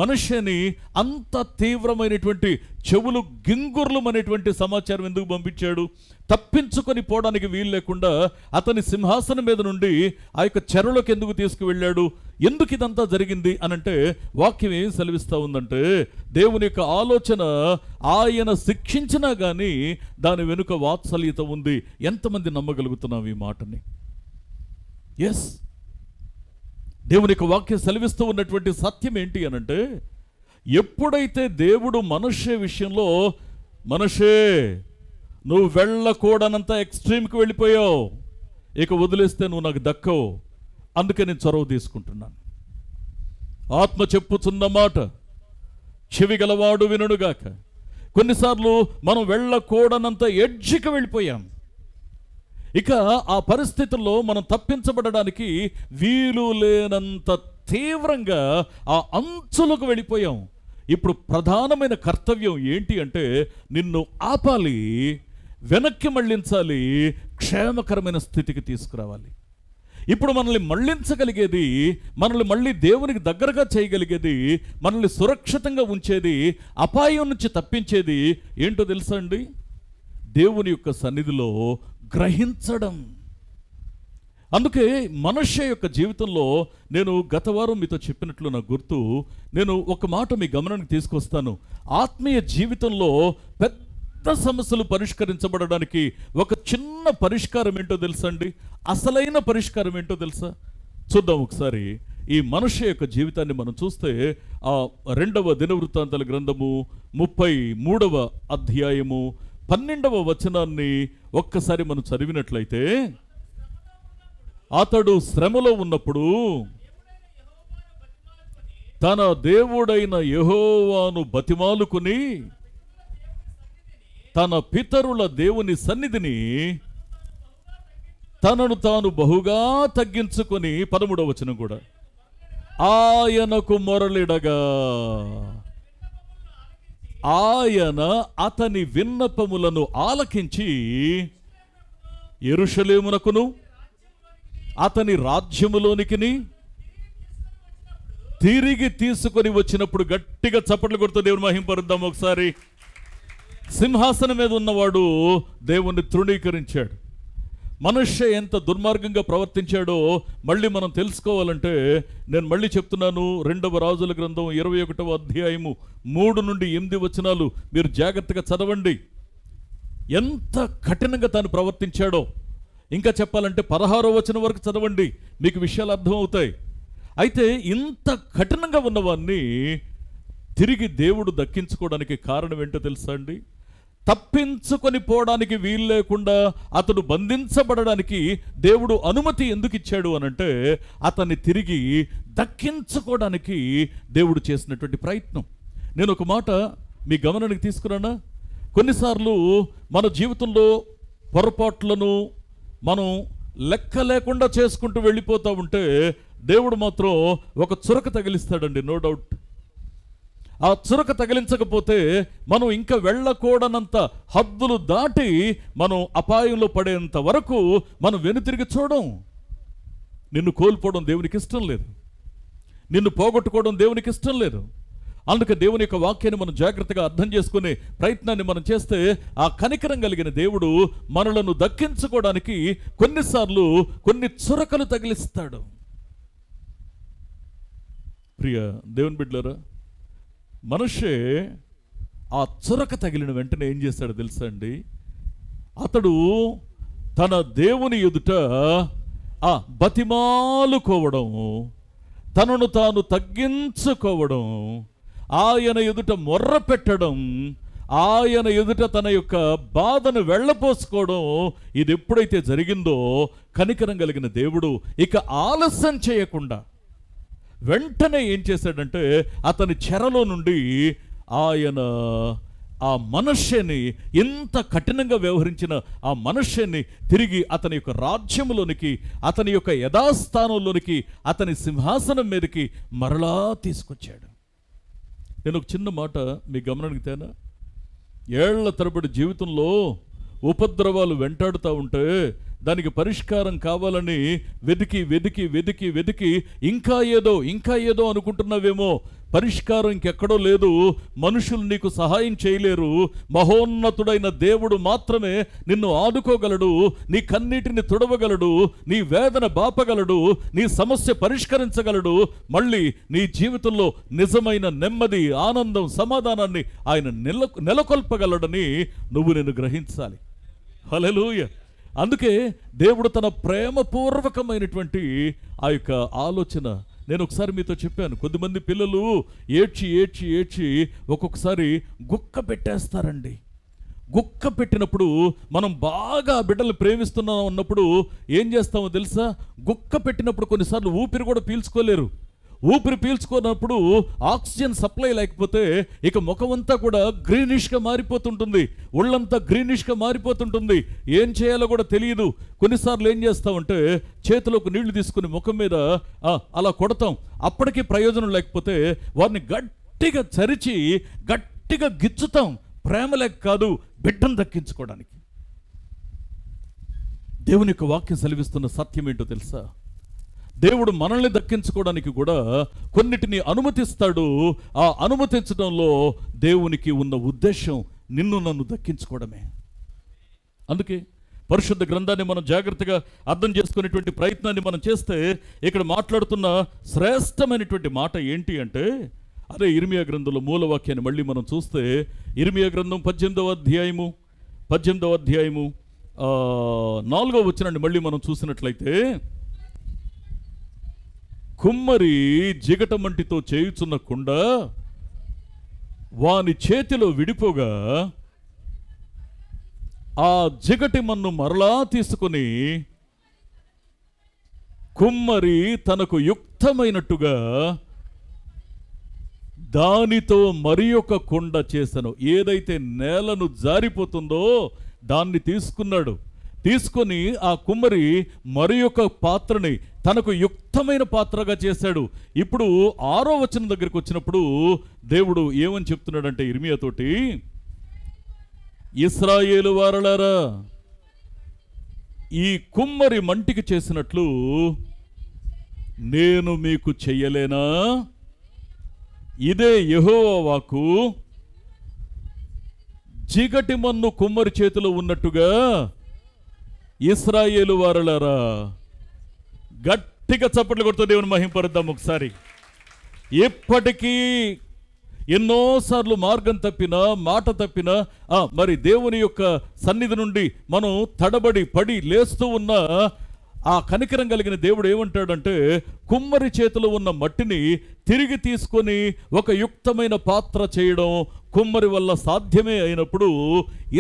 మనుష్యని అంత తీవ్రమైనటువంటి చెవులు గింగుర్లు అనేటువంటి సమాచారం ఎందుకు పంపించాడు? తప్పించుకొని పోవడానికి వీలు లేకుండా అతని సింహాసనం మీద నుండి ఆ యొక్క చెరలోకి ఎందుకు తీసుకువెళ్ళాడు? ఎందుకు ఇదంతా జరిగింది అనంటే, వాక్యం ఏం సెలవిస్తూ ఉందంటే, దేవుని యొక్క ఆలోచన ఆయన శిక్షించినా కానీ దాని వెనుక వాత్సల్యత ఉంది. ఎంతమంది నమ్మగలుగుతున్నాం ఈ మాటని? ఎస్, దేవుని యొక్క వాక్యం సెలవిస్తూ ఉన్నటువంటి సత్యం ఏంటి అనంటే, ఎప్పుడైతే దేవుడు మనుష్య విషయంలో, మనుషే నువ్వు వెళ్ళకూడనంత ఎక్స్ట్రీమ్కి వెళ్ళిపోయావు, ఇక వదిలేస్తే నువ్వు నాకు దక్కవు, అందుకే నేను చొరవ తీసుకుంటున్నాను. ఆత్మ చెప్పుచున్న మాట చెవి గలవాడు వినుడుగాక. కొన్నిసార్లు మనం వెళ్ళకూడనంత ఎడ్జికి వెళ్ళిపోయాం. ఇక ఆ పరిస్థితుల్లో మనం తప్పించబడడానికి వీలు లేనంత తీవ్రంగా ఆ అంచులకు వెళ్ళిపోయాం. ఇప్పుడు ప్రధానమైన కర్తవ్యం ఏంటి అంటే, నిన్ను ఆపాలి, వెనక్కి మళ్ళించాలి, క్షేమకరమైన స్థితికి తీసుకురావాలి. ఇప్పుడు మనల్ని మళ్ళించగలిగేది, మనల్ని మళ్ళీ దేవునికి దగ్గరగా చేయగలిగేది, మనల్ని సురక్షితంగా ఉంచేది, అపాయం నుంచి తప్పించేది ఏంటో తెలుసా అండి? దేవుని యొక్క సన్నిధిలో గ్రహించడం. అందుకే మనుష్య యొక్క జీవితంలో, నేను గత వారం మీతో చెప్పినట్లు నాకు గుర్తు, నేను ఒక మాట మీ గమనానికి తీసుకొస్తాను. ఆత్మీయ జీవితంలో పెద్ద సమస్యలు పరిష్కరించబడడానికి ఒక చిన్న పరిష్కారం ఏంటో తెలుసా అండి? అసలైన పరిష్కారం ఏంటో తెలుసా? చూద్దాం ఒకసారి. ఈ మనుష్య యొక్క జీవితాన్ని మనం చూస్తే, ఆ 2వ దినవృత్తాంతాల గ్రంథము 33వ అధ్యాయము 12వ వచనాన్ని ఒక్కసారి మనం చదివినట్లయితే, అతడు శ్రమలో ఉన్నప్పుడు తన దేవుడైన యెహోవాను బతిమాలుకుని తన పితరుల దేవుని సన్నిధిని తనను తాను బహుగా తగ్గించుకొని 13వ వచనం కూడా ఆయనకు మొరలిడగా ఆయన అతని విన్నపములను ఆలకించి యెరూషలేమునకును అతని రాజ్యములోనికి తిరిగి తీసుకొని వచ్చినప్పుడు గట్టిగా చప్పట్లు కొడుతూ దేవుని మహింపరుద్దాం ఒకసారి. సింహాసనం మీద ఉన్నవాడు దేవుణ్ణి తృణీకరించాడు. మనుష్య ఎంత దుర్మార్గంగా ప్రవర్తించాడో మళ్ళీ మనం తెలుసుకోవాలంటే నేను మళ్ళీ చెప్తున్నాను, 2వ రాజుల గ్రంథం 21వ అధ్యాయము 3 నుండి 8 వచనాలు మీరు జాగ్రత్తగా చదవండి. ఎంత కఠినంగా తాను ప్రవర్తించాడో. ఇంకా చెప్పాలంటే 16వ వచనం వరకు చదవండి, మీకు విషయాలు అర్థమవుతాయి. అయితే ఇంత కఠినంగా ఉన్నవాన్ని తిరిగి దేవుడు దక్కించుకోవడానికి కారణం ఏంటో తెలుసా అండి? తప్పించుకొని పోవడానికి వీలు లేకుండా అతడు బంధించబడడానికి దేవుడు అనుమతి ఎందుకు ఇచ్చాడు అనంటే అతన్ని తిరిగి దక్కించుకోవడానికి దేవుడు చేసినటువంటి ప్రయత్నం. నేను ఒక మాట మీ గమనానికి తీసుకురానా? కొన్నిసార్లు మన జీవితంలో పొరపాట్లను మనం లెక్క లేకుండా చేసుకుంటూ వెళ్ళిపోతూ ఉంటే దేవుడు మాత్రం ఒక చురక తగిలిస్తాడండి, నో డౌట్. ఆ చురక తగిలించకపోతే మనం ఇంకా వెళ్ళకూడనంత హద్దులు దాటి మనం అపాయంలో పడేంత వరకు మనం వెనుతిరిగి చూడం. నిన్ను కోల్పోవడం దేవునికి ఇష్టం లేదు, నిన్ను పోగొట్టుకోవడం దేవునికి ఇష్టం లేదు. అందుకే దేవుని యొక్క వాక్యాన్ని మనం జాగ్రత్తగా అర్థం చేసుకునే ప్రయత్నాన్ని మనం చేస్తే ఆ కనికరం కలిగిన దేవుడు మనలను దక్కించుకోవడానికి కొన్నిసార్లు కొన్ని చురకలు తగిలిస్తాడు. ప్రియ దేవుని బిడ్డలారా, మనిషి ఆ చురక తగిలిన వెంటనే ఏం చేస్తాడో తెలుసా అండి? అతడు తన దేవుని ఎదుట బతిమాలుకోవడం, తనను తాను తగ్గించుకోవడం, ఆయన ఎదుట మొర్ర పెట్టడం, ఆయన ఎదుట తన యొక్క బాధను వెళ్ళపోసుకోవడం, ఇది ఎప్పుడైతే జరిగిందో కనికరం కలిగిన దేవుడు ఇక ఆలస్యం చేయకుండా వెంటనే ఏం చేశాడంటే అతని చెరలో నుండి ఆయన ఆ మనుష్యని, ఇంత కఠినంగా వ్యవహరించిన ఆ మనుష్యని తిరిగి అతని యొక్క రాజ్యంలోనికి, అతని యొక్క యథాస్థానంలోనికి, అతని సింహాసనం మీదకి మరలా తీసుకొచ్చాడు. నేను ఒక చిన్న మాట మీ గమనానికి తేనా? ఏళ్ల తరబడి జీవితంలో ఉపద్రవాలు వెంటాడుతూ ఉంటే దానికి పరిష్కారం కావాలని వెతికి వెతికి వెతికి వెతికి ఇంకా ఏదో అనుకుంటున్నావేమో. పరిష్కారం ఇంకెక్కడో లేదు, మనుషులు నీకు సహాయం చేయలేరు. మహోన్నతుడైన దేవుడు మాత్రమే నిన్ను ఆదుకోగలడు, నీ కన్నీటిని తుడవగలడు, నీ వేదన బాపగలడు, నీ సమస్య పరిష్కరించగలడు. మళ్ళీ నీ జీవితంలో నిజమైన నెమ్మది, ఆనందం, సమాధానాన్ని ఆయన నెలకొల్పగలడని నేను గ్రహించాలి. హల్లెలూయా. అందుకే దేవుడు తన ప్రేమపూర్వకమైనటువంటి ఆ యొక్క ఆలోచన, నేను ఒకసారి మీతో చెప్పాను, కొద్దిమంది పిల్లలు ఏడ్చి ఏడ్చి ఏడ్చి ఒక్కొక్కసారి గుక్క పెట్టేస్తారండి. గుక్క పెట్టినప్పుడు మనం బాగా బిడ్డలు ప్రేమిస్తున్నాం అన్నప్పుడు ఏం చేస్తామో తెలుసా? గుక్క పెట్టినప్పుడు కొన్నిసార్లు ఊపిరి కూడా పీల్చుకోలేరు. ఊపిరి పీల్చుకున్నప్పుడు ఆక్సిజన్ సప్లై లేకపోతే ఇక ముఖమంతా కూడా గ్రీనిష్గా మారిపోతుంటుంది, ఒళ్ళంతా గ్రీనిష్గా మారిపోతుంటుంది. ఏం చేయాలో కూడా తెలియదు. కొన్నిసార్లు ఏం చేస్తామంటే చేతిలోకి నీళ్లు తీసుకుని ముఖం మీద అలా కొడతాం. అప్పటికీ ప్రయోజనం లేకపోతే వారిని గట్టిగా చరిచి గట్టిగా గిచ్చుతాం. ప్రేమ లేక కాదు, బిడ్డను దక్కించుకోవడానికి. దేవుని యొక్క వాక్యం సెలవిస్తున్న సత్యం ఏంటో తెలుసా? దేవుడు మనల్ని దక్కించుకోవడానికి కూడా కొన్నిటిని అనుమతిస్తాడు. ఆ అనుమతించడంలో దేవునికి ఉన్న ఉద్దేశం నిన్ను నన్ను దక్కించుకోవడమే. అందుకే పరిశుద్ధ గ్రంథాన్ని మనం జాగ్రత్తగా అర్థం చేసుకునేటువంటి ప్రయత్నాన్ని మనం చేస్తే ఇక్కడ మాట్లాడుతున్న శ్రేష్టమైనటువంటి మాట ఏంటి అంటే, అదే ఇర్మియా గ్రంథంలో మూలవాక్యాన్ని మళ్ళీ మనం చూస్తే, ఇర్మియా గ్రంథం 18వ అధ్యాయము 4వ వచనాన్ని మళ్ళీ మనం చూసినట్లయితే, కుమ్మరి జిగటమంటితో చేయుచున్న కుండ వాని చేతిలో విడిపోగా ఆ జిగటి మన్ను మరలా తీసుకుని కుమ్మరి తనకు యుక్తమైనట్టుగా దానితో మరి ఒక కుండ చేసెను. ఏదైతే నేలను జారిపోతుందో దాన్ని తీసుకున్నాడు. తీసుకొని ఆ కుమ్మరి మరి ఒక పాత్రని తనకు యుక్తమైన పాత్రగా చేశాడు. ఇప్పుడు 6వ వచనం దగ్గరికి వచ్చినప్పుడు దేవుడు ఏమని చెప్తున్నాడంటే ఇర్మియాతోటి, ఇశ్రాయేలు వారలారా, ఈ కుమ్మరి మంటికి చేసినట్లు నేను మీకు చెయ్యలేనా? ఇదే యెహోవా వాక్కు. చీకటి మన్ను కుమ్మరి చేతిలో ఉన్నట్టుగా ఇశ్రాయేలు వారలారా, గట్టిగా చప్పట్లు కొడుతూ దేవుని మహింపరుద్దాం ఒకసారి. ఎప్పటికీ ఎన్నోసార్లు మార్గం తప్పినా, మాట తప్పినా, మరి దేవుని యొక్క సన్నిధి నుండి మనం తడబడి పడి లేస్తూ ఉన్న ఆ కనికరం కలిగిన దేవుడు ఏమంటాడంటే, కుమ్మరి చేతిలో ఉన్న మట్టిని తిరిగి తీసుకొని ఒక యుక్తమైన పాత్ర చేయడం కుమ్మరి వల్ల సాధ్యమే అయినప్పుడు,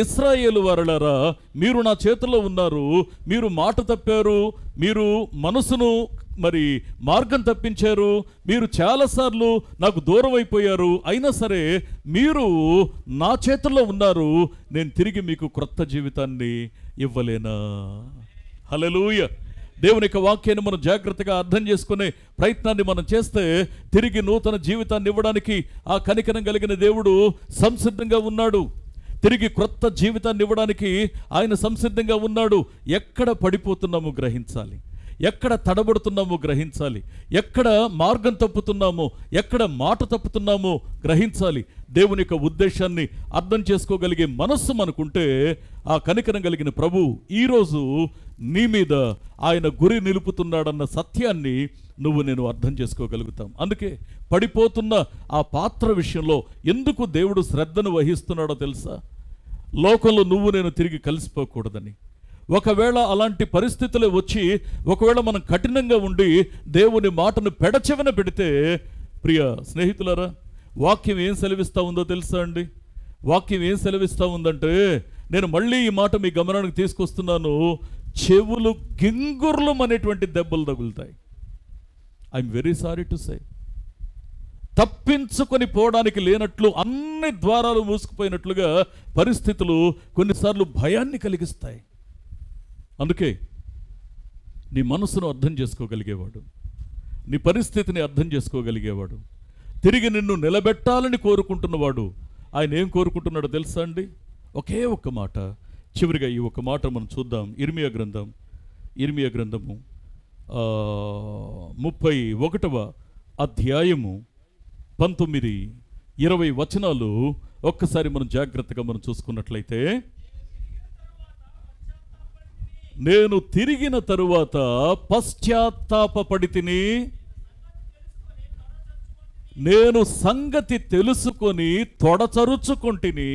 ఇశ్రాయేలు వారలారా, మీరు నా చేతిలో ఉన్నారు, మీరు మాట తప్పారు, మీరు మనసును మరి మార్గం తప్పించారు, మీరు చాలాసార్లు నాకు దూరం అయిపోయారు, అయినా సరే మీరు నా చేతుల్లో ఉన్నారు, నేను తిరిగి మీకు క్రొత్త జీవితాన్ని ఇవ్వలేనా? హల్లెలూయా. దేవుని యొక్క వాక్యాన్ని మనం జాగ్రత్తగా అర్థం చేసుకునే ప్రయత్నాన్ని మనం చేస్తే తిరిగి నూతన జీవితాన్ని ఇవ్వడానికి ఆ కనికరం కలిగిన దేవుడు సంసిద్ధంగా ఉన్నాడు. తిరిగి క్రొత్త జీవితాన్ని ఇవ్వడానికి ఆయన సంసిద్ధంగా ఉన్నాడు. ఎక్కడ పడిపోతున్నామో గ్రహించాలి, ఎక్కడ తడబడుతున్నామో గ్రహించాలి, ఎక్కడ మార్గం తప్పుతున్నామో, ఎక్కడ మాట తప్పుతున్నామో గ్రహించాలి. దేవుని యొక్క ఉద్దేశాన్ని అర్థం చేసుకోగలిగే మనస్సు మనకుంటే ఆ కనికరం కలిగిన ప్రభు ఈరోజు నీ మీద ఆయన గురి నిలుపుతున్నాడన్న సత్యాన్ని నువ్వు నేను అర్థం చేసుకోగలుగుతాం. అందుకే పడిపోతున్న ఆ పాత్ర విషయంలో ఎందుకు దేవుడు శ్రద్ధను వహిస్తున్నాడో తెలుసా? లోకంలో నువ్వు నేను తిరిగి కలిసిపోకూడదని. ఒకవేళ అలాంటి పరిస్థితులే వచ్చి ఒకవేళ మనం కఠినంగా ఉండి దేవుని మాటను పెడచెవిన పెడితే, ప్రియ స్నేహితులారా, వాక్యం ఏం సెలవిస్తూ ఉందో తెలుసా అండి? వాక్యం ఏం సెలవిస్తూ ఉందంటే, నేను మళ్ళీ ఈ మాట మీ గమనానికి తీసుకొస్తున్నాను, చెవులు గింగుర్లు అనేటువంటి దెబ్బలు తగులుతాయి. ఐఎమ్ వెరీ సారీ టు సే. తప్పించుకొని పోవడానికి లేనట్లు అన్ని ద్వారాలు మూసుకుపోయినట్లుగా పరిస్థితులు కొన్నిసార్లు భయాన్ని కలిగిస్తాయి. అందుకే నీ మనసును అర్థం చేసుకోగలిగేవాడు, నీ పరిస్థితిని అర్థం చేసుకోగలిగేవాడు, తిరిగి నిన్ను నిలబెట్టాలని కోరుకుంటున్నవాడు ఆయన ఏం కోరుకుంటున్నాడో తెలుసా అండి? ఒకే ఒక్క మాట. చివరిగా ఈ ఒక మాట మనం చూద్దాం. ఇర్మియా గ్రంథము 31వ అధ్యాయము 19-20 వచనాలు ఒక్కసారి మనం జాగ్రత్తగా మనం చూసుకున్నట్లయితే, నేను తిరిగిన తరువాత పశ్చాత్తాపపడితిని, నేను సంగతి తెలుసుకొని తొడచరుచుకొంటిని,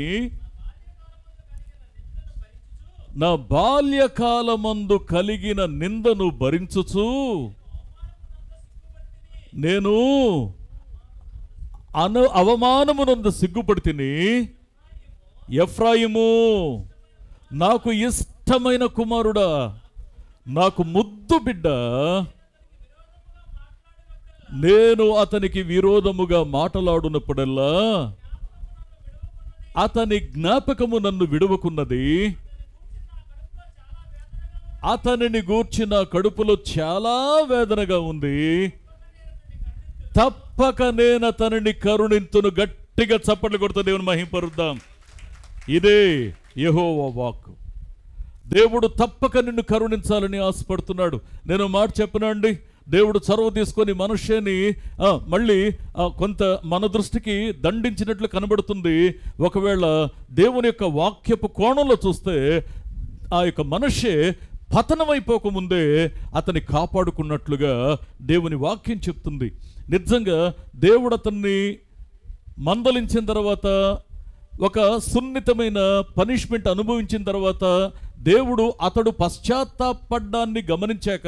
నా బాల్యకాలమందు కలిగిన నిందను భరించుచు నేను అవమానమునందు సిగ్గుపడితిని. ఎఫ్రాయిము నాకు ఇష్టమైన కుమారుడా, నాకు ముద్దు బిడ్డ, నేను అతనికి విరోధముగా మాటలాడునప్పుడల్లా అతని జ్ఞాపకము నన్ను విడువకున్నది. అతనిని గూర్చి నా కడుపులో చాలా వేదనగా ఉంది. తప్పక నేను అతనిని కరుణింతును. గట్టిగా చప్పట్లు కొడుతూ దేవుని మహింపరుద్దాం. ఇదే యెహోవా వాక్కు. దేవుడు తప్పక నిన్ను కరుణించాలని ఆశపడుతున్నాడు. నేను మాట చెప్పనా అండి, దేవుడు చొరవ తీసుకొని మనుష్యని మళ్ళీ కొంత మన దృష్టికి దండించినట్లు కనబడుతుంది. ఒకవేళ దేవుని యొక్క వాక్యపు కోణంలో చూస్తే ఆ యొక్క మనుష్యే పతనమైపోకముందే అతన్ని కాపాడుకున్నట్లుగా దేవుని వాక్యం చెప్తుంది. నిజంగా దేవుడు అతన్ని మందలించిన తర్వాత, ఒక సున్నితమైన పనిష్మెంట్ అనుభవించిన తర్వాత, దేవుడు అతడు పశ్చాత్తాపడ్డాన్ని గమనించాక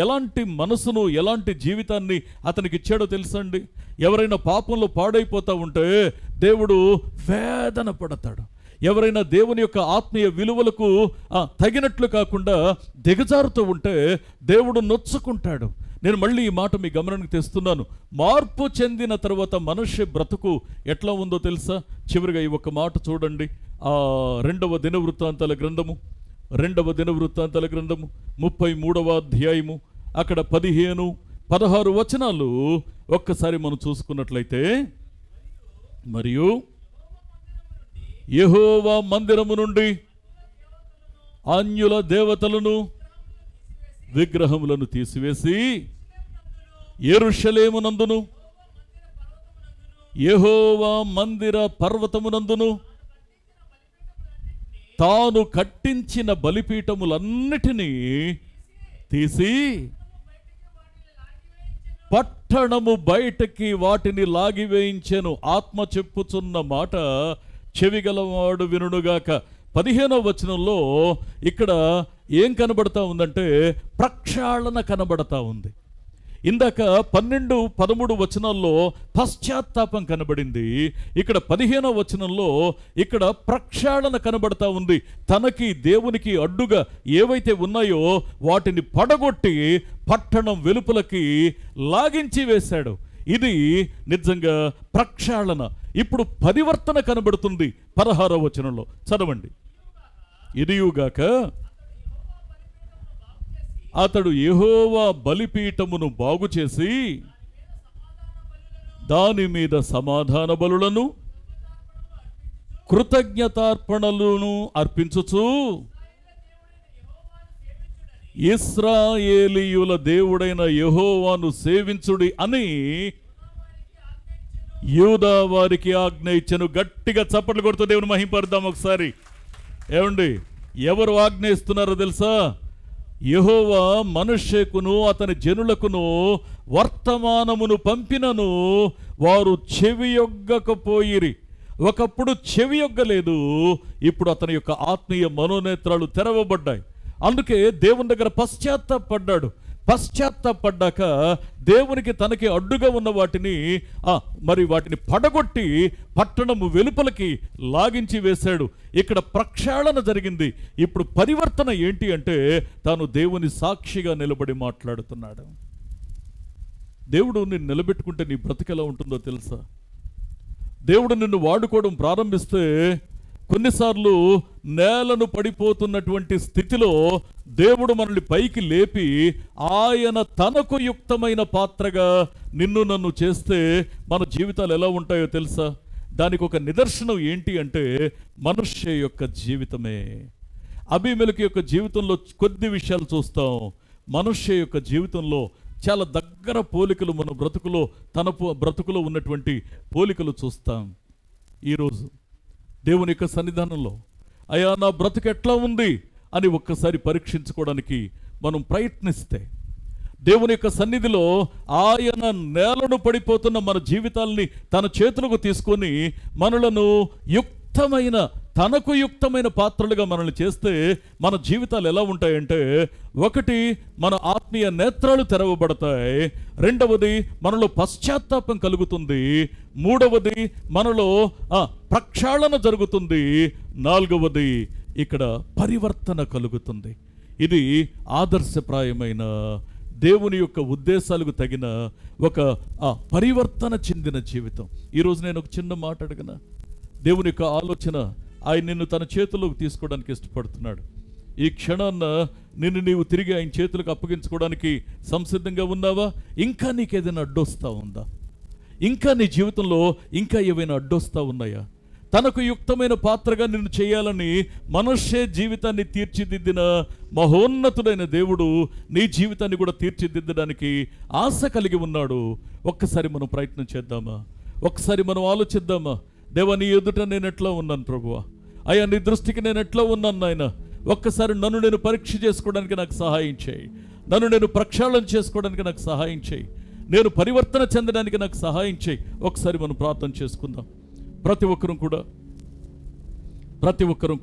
ఎలాంటి మనసును, ఎలాంటి జీవితాన్ని అతనికి ఇచ్చాడో తెలుసండి. ఎవరైనా పాపంలో పాడైపోతూ ఉంటే దేవుడు వేదన పడతాడు. ఎవరైనా దేవుని యొక్క ఆత్మీయ విలువలకు తగినట్లు కాకుండా దిగజారుతూ ఉంటే దేవుడు నొచ్చుకుంటాడు. నేను మళ్ళీ ఈ మాట మీ గమనానికి తెస్తున్నాను. మార్పు చెందిన తర్వాత మనుష్య బ్రతుకు ఎట్లా ఉందో తెలుసా? చివరిగా ఈ ఒక్క మాట చూడండి. 2వ దినవృత్తాంతాల గ్రంథము రెండవ దినవృత్తాంతాల గ్రంథము 33వ అధ్యాయము అక్కడ 15, 16 వచనాలు ఒక్కసారి మనం చూసుకున్నట్లయితే, మరియు యెహోవా మందిరము నుండి అన్యుల దేవతలను విగ్రహములను తీసివేసి యెరూషలేమునందును యెహోవా మందిర పర్వతమునందును తాను కట్టించిన బలిపీఠములన్నిటినీ తీసి పట్టణము బయటకి వాటిని లాగివేయించెను. ఆత్మ చెప్పుచున్న మాట చెవిగలవాడు వినుగాక. 15వ వచనంలో ఇక్కడ ఏం కనబడతా ఉందంటే ప్రక్షాళన కనబడతా ఉంది. ఇందాక 12, 13 వచనాల్లో పశ్చాత్తాపం కనబడింది. ఇక్కడ 15వ వచనంలో ఇక్కడ ప్రక్షాళన కనబడతా ఉంది. తనకి దేవునికి అడ్డుగా ఏవైతే ఉన్నాయో వాటిని పడగొట్టి పట్టణం వెలుపలకి లాగించి వేశాడు. ఇది నిజంగా ప్రక్షాళన. ఇప్పుడు పరివర్తన కనబడుతుంది 16వ వచనంలో. చదవండి. ఇదియుగాక అతడు యెహోవా బలిపీఠమును బాగు చేసి దాని మీద సమాధాన బలులను కృతజ్ఞతార్పణలను అర్పించుచు ఇశ్రాయేలీయుల దేవుడైన యెహోవాను సేవించుడి అని యూదా వారికి ఆజ్ఞ ఇచ్చెను. గట్టిగా చప్పట్లు కొడుతూ దేవుని మహింపరుద్దాం ఒకసారి. ఏమండి, ఎవరు ఆజ్ఞ ఇస్తున్నారో తెలుసా? యెహోవా మనుష్యకును అతని జనులకును వర్తమానమును పంపినను వారు చెవియొగ్గకపోయిరి. ఒకప్పుడు చెవియొగ్గలేదు, ఇప్పుడు అతని యొక్క ఆత్మీయ మనోనేత్రాలు తెరవబడ్డాయి. అందుకే దేవుని దగ్గర పశ్చాత్తాపడ్డాడు. పశ్చాత్తాపడ్డాక దేవునికి తనకి అడ్డుగా ఉన్న వాటిని పడగొట్టి పట్టణము వెలుపలకి లాగించి వేశాడు. ఇక్కడ ప్రక్షాళన జరిగింది. ఇప్పుడు పరివర్తన ఏంటి అంటే తాను దేవుని సాక్షిగా నిలబడి మాట్లాడుతున్నాడు. దేవుడు నిన్ను నిలబెట్టుకుంటే నీ బ్రతికెలా ఉంటుందో తెలుసా? దేవుడు నిన్ను వాడుకోవడం ప్రారంభిస్తే కొన్నిసార్లు నేలను పడిపోతున్నటువంటి స్థితిలో దేవుడు మనల్ని పైకి లేపి ఆయన తనకు యుక్తమైన పాత్రగా నిన్ను నన్ను చేస్తే మన జీవితాలు ఎలా ఉంటాయో తెలుసా? దానికి ఒక నిదర్శనం ఏంటి అంటే మనుష్య యొక్క జీవితమే. అబీమెలెకు యొక్క జీవితంలో కొద్ది విషయాలు చూస్తాం. మనుష్య యొక్క జీవితంలో చాలా దగ్గర పోలికలు మన తన బ్రతుకులో ఉన్నటువంటి పోలికలు చూస్తాం. ఈరోజు దేవుని యొక్క సన్నిధానంలో అయ్యా నా బ్రతుకు ఎట్లా ఉంది అని ఒక్కసారి పరీక్షించుకోవడానికి మనం ప్రయత్నిస్తే దేవుని యొక్క సన్నిధిలో ఆయన నేలను పడిపోతున్న మన జీవితాల్ని తన చేతులకు తీసుకొని మనలను తనకు యుక్తమైన పాత్రలుగా మనల్ని చేస్తే మన జీవితాలు ఎలా ఉంటాయంటే, ఒకటి మన ఆత్మీయ నేత్రాలు తెరవబడతాయి, రెండవది మనలో పశ్చాత్తాపం కలుగుతుంది, మూడవది మనలో ప్రక్షాళన జరుగుతుంది, నాలుగవది ఇక్కడ పరివర్తన కలుగుతుంది. ఇది ఆదర్శప్రాయమైన దేవుని యొక్క ఉద్దేశాలకు తగిన ఒక పరివర్తన చెందిన జీవితం. ఈరోజు నేను ఒక చిన్న మాట అడగనా? దేవుని యొక్క ఆలోచన, ఆయన నిన్ను తన చేతుల్లోకి తీసుకోవడానికి ఇష్టపడుతున్నాడు. ఈ క్షణాన్న నీవు తిరిగి ఆయన చేతులకు అప్పగించుకోవడానికి సంసిద్ధంగా ఉన్నావా? ఇంకా నీకేదైనా అడ్డొస్తా ఉందా? ఇంకా నీ జీవితంలో ఇంకా ఏవైనా అడ్డొస్తా ఉన్నాయా? తనకు యుక్తమైన పాత్రగా నిన్ను చేయాలని మనుష్య జీవితాన్ని తీర్చిదిద్దిన మహోన్నతుడైన దేవుడు నీ జీవితాన్ని కూడా తీర్చిదిద్దడానికి ఆశ కలిగి ఉన్నాడు. ఒక్కసారి మనం ప్రయత్నం చేద్దామా? ఒక్కసారి మనం ఆలోచిద్దామా? దేవా, నీ ఎదుట నేను ఎట్లా ఉన్నాను ప్రభువా? అయ్యా, నీ దృష్టికి నేను ఎట్లా ఉన్నాను నాయన? ఒక్కసారి నన్ను నేను పరీక్ష చేసుకోవడానికి నాకు సహాయం చేయి. నన్ను నేను ప్రక్షాళన చేసుకోవడానికి నాకు సహాయం చేయి. నేను పరివర్తన చెందడానికి నాకు సహాయం చేయి. ఒకసారి మనం ప్రార్థన చేసుకుందాం. ప్రతి ఒక్కరూ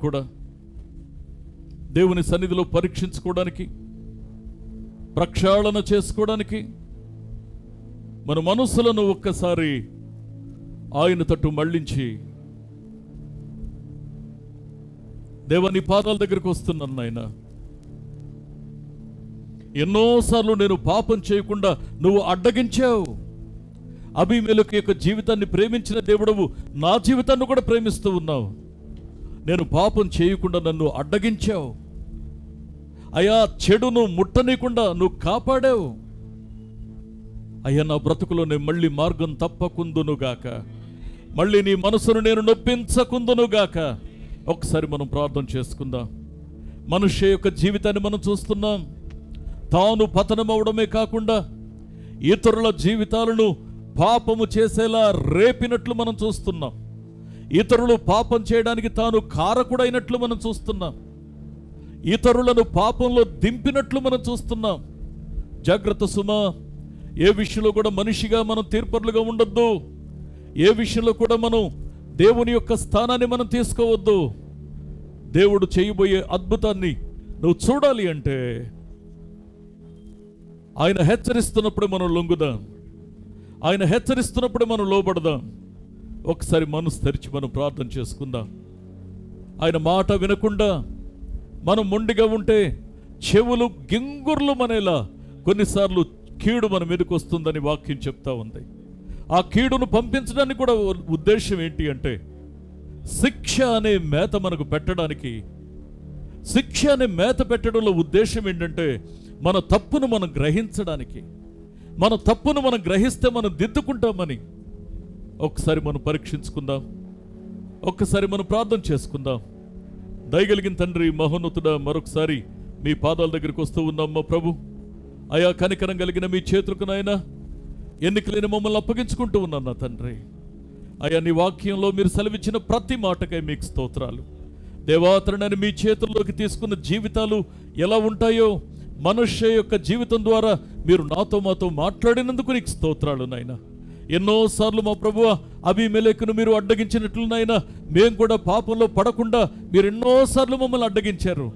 కూడా దేవుని సన్నిధిలో పరీక్షించుకోవడానికి, ప్రక్షాళన చేసుకోవడానికి మన మనసులను ఒక్కసారి ఆయన తట్టు మళ్ళించి, దేవా నీ పాదాల దగ్గరికి వస్తున్నాను నాయన. ఎన్నోసార్లు నేను పాపం చేయకుండా నువ్వు అడ్డగించావు. అబీమెలెకు యొక్క జీవితాన్ని ప్రేమించిన దేవుడవు నా జీవితాన్ని కూడా ప్రేమిస్తూ ఉన్నావు. నేను పాపం చేయకుండా నన్ను అడ్డగించావు. అయా చెడును ముట్టనీయకుండా నువ్వు కాపాడావు. అయ్యా నా బ్రతుకులో నేను మళ్ళీ మార్గం తప్పకుందునుగాక, మళ్ళీ నీ మనసును నేను నొప్పించకుందునుగాక. ఒకసారి మనం ప్రార్థన చేసుకుందాం. మనుష్య యొక్క జీవితాన్ని మనం చూస్తున్నాం. తాను పతనమవడమే కాకుండా ఇతరుల జీవితాలను పాపము చేసేలా రేపినట్లు మనం చూస్తున్నాం. ఇతరులు పాపం చేయడానికి తాను కారకుడైనట్లు మనం చూస్తున్నాం. ఇతరులను పాపంలో దింపినట్లు మనం చూస్తున్నాం. జాగ్రత్త సుమా, ఏ విషయంలో కూడా మనిషిగా మనం తీర్పరులుగా ఉండొద్దు. ఏ విషయంలో కూడా మనం దేవుని యొక్క స్థానాన్ని మనం తీసుకోవద్దు. దేవుడు చేయబోయే అద్భుతాన్ని నువ్వు చూడాలి అంటే ఆయన హెచ్చరిస్తున్నప్పుడు మనం లొంగుదాం, ఆయన హెచ్చరిస్తున్నప్పుడు మనం లోబడదాం. ఒకసారి మనసు తెరిచి మనం ప్రార్థన చేసుకుందాం. ఆయన మాట వినకుండా మనం మొండిగా ఉంటే చెవులు గింగుర్లు మనేలా కొన్నిసార్లు కీడు మన మీదకి వస్తుందని వాక్యం చెప్తా ఉంది. ఆ కీడును పంపించడానికి కూడా ఉద్దేశం ఏంటి అంటే శిక్ష అనే మేత మనకు పెట్టడానికి. శిక్ష అనే మేత పెట్టడంలో ఉద్దేశం ఏంటంటే మన తప్పును మనం గ్రహించడానికి. మన తప్పును మనం గ్రహిస్తే మనం దిద్దుకుంటామని. ఒక్కసారి మనం పరీక్షించుకుందాం, ఒక్కసారి మనం ప్రార్థన చేసుకుందాం. దయగలిగిన తండ్రి మహోన్నతుడా, మరొకసారి మీ పాదాల దగ్గరికి వస్తూ ఉన్నాం మా ప్రభు. అయా కనికరం కలిగిన మీ చేతులకు నాయనా ఎన్నికలేని మమ్మల్ని అప్పగించుకుంటూ ఉన్నాను నా తండ్రి. అయా నీ వాక్యంలో మీరు సెలవిచ్చిన ప్రతి మాటకై మీకు స్తోత్రాలు. దేవాతరణని మీ చేతుల్లోకి తీసుకున్న జీవితాలు ఎలా ఉంటాయో మనుష్య యొక్క జీవితం ద్వారా మీరు నాతో మాతో మాట్లాడినందుకు నీకు స్తోత్రాలు నాయనా. ఎన్నోసార్లు మా ప్రభువ అబీమెలెకును మీరు అడ్డగించినట్లు నాయనా మేము కూడా పాపంలో పడకుండా మీరు ఎన్నోసార్లు మమ్మల్ని అడ్డగించారు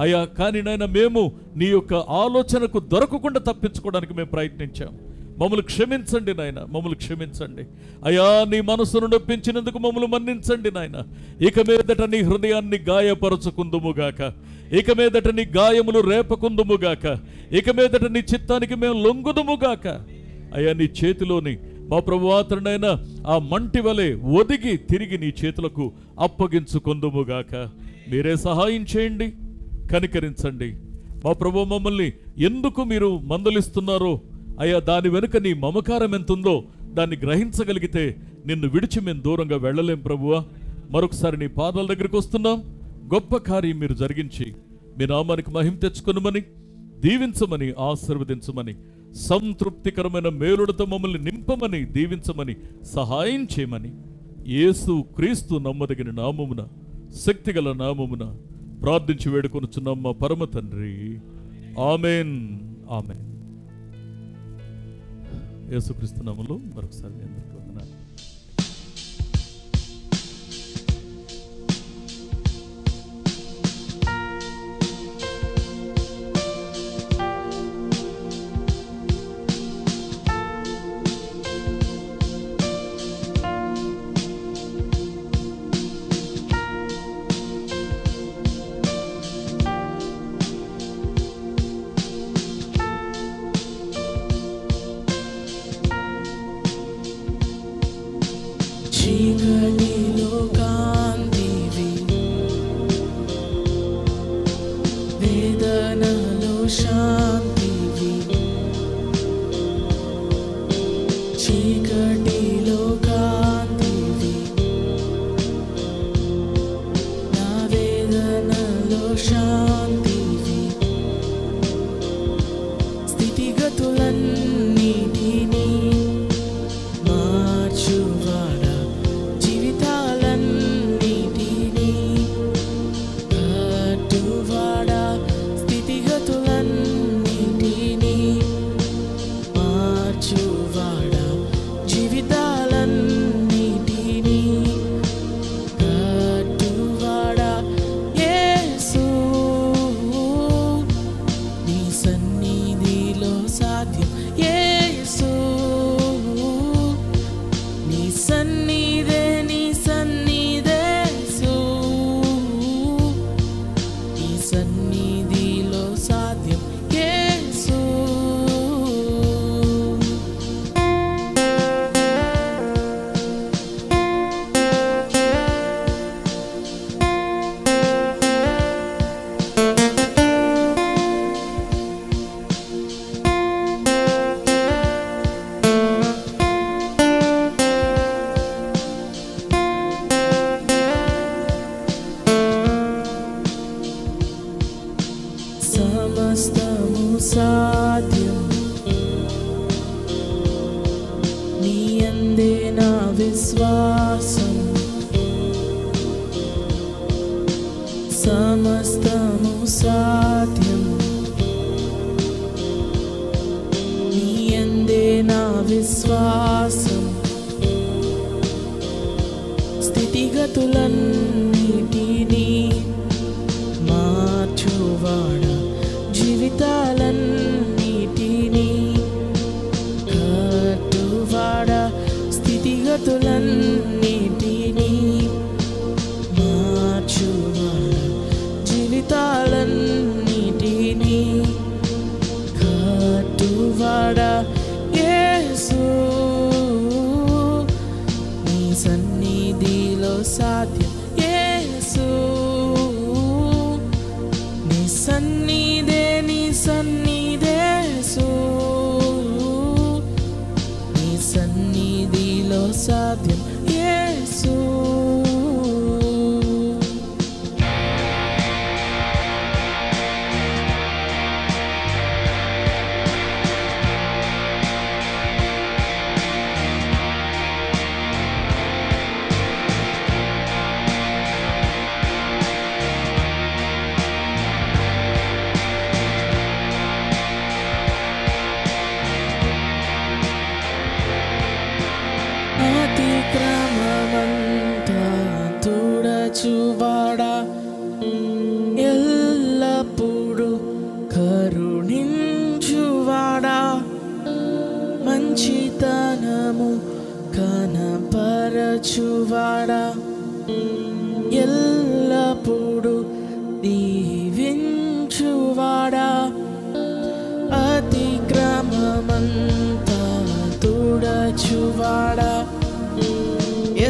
అయ్యా. కానీ నాయన మేము నీ యొక్క ఆలోచనకు దొరకకుండా తప్పించుకోవడానికి మేము ప్రయత్నించాం. మమ్మల్ని క్షమించండి నాయన, మమ్మల్ని క్షమించండి అయ్యా. నీ మనసును నొప్పించినందుకు మమ్మల్ని మన్నించండి నాయన. ఇక మీదట నీ హృదయాన్ని గాయపరచుకుందుముగాక, ఇక మీదట నీ గాయములు రేపకుందుముగాక, ఇక మీదట నీ చిత్తానికి మేము లొంగుదుముగాక. అయ్యా నీ చేతిలోని మా ప్రభువాతనైనా ఆ మంటి వలె ఒదిగి తిరిగి నీ చేతులకు అప్పగించుకుందుముగాక. మీరే సహాయం చేయండి, కనికరించండి మా ప్రభు. మమ్మల్ని ఎందుకు మీరు మందలిస్తున్నారో అయ్యా దాని వెనుక నీ మమకారం ఎంతుందో దాన్ని గ్రహించగలిగితే నిన్ను విడిచి మేము దూరంగా వెళ్ళలేం ప్రభువా. మరొకసారి నీ పాదాల దగ్గరికి వస్తున్నాం. గొప్ప కార్యం మీరు జరిగించి మీ నామానికి మహిమ తెచ్చుకొనుమని, దీవించమని, ఆశీర్వదించమని, సంతృప్తికరమైన మేలులతో మమ్మల్ని నింపమని, దీవించమని, సహాయం చేయమని యేసు క్రీస్తు నమ్మదగిన నామమున, శక్తిగల నామమున ప్రార్థించి వేడుకొనుచున్నాం మా పరమ తండ్రి. Amen, amen. యేసుక్రీస్తు నామములో మరొకసారి మీ అందరికీ వందనాలు. చీకటిలో కాంతివి, వేదనలో శాంతివి. చీకటిలో కాంతివి, నా వేదనలో శాంతివి. స్థితిగతులన్నిటినీ మార్చువాడా, జీవితాలన్నిటినీ కట్టువాడా. స్థితిగతులన్నిటినీ సమస్తము సాధ్యం నీ యందే నా విశ్వాసం సమస్తము సాధ్యం నీ యందే నా విశ్వాసం స్థితిగతులన్నిటినీ మార్చువాడా జీవితాలన్నిటినీ కట్టువాడా స్థితిగతులన్నిటినీ మార్చువాడా జీవితాలన్నిటినీ కట్టువాడా యేసు నీ సన్నిధిలో సాధ్యం యేసు నీ సన్నిధే యేసు నీ సన్నిధిలో సాధ్యం యేసు అతిక్రమమంతా తుడచువాడా ఎల్లప్పుడూ కరుణించువాడా మంచితనము కనపరచువాడా ఎల్లప్పుడూ దీవించువాడా అతిక్రమమంతా తుడచువాడా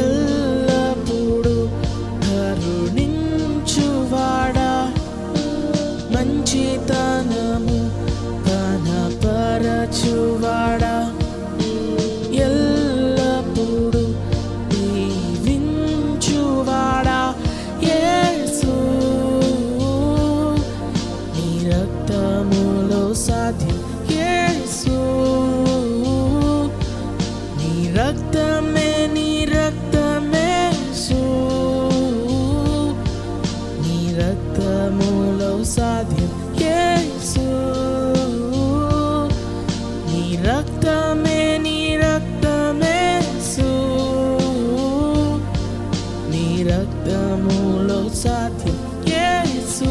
ఎల్లప్పుడూ కరుణించువాడా మంచితనము కనపరచువాడా ఎల్లప్పుడూ దీవించువాడా యేసు నీ రక్తములో సాధ్యం యేసు నీ రక్తమే యేసు నీ రక్తములో సాధ్యం యేసు నీ రక్తమే యేసు నీ రక్తములో సాధ్యం యేసు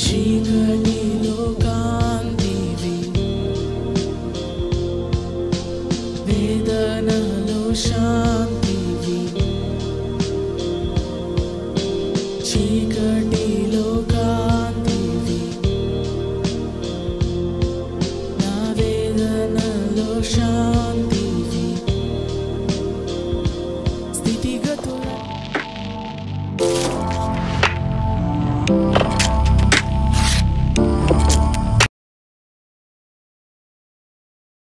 చీకటిలో కాంతివి వేదనలో శాంతి